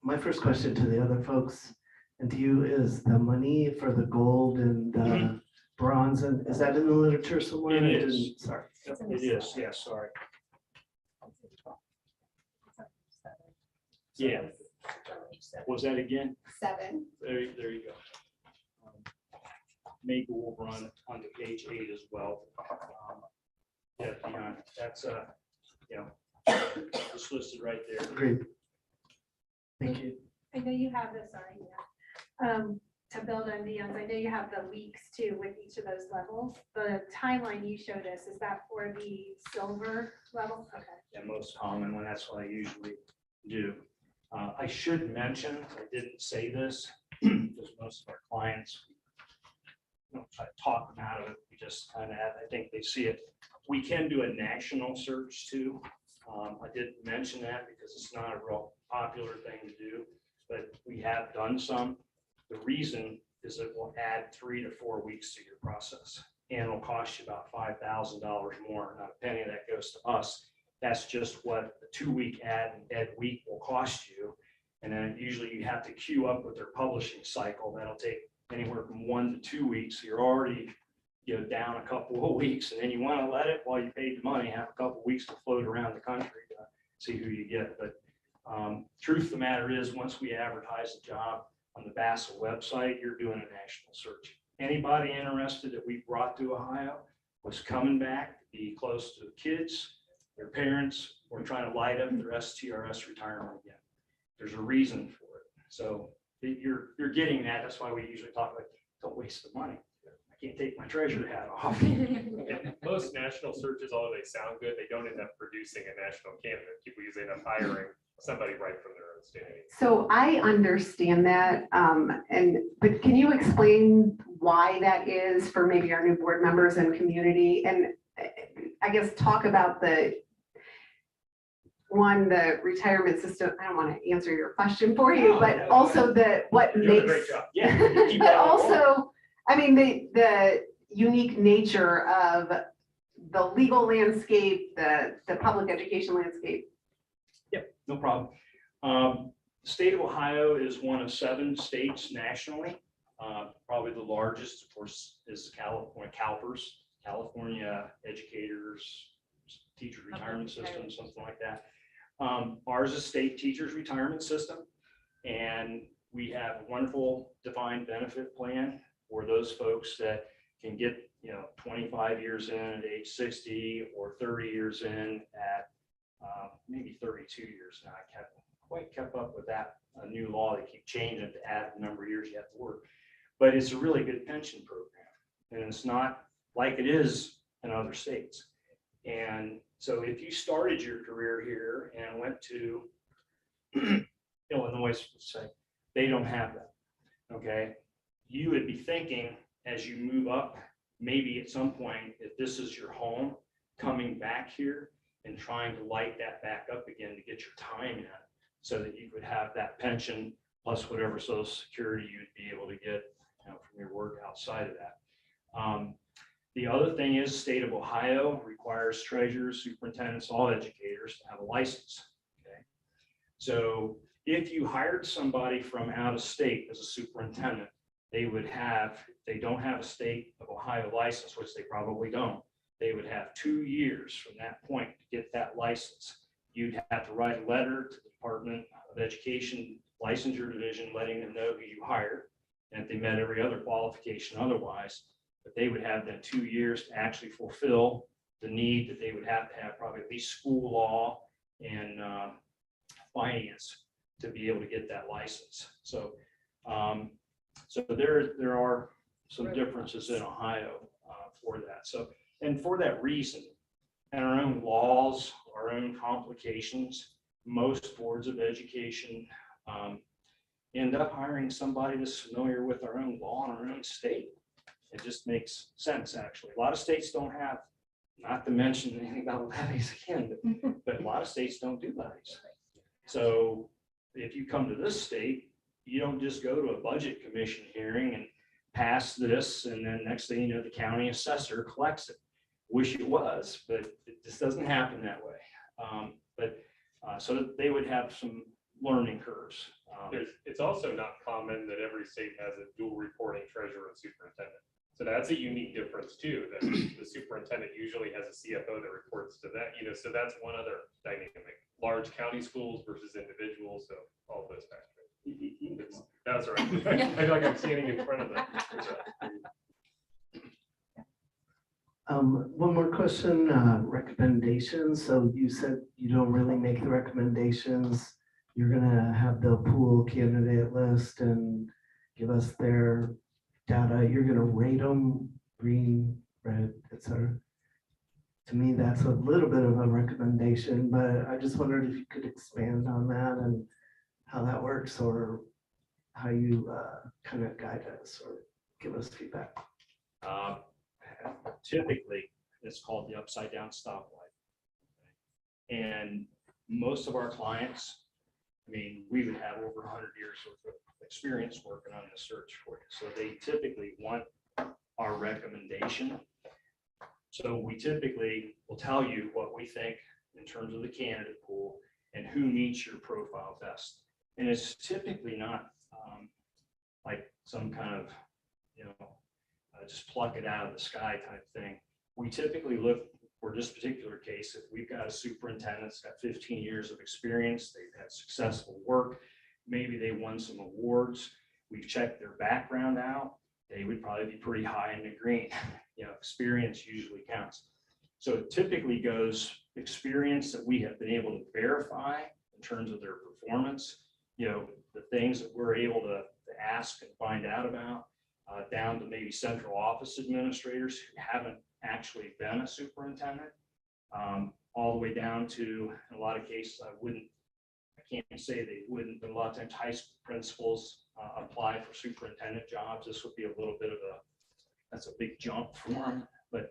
my first question to the other folks and to you is the money for the gold and the bronze, and is that in the literature somewhere? It is. Sorry. It is, yeah, sorry. Yeah. Was that again? 7. There you go. May go over on the page 8 as well. Yeah, beyond, that's it's listed right there. Great. Thank you. I know you have this, sorry, to build on Dion's, I know you have the weeks too with each of those levels. The timeline you showed us, is that for the silver level? Okay. The most common one, that's what I usually do. I should mention, I didn't say this, because most of our clients, try to talk them out of it. We just kind of, I think they see it. We can do a national search too. I didn't mention that because it's not a real popular thing to do, but we have done some. The reason is it will add 3 to 4 weeks to your process, and it'll cost you about $5,000 more. Not a penny of that goes to us. That's just what a 2-week ad and ed week will cost you. And then usually you have to queue up with their publishing cycle. That'll take anywhere from 1 to 2 weeks. So you're already down a couple of weeks, and then you want to let it while you paid the money, have a couple of weeks to float around the country to see who you get. But truth of the matter is, once we advertise the job on the BASA website, you're doing a national search. Anybody interested that we brought to Ohio was coming back to be close to the kids, their parents, or trying to light up their STRS retirement again. There's a reason for it. So you're getting that. That's why we usually talk about don't waste the money. I can't take my treasure hat off. Most national searches, although they sound good, they don't end up producing a national candidate. People usually end up hiring somebody right from their own state. So I understand that, but can you explain why that is for maybe our new board members and community? And I guess talk about the retirement system. I don't want to answer your question for you, but also what You're doing a makes. great job. Yeah. you keep But that going. also, I mean, the unique nature of the legal landscape, the public education landscape. Yep, no problem. The state of Ohio is one of 7 states nationally. Probably the largest, of course, is California, CalPERS, California Educators Teacher Retirement System, something like that. Ours is state teachers retirement system, and we have a wonderful defined benefit plan for those folks that can get, 25 years in at age 60 or 30 years in at maybe 32 years now. I haven't quite kept up with that new law. They keep changing it to add the number of years you have to work. But it's a really good pension program, and it's not like it is in other states. And so if you started your career here and went to Illinois, say, they don't have that, okay? You would be thinking as you move up, maybe at some point, if this is your home, coming back here and trying to light that back up again to get your time in, so that you could have that pension plus whatever Social Security you'd be able to get from your work outside of that. The other thing is, state of Ohio requires treasurers, superintendents, all educators to have a license. Okay, so if you hired somebody from out of state as a superintendent, they would have, if they don't have a state of Ohio license, which they probably don't, they would have 2 years from that point to get that license. You'd have to write a letter to the Department of Education licensure division, letting them know who you hired, and if they met every other qualification otherwise, but they would have then 2 years to actually fulfill the need that they would have to have probably at least school law and finance to be able to get that license. So, so there are some differences in Ohio for that. So, and for that reason, and our own laws, our own complications, most boards of education end up hiring somebody that's familiar with our own law and our own state. It just makes sense, actually. A lot of states don't have, not to mention anything about levies again, but a lot of states don't do levies. So if you come to this state, you don't just go to a budget commission hearing and pass this, and then next thing you know, the county assessor collects it. Wish it was, but it just doesn't happen that way. So they would have some learning curves. It's also not common that every state has a dual reporting treasurer and superintendent. So that's a unique difference too, that the superintendent usually has a CFO that reports to that, so that's one other dynamic. Large county schools versus individuals, so all those factors. That's right. I feel like I'm standing in front of them. One more question, recommendations. So you said you don't really make the recommendations. You're gonna have the pool candidate list and give us their data. You're gonna rate them, green, red, etc. To me, that's a little bit of a recommendation, but I just wondered if you could expand on that and how that works, or how you kind of guide us or give us feedback. Typically, it's called the upside down stoplight. And most of our clients, I mean, we would have over 100 years of experience working on this search for you. So they typically want our recommendation. So we typically will tell you what we think in terms of the candidate pool and who meets your profile best. And it's typically not like some kind of, just pluck it out of the sky type thing. We typically look for this particular case. If we've got a superintendent that's got 15 years of experience, they've had successful work, maybe they won some awards, we've checked their background out, they would probably be pretty high in the green. Experience usually counts. So it typically goes experience that we have been able to verify in terms of their performance, the things that we're able to ask and find out about, down to maybe central office administrators who haven't actually been a superintendent, all the way down to, in a lot of cases, I can't say they wouldn't, but a lot of times high school principals apply for superintendent jobs. This would be a little bit of that's a big jump for them, but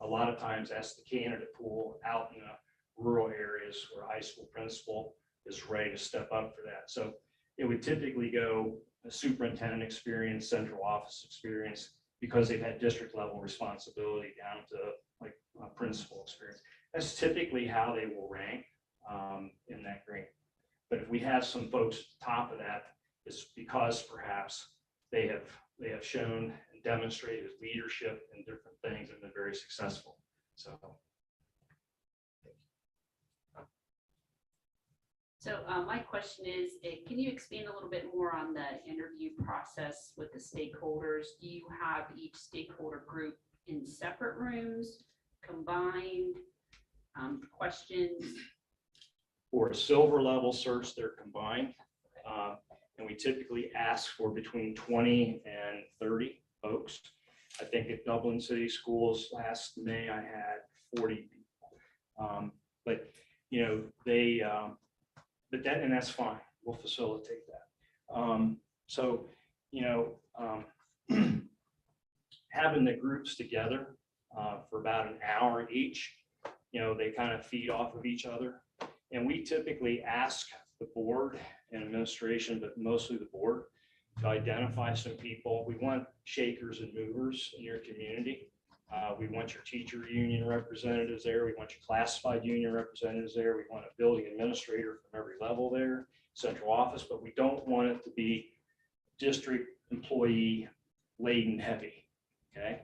a lot of times that's the candidate pool out in the rural areas where high school principal is ready to step up for that. So it would typically go a superintendent experience, central office experience, because they've had district level responsibility down to like principal experience. That's typically how they will rank in that grade. But if we have some folks at the top of that, it's because perhaps they have shown and demonstrated leadership in different things and been very successful. So So my question is, can you expand a little bit more on the interview process with the stakeholders? Do you have each stakeholder group in separate rooms, combined, questions? For a silver level search, they're combined. And we typically ask for between 20 and 30 folks. I think at Dublin City Schools last May, I had 40 people. But, you know, and that's fine. We'll facilitate that. So, you know, having the groups together for about an hour each, you know, they kind of feed off of each other. And we typically ask the board and administration, but mostly the board, to identify some people. We want shakers and movers in your community. We want your teacher union representatives there. We want your classified union representatives there. We want a building administrator from every level there, central office, but we don't want it to be district employee laden heavy. Okay.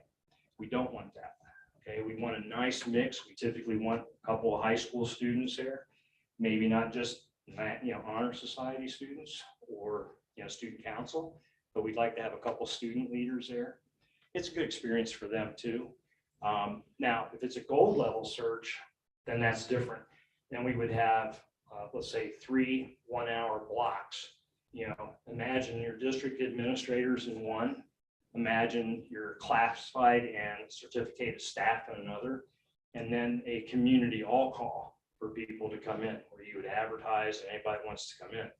We don't want that. Okay. We want a nice mix. We typically want a couple of high school students there, maybe not just, you know, honor society students or, you know, student council, but we'd like to have a couple student leaders there. It's a good experience for them too. Now, if it's a gold level search, then that's different. Then we would have, let's say 3 1-hour blocks. You know, imagine your district administrators in one, imagine your classified and certificated staff in another, and then a community all call for people to come in, where you would advertise and anybody wants to come in.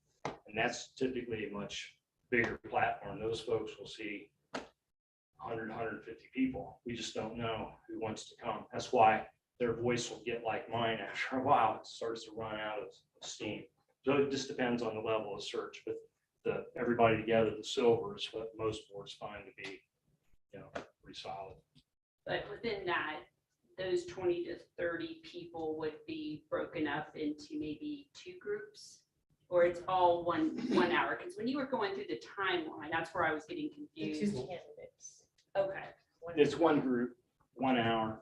And that's typically a much bigger platform. Those folks will see 100, 150 people. We just don't know who wants to come. That's why their voice will get like mine after a while. It starts to run out of steam. So it just depends on the level of search, but everybody together, the silver is what most boards find to be, you know, pretty solid. But within that, those 20 to 30 people would be broken up into maybe 2 groups, or it's all one hour? Because when you were going through the timeline, that's where I was getting The 2 confused. candidates. Okay. It's one group, 1 hour,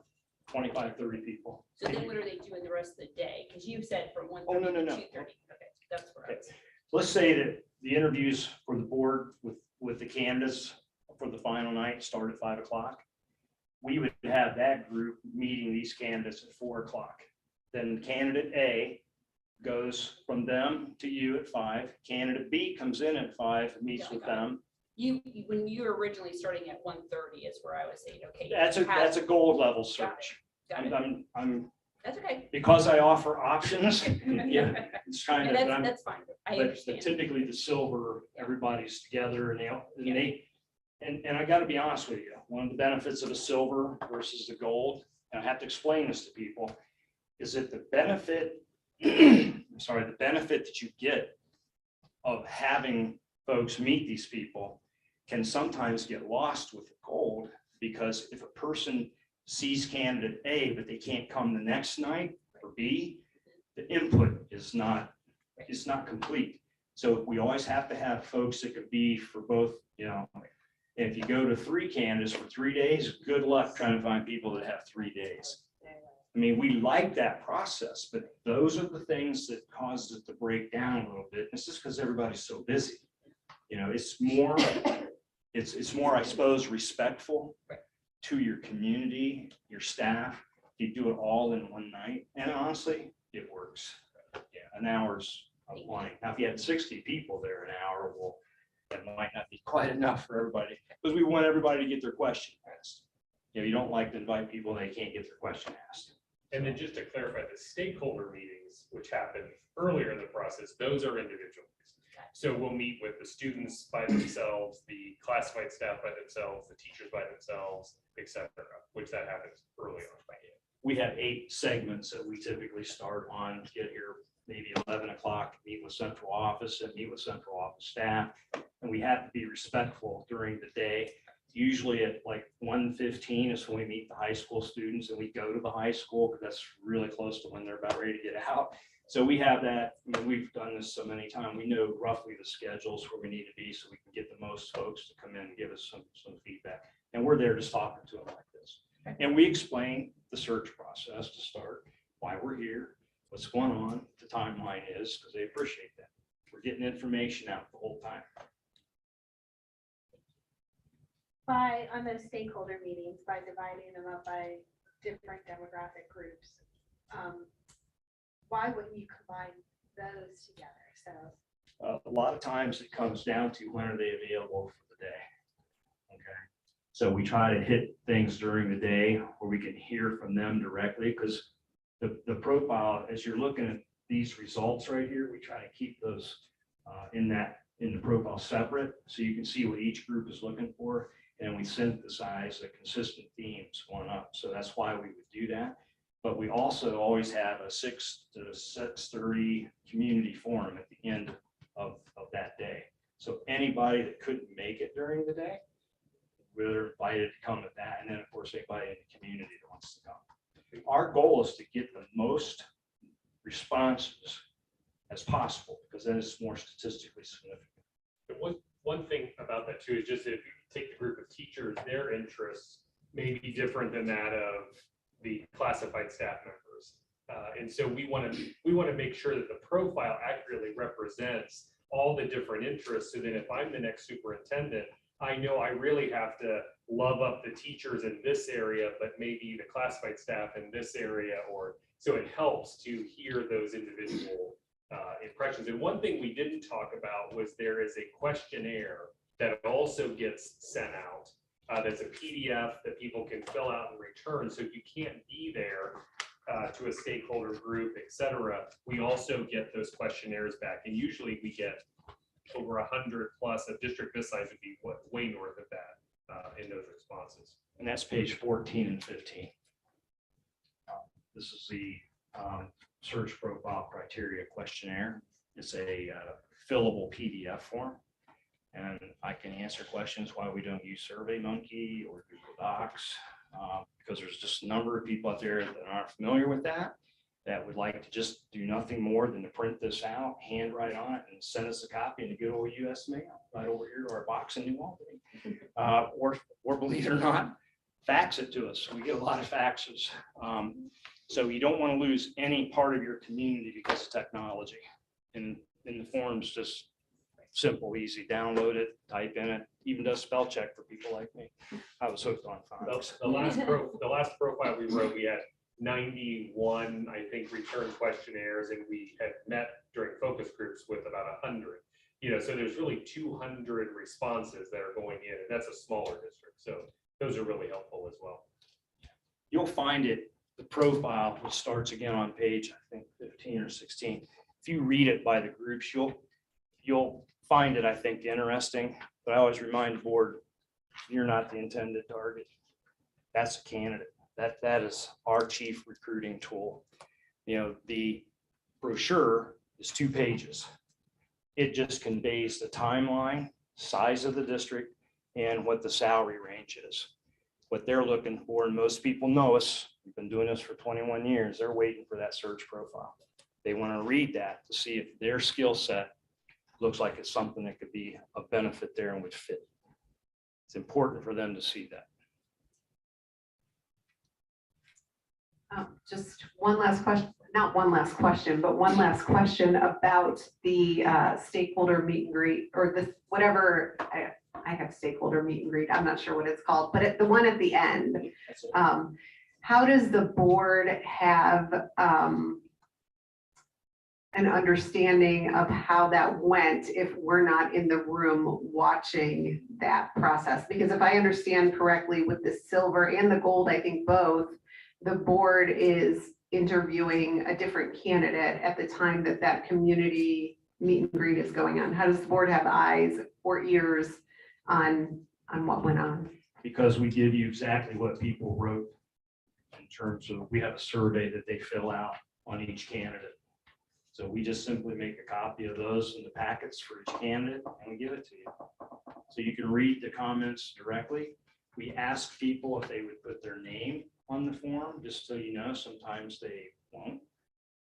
25, 30 people. So then what are they doing the rest of the day? Because you said from 1:30 Oh, no, to no. 2:30. Okay, that's where I was. Let's say that the interviews for the board with the candidates for the final night start at 5 o'clock. We would have that group meeting these candidates at 4 o'clock. Then candidate A goes from them to you at 5. Candidate B comes in at 5, meets with them. When you were originally starting at 1:30 is where I was saying, okay. That's a gold level search. Got it. I'm That's okay. because I offer options. Yeah, it's kind And of. but that's fine. I But understand. typically the silver, everybody's together and I gotta be honest with you, one of the benefits of a silver versus the gold, and I have to explain this to people, is that the benefit, the benefit that you get of having folks meet these people can sometimes get lost with the gold, because if a person sees candidate A, but they can't come the next night, or B, the input is not complete. So we always have to have folks that could be for both, you know. If you go to 3 candidates for 3 days, good luck trying to find people that have 3 days. I mean, we like that process, but those are the things that causes it to break down a little bit. It's just because everybody's so busy. You know, it's more, I suppose, respectful to your community, your staff. You do it all in one night, and honestly, it works. Yeah, an hour's plenty. Now, if you had 60 people there, an hour, well, that might not be quite enough for everybody, because we want everybody to get their question asked. You know, you don't like to invite people they can't get their question asked. And then just to clarify, the stakeholder meetings, which happen earlier in the process, those are individual. So we'll meet with the students by themselves, the classified staff by themselves, the teachers by themselves, et cetera, which that happens early on. We have 8 segments that we typically start on, get here maybe 11 o'clock, meet with central office and meet with central office staff. And we have to be respectful during the day. Usually at like 1:15 is when we meet the high school students, and we go to the high school because that's really close to when they're about ready to get out. So we have that. I mean, we've done this so many times. We know roughly the schedules where we need to be so we can get the most folks to come in and give us some feedback. And we're there just talking to them like this. And we explain the search process to start, why we're here, what's going on, the timeline is, because they appreciate that. We're getting information out the whole time. On those stakeholder meetings, by dividing them up by different demographic groups, why wouldn't you combine those together? So, A lot of times it comes down to when are they available for the day. Okay. So we try to hit things during the day where we can hear from them directly, because the profile, as you're looking at these results right here, we try to keep those in the profile separate, so you can see what each group is looking for. And we synthesize the consistent themes going up. So that's why we would do that. But we also always have a 6 to 6:30 community forum at the end of that day. So anybody that couldn't make it during the day, we're invited to come at that. And then of course, anybody in the community that wants to come. Our goal is to get the most responses as possible, because then it's more statistically significant. But one thing about that too is just if you take the group of teachers, their interests may be different than that of the classified staff members. And so we want to make sure that the profile accurately represents all the different interests. So that if I'm the next superintendent, I know I really have to love up the teachers in this area, but maybe the classified staff in this area, or so it helps to hear those individual impressions. And one thing we didn't talk about was there is a questionnaire that also gets sent out. That's a PDF that people can fill out and return. So if you can't be there to a stakeholder group, et cetera, we also get those questionnaires back. And usually we get over 100 plus. A district this size would be way north of that in those responses. And that's page 14 and 15. This is the search profile criteria questionnaire. It's a fillable PDF form. And I can answer questions why we don't use SurveyMonkey or Google Docs, because there's just a number of people out there that aren't familiar with that would like to just do nothing more than to print this out, handwrite on it, and send us a copy in the good old US mail right over here to our box in New Albany. Or believe it or not, fax it to us. We get a lot of faxes. So you don't want to lose any part of your community because of technology. And the form's just simple, easy, download it, type in it, even does spell check for people like me. I was hooked on phonics. The last profile we wrote, we had 91, I think, return questionnaires, and we had met during focus groups with about 100. So there's really 200 responses that are going in, and that's a smaller district. So those are really helpful as well. You'll find it, the profile, which starts again on page, I think 15 or 16. If you read it by the groups, you'll find it, I think, interesting. But I always remind the board, you're not the intended target. That's a candidate. That is our chief recruiting tool. The brochure is 2 pages. It just conveys the timeline, size of the district, and what the salary range is. What they're looking for, and most people know us, we've been doing this for 21 years, they're waiting for that search profile. They want to read that to see if their skill set looks like it's something that could be a benefit there and would fit. It's important for them to see that. Just one last question, not one last question, but one last question about the stakeholder meet and greet, or the whatever, I have stakeholder meet and greet, I'm not sure what it's called, but the one at the end. That's it. How does the board have an understanding of how that went if we're not in the room watching that process? Because if I understand correctly, with the silver and the gold, I think both, the board is interviewing a different candidate at the time that community meet and greet is going on. How does the board have eyes or ears on what went on? Because we give you exactly what people wrote in terms of, we have a survey that they fill out on each candidate. So we just simply make a copy of those in the packets for each candidate and we give it to you. So you can read the comments directly. We ask people if they would put their name on the form, just so you know, sometimes they won't,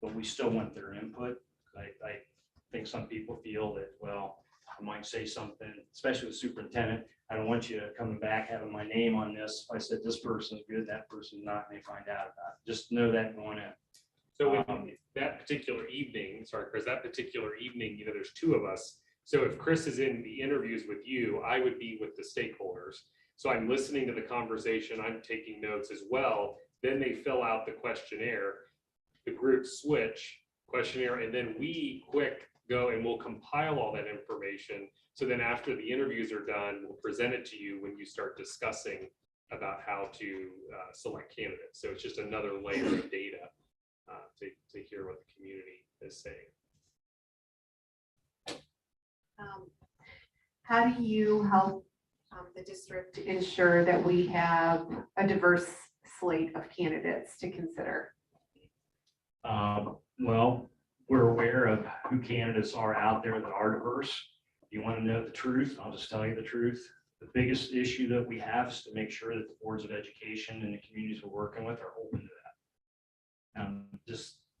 but we still want their input. I think some people feel that, well, I might say something, especially with superintendent, I don't want you coming back having my name on this. If I said this person's good, that person's not, and they find out about it. Just know that going in. So in that particular evening, sorry, Chris, that particular evening, there's two of us. So if Chris is in the interviews with you, I would be with the stakeholders. So I'm listening to the conversation, I'm taking notes as well. Then they fill out the questionnaire, the group switch questionnaire, and then we quick go and we'll compile all that information. So then after the interviews are done, we'll present it to you when you start discussing about how to select candidates. So it's just another layer of data to hear what the community is saying. How do you help the district ensure that we have a diverse slate of candidates to consider? Well, we're aware of who candidates are out there that are diverse. You want to know the truth? I'll just tell you the truth. The biggest issue that we have is to make sure that the boards of education and the communities we're working with are open to that.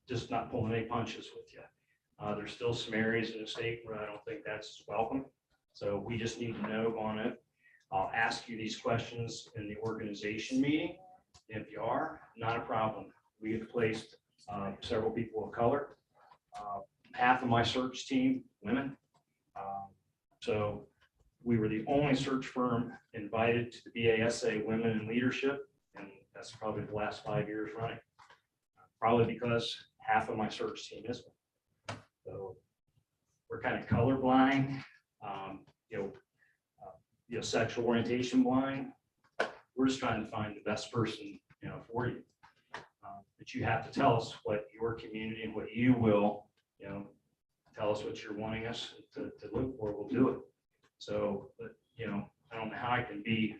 Just not pulling any punches with you. There's still some areas in the state where I don't think that's welcome. So we just need to know on it. I'll ask you these questions in the organization meeting. If you are, not a problem. We have placed several people of color. Half of my search team, women. So we were the only search firm invited to the BASA Women in Leadership, and that's probably the last 5 years running. Probably because half of my search team is women. So we're kind of colorblind, sexual orientation blind. We're just trying to find the best person, for you. But you have to tell us what your community and what you will, tell us what you're wanting us to look for. We'll do it. So, but, I don't know how I can be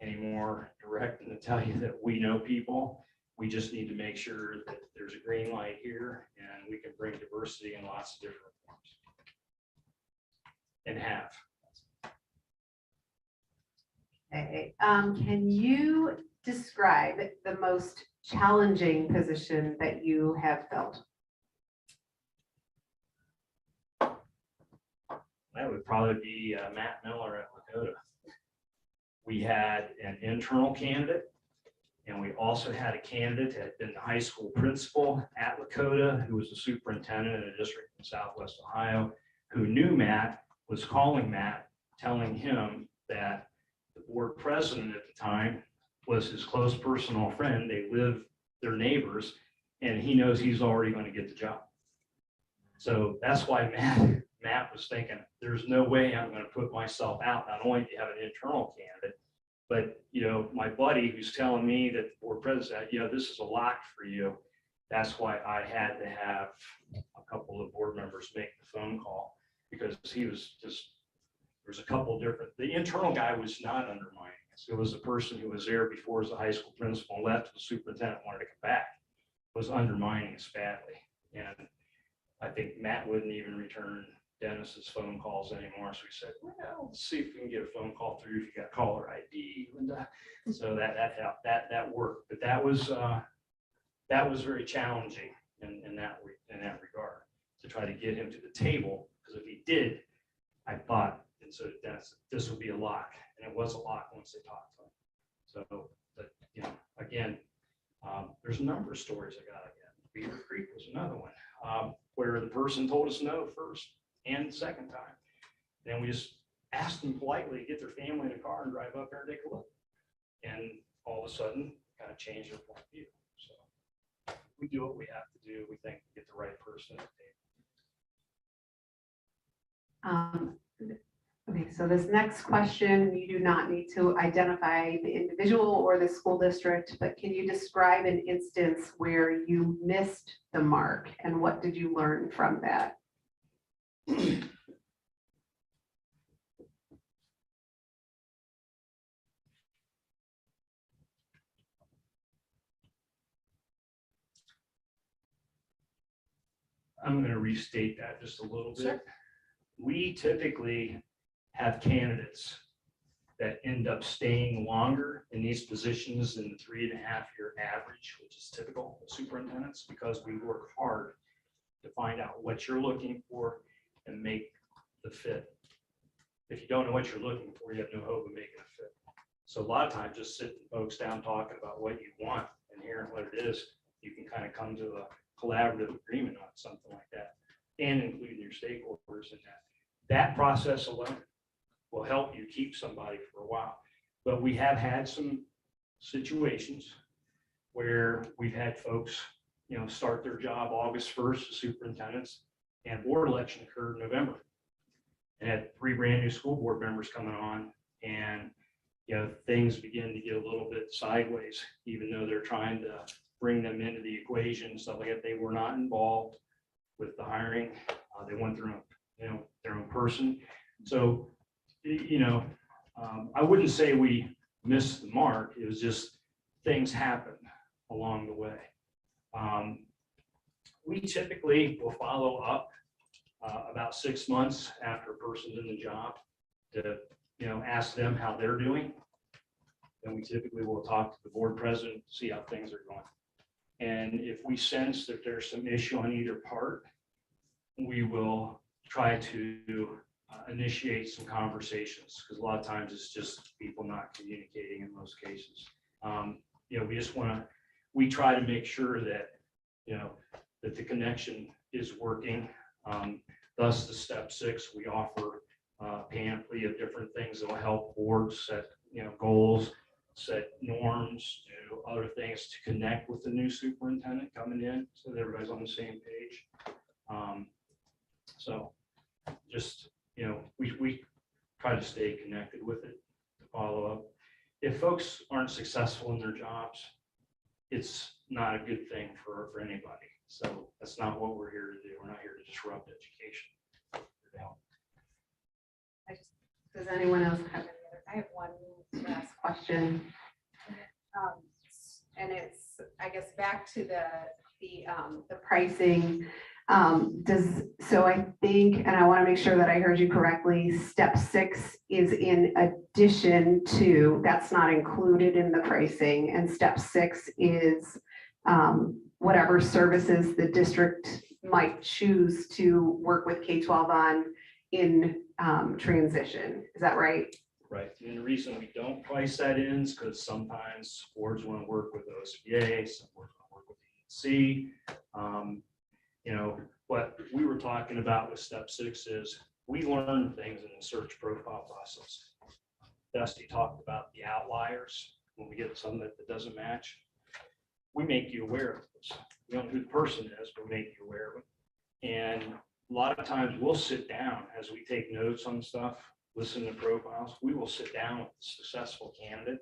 any more direct than to tell you that we know people. We just need to make sure that there's a green light here and we can bring diversity in lots of different forms. And have. Okay. Can you describe the most challenging position that you have filled? That would probably be Matt Miller at Lakota. We had an internal candidate, and we also had a candidate that had been the high school principal at Lakota, who was the superintendent in a district in Southwest Ohio, who knew Matt, was calling Matt, telling him that the board president at the time was his close personal friend. They live, they're neighbors, and he knows he's already going to get the job. So that's why Matt was thinking, there's no way I'm going to put myself out. Not only do you have an internal candidate, but my buddy who's telling me that the board president, this is a lock for you. That's why I had to have a couple of board members make the phone call, because he was just, there's a couple of different, the internal guy was not undermining us. It was the person who was there before as a high school principal, left, the superintendent wanted to come back, was undermining us badly. And I think Matt wouldn't even return Dennis's phone calls anymore. So we said, well, let's see if we can get a phone call through if you got caller ID. And so that helped, that worked. But that was very challenging in that regard, to try to get him to the table. Because if he did, I thought, and so this would be a lock, and it was a lock once they talked to him. So, but again, there's a number of stories I got again. Beaver Creek was another one, where the person told us no first and the second time. Then we just asked them politely to get their family in a car and drive up there and take a look. And all of a sudden, kind of change their point of view. So we do what we have to do. We think to get the right person at the table. Okay, so this next question, you do not need to identify the individual or the school district, but can you describe an instance where you missed the mark and what did you learn from that? I'm going to restate that just a little bit. We typically have candidates that end up staying longer in these positions than the 3.5-year average, which is typical of superintendents, because we work hard to find out what you're looking for and make the fit. If you don't know what you're looking for, you have no hope of making a fit. So a lot of times just sitting folks down talking about what you want and hearing what it is, you can kind of come to a collaborative agreement on something like that, and including your stakeholders in that. That process alone will help you keep somebody for a while. But we have had some situations where we've had folks, start their job August 1st as superintendents, and board election occurred in November. And had 3 brand new school board members coming on, and things begin to get a little bit sideways, even though they're trying to bring them into the equation, stuff like that. They were not involved with the hiring. They went through, their own person. So, I wouldn't say we missed the mark. It was just things happen along the way. We typically will follow up about 6 months after a person's in the job to, ask them how they're doing. Then we typically will talk to the board president, see how things are going. And if we sense that there's some issue on either part, we will try to initiate some conversations, because a lot of times it's just people not communicating in most cases. We try to make sure that, that the connection is working. Thus the step 6, we offer a panoply of different things that will help boards set, goals, set norms, do other things to connect with the new superintendent coming in, so that everybody's on the same page. So just, we try to stay connected with it, to follow up. If folks aren't successful in their jobs, it's not a good thing for anybody. So that's not what we're here to do. We're not here to disrupt education. Does anyone else have any other? I have one last question. And it's, I guess, back to the pricing. So I think, and I want to make sure that I heard you correctly, step 6 is in addition to, that's not included in the pricing, and step 6 is whatever services the district might choose to work with K-12 on in transition. Is that right? Right. And the reason we don't price that in is because sometimes boards want to work with OSBA, some boards want to work with ENC. What we were talking about with step 6 is we learn things in the search profile process. Dusty talked about the outliers. When we get something that doesn't match, we make you aware of this. We don't know who the person is, but we make you aware of it. And a lot of times we'll sit down as we take notes on stuff, listen to profiles. We will sit down with the successful candidate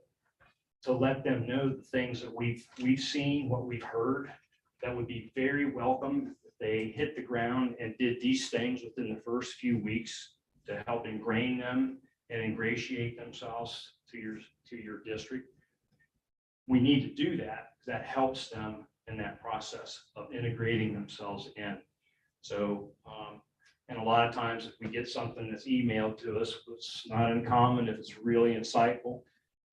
to let them know the things that we've seen, what we've heard, that would be very welcome if they hit the ground and did these things within the first few weeks to help ingrain them and ingratiate themselves to your district. We need to do that because that helps them in that process of integrating themselves in. So, and a lot of times if we get something that's emailed to us, it's not uncommon if it's really insightful,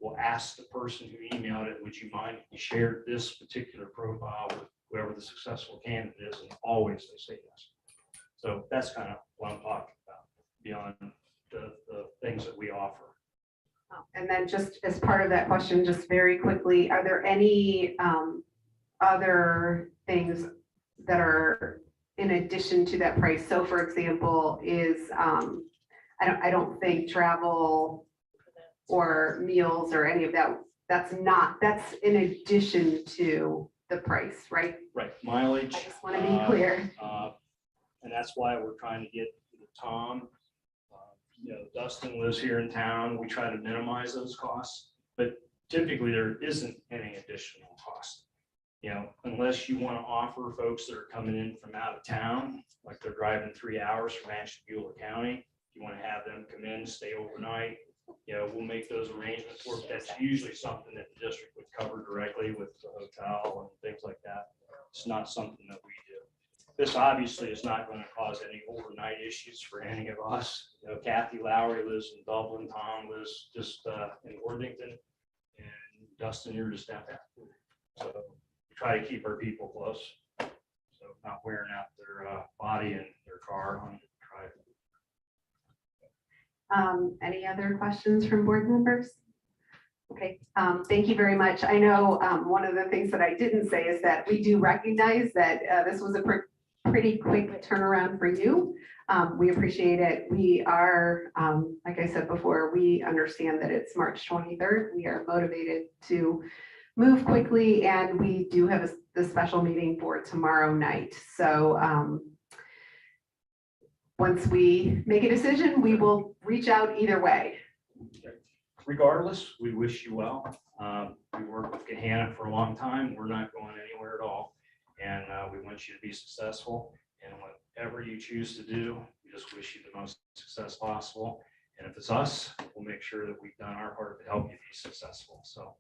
we'll ask the person who emailed it, would you mind if you shared this particular profile with whoever the successful candidate is, and always they say yes. So that's kind of what I'm talking about beyond the things that we offer. And then just as part of that question, just very quickly, are there any other things that are in addition to that price? So for example, is I don't think travel or meals or any of that, that's in addition to the price, right? Right, mileage. I just want to be clear. And that's why we're trying to get Tom. Dustin lives here in town. We try to minimize those costs, but typically there isn't any additional cost. Unless you want to offer folks that are coming in from out of town, like they're driving 3 hours from Ashtabula County, you want to have them come in, stay overnight, we'll make those arrangements work. That's usually something that the district would cover directly with the hotel and things like that. It's not something that we do. This obviously is not going to cause any overnight issues for any of us. Kathy Lowry lives in Dublin, Tom lives just in Worthington, and Dustin, you're just out there. So we try to keep our people close, so not wearing out their body and their car on the drive. Any other questions from board members? Okay, thank you very much. I know one of the things that I didn't say is that we do recognize that this was a pretty quick turnaround for you. We appreciate it. We are, like I said before, we understand that it's March 23rd. We are motivated to move quickly, and we do have the special meeting for tomorrow night. So once we make a decision, we will reach out either way. Regardless, we wish you well. We worked with Gahanna for a long time. We're not going anywhere at all. And we want you to be successful. And whatever you choose to do, we just wish you the most success possible. And if it's us, we'll make sure that we've done our part to help you be successful. So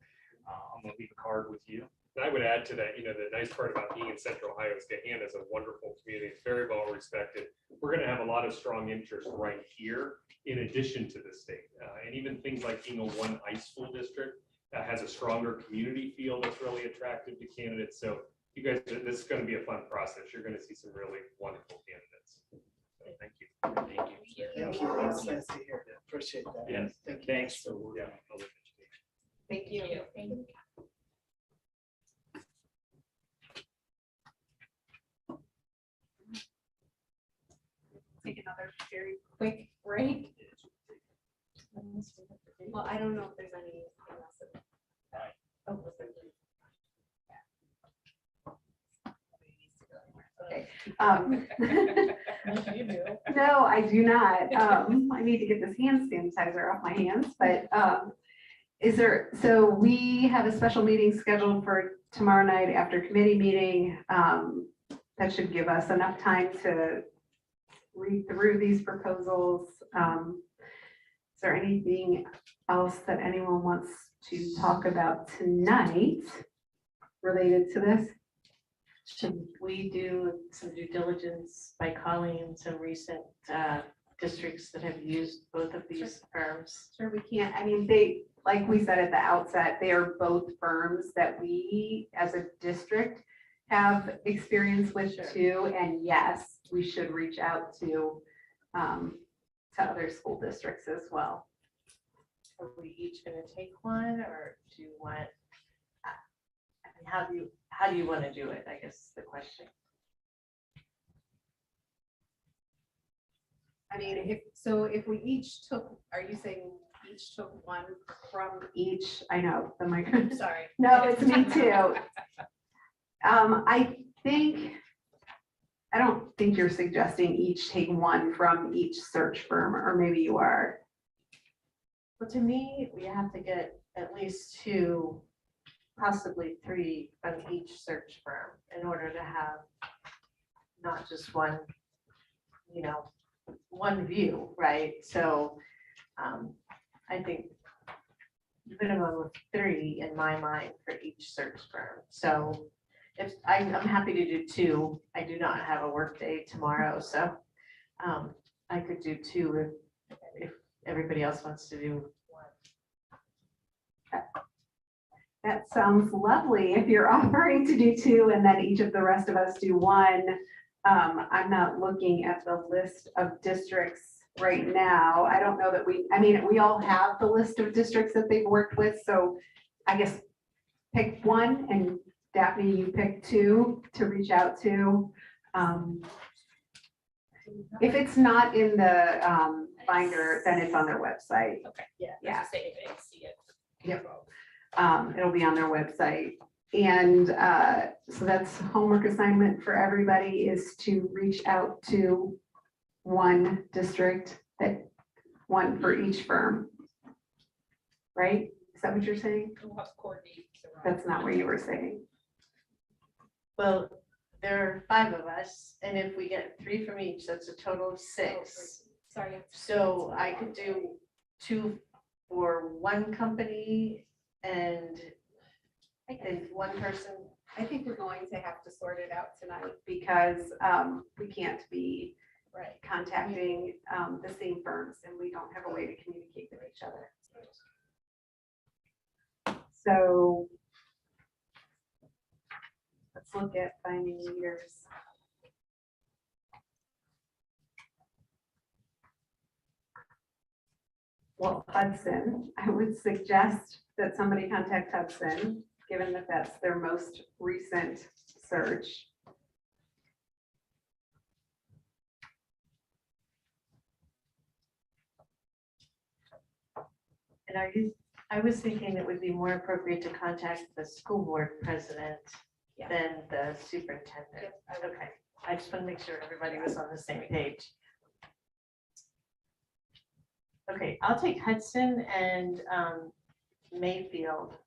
I'm going to leave a card with you. And I would add to that, the nice part about being in Central Ohio is Gahanna is a wonderful community. It's very well respected. We're going to have a lot of strong interest right here in addition to the state. And even things like being a one high school district that has a stronger community feel that's really attractive to candidates. So you guys, this is going to be a fun process. You're going to see some really wonderful candidates. So thank you. Thank you. Thank you. That's nice to hear. Appreciate that. Yes, Thank you. thanks for working on public education. Thank you. Take another very quick break. Well, I don't know if there's anything else. Oh, was there? Okay. No, I do not. I need to get this hand sanitizer off my hands, but so we have a special meeting scheduled for tomorrow night after committee meeting. That should give us enough time to read through these proposals. Is there anything else that anyone wants to talk about tonight related to this? Should we do some due diligence by calling some recent districts that have used both of these firms? Sure, we can't. I mean, like we said at the outset, they are both firms that we as a district have experience with too. And yes, we should reach out to other school districts as well. Are we each going to take one, or do you want? I mean, how do you want to do it? I guess is the question. I mean, if we each took, are you saying each took one from each? I know the microphone. Sorry. No, it's me too. I don't think you're suggesting each take one from each search firm, or maybe you are. Well, to me, we have to get at least 2, possibly 3 from each search firm in order to have not just one, one view, right? So I think minimum of 3 in my mind for each search firm. So if I'm happy to do 2, I do not have a work day tomorrow, so I could do 2 if everybody else wants to do 1. That sounds lovely. If you're offering to do 2 and then each of the rest of us do 1, I'm not looking at the list of districts right now. I don't know that we all have the list of districts that they've worked with. So I guess pick 1, and Daphne, you pick 2 to reach out to. If it's not in the binder, then it's on their website. Okay. Yeah. Say if I see it. Yep. It'll be on their website. And so that's homework assignment for everybody, is to reach out to 1 district, that 1 for each firm. Right? Is that what you're saying? We'll have to coordinate. That's not what you were saying. Well, there are 5 of us, and if we get 3 from each, that's a total of 6. Sorry. So I could do 2 for 1 company and 1 person. I think we're going to have to sort it out tonight because we can't be contacting the same firms, and we don't have a way to communicate with each other. So let's look at finding leaders. Well, Hudson, I would suggest that somebody contact Hudson, given that that's their most recent search. And I was thinking it would be more appropriate to contact the school board president Yeah. than the superintendent. Okay, I just want to make sure everybody was on the same page. Okay, I'll take Hudson and Mayfield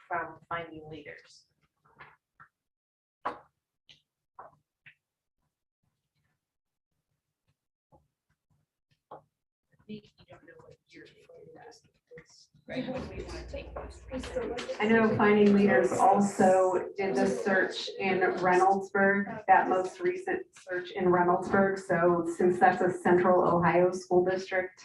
from Finding Leaders. You don't know what you're doing. Right, what we want to take those reasons. I know Finding Leaders also did the search in Reynoldsburg, that most recent search in Reynoldsburg. So since that's a central Ohio school district,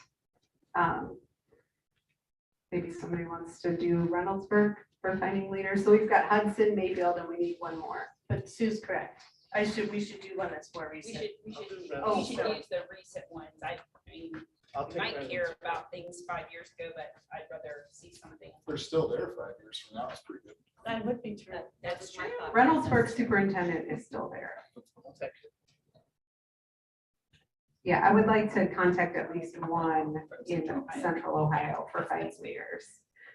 maybe somebody wants to do Reynoldsburg for Finding Leaders. So we've got Hudson, Mayfield, and we need one more. But Sue's correct. We should do one that's more We recent. should Oh, use the recent ones. I mean, I'll you take might that. care about things 5 years ago, but I'd rather see something. They're still there 5 years from now. It's pretty good. That would be true. That's true. Reynoldsburg superintendent is still there. Yeah, I would like to contact at least one in central Ohio for Finding Leaders.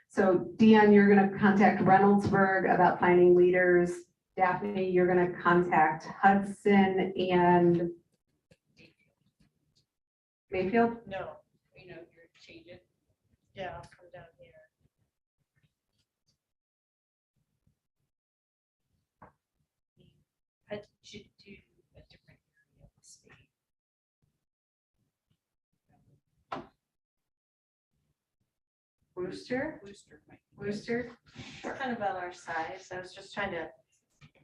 So Dion, you're gonna contact Reynoldsburg about Finding Leaders. Daphne, you're gonna contact Hudson and Mayfield? No, You know, you're changing. yeah, I'll come down here. I should do a different area of the state. Worcester? Worcester might be good. Worcester, they're kind of about our size. I was just trying to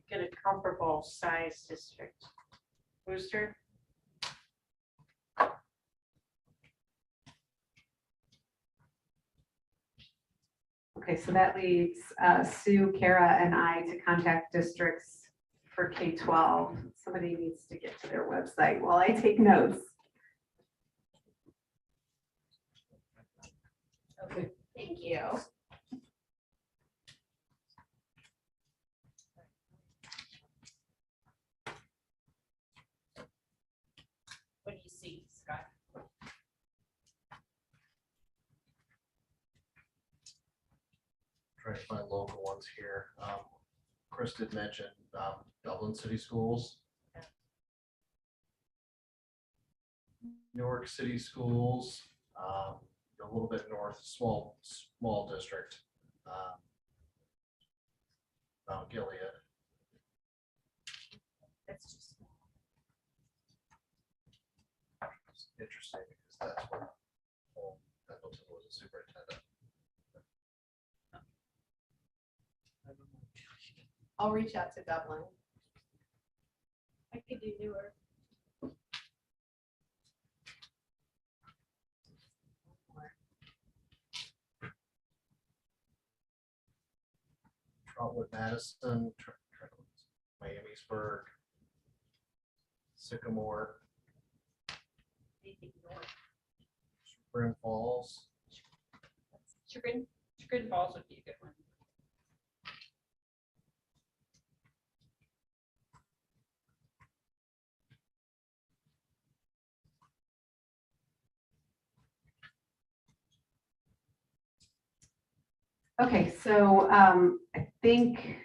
get a comparable size district. Worcester? Okay, so that leaves Sue, Kara, and I to contact districts for K-12. Somebody needs to get to their website while I take notes. Okay, thank you. What do you see, Scott? Trying to find local ones here. Chris did mention Dublin City Schools. Newark City Schools, a little bit north, small district. Mount Gilead. That's just. It's interesting because that's where Pendleton was a superintendent. I'll reach out to Dublin. I could do newer. Trotwood, Madison, Miamisburg, Sycamore, Spring Falls. Chagrin Falls would be a good one. Okay, so I think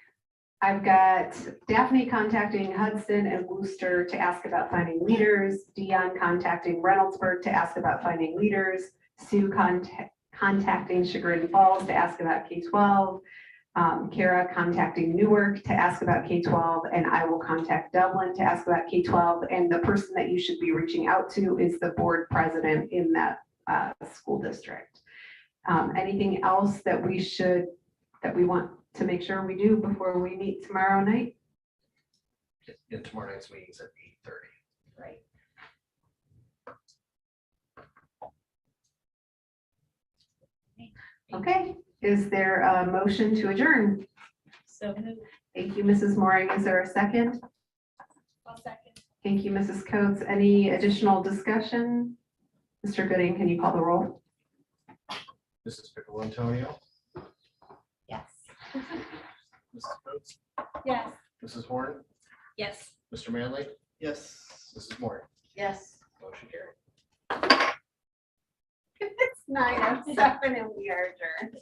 I've got Daphne contacting Hudson and Worcester to ask about Finding Leaders, Dion contacting Reynoldsburg to ask about Finding Leaders, Sue contacting Chagrin Falls to ask about K-12, Kara contacting Newark to ask about K-12, and I will contact Dublin to ask about K-12. And the person that you should be reaching out to is the board president in that school district. Anything else that we want to make sure we do before we meet tomorrow night? In tomorrow night's meetings at 8:30. Right. Okay, is there a motion to adjourn? So Thank you, Mrs. Mooring. Is there a second? I'll second. Thank you, Mrs. Coates. Any additional discussion? Mr. Gooding, can you call the roll? Mrs. Piccolo Antonio, Yes. Mrs. Coates, Yes. Mrs. Horn, Yes. Mr. Manley, Yes. Mrs. Moore. Yes. Motion carried. It's 9:07 and we are adjourned.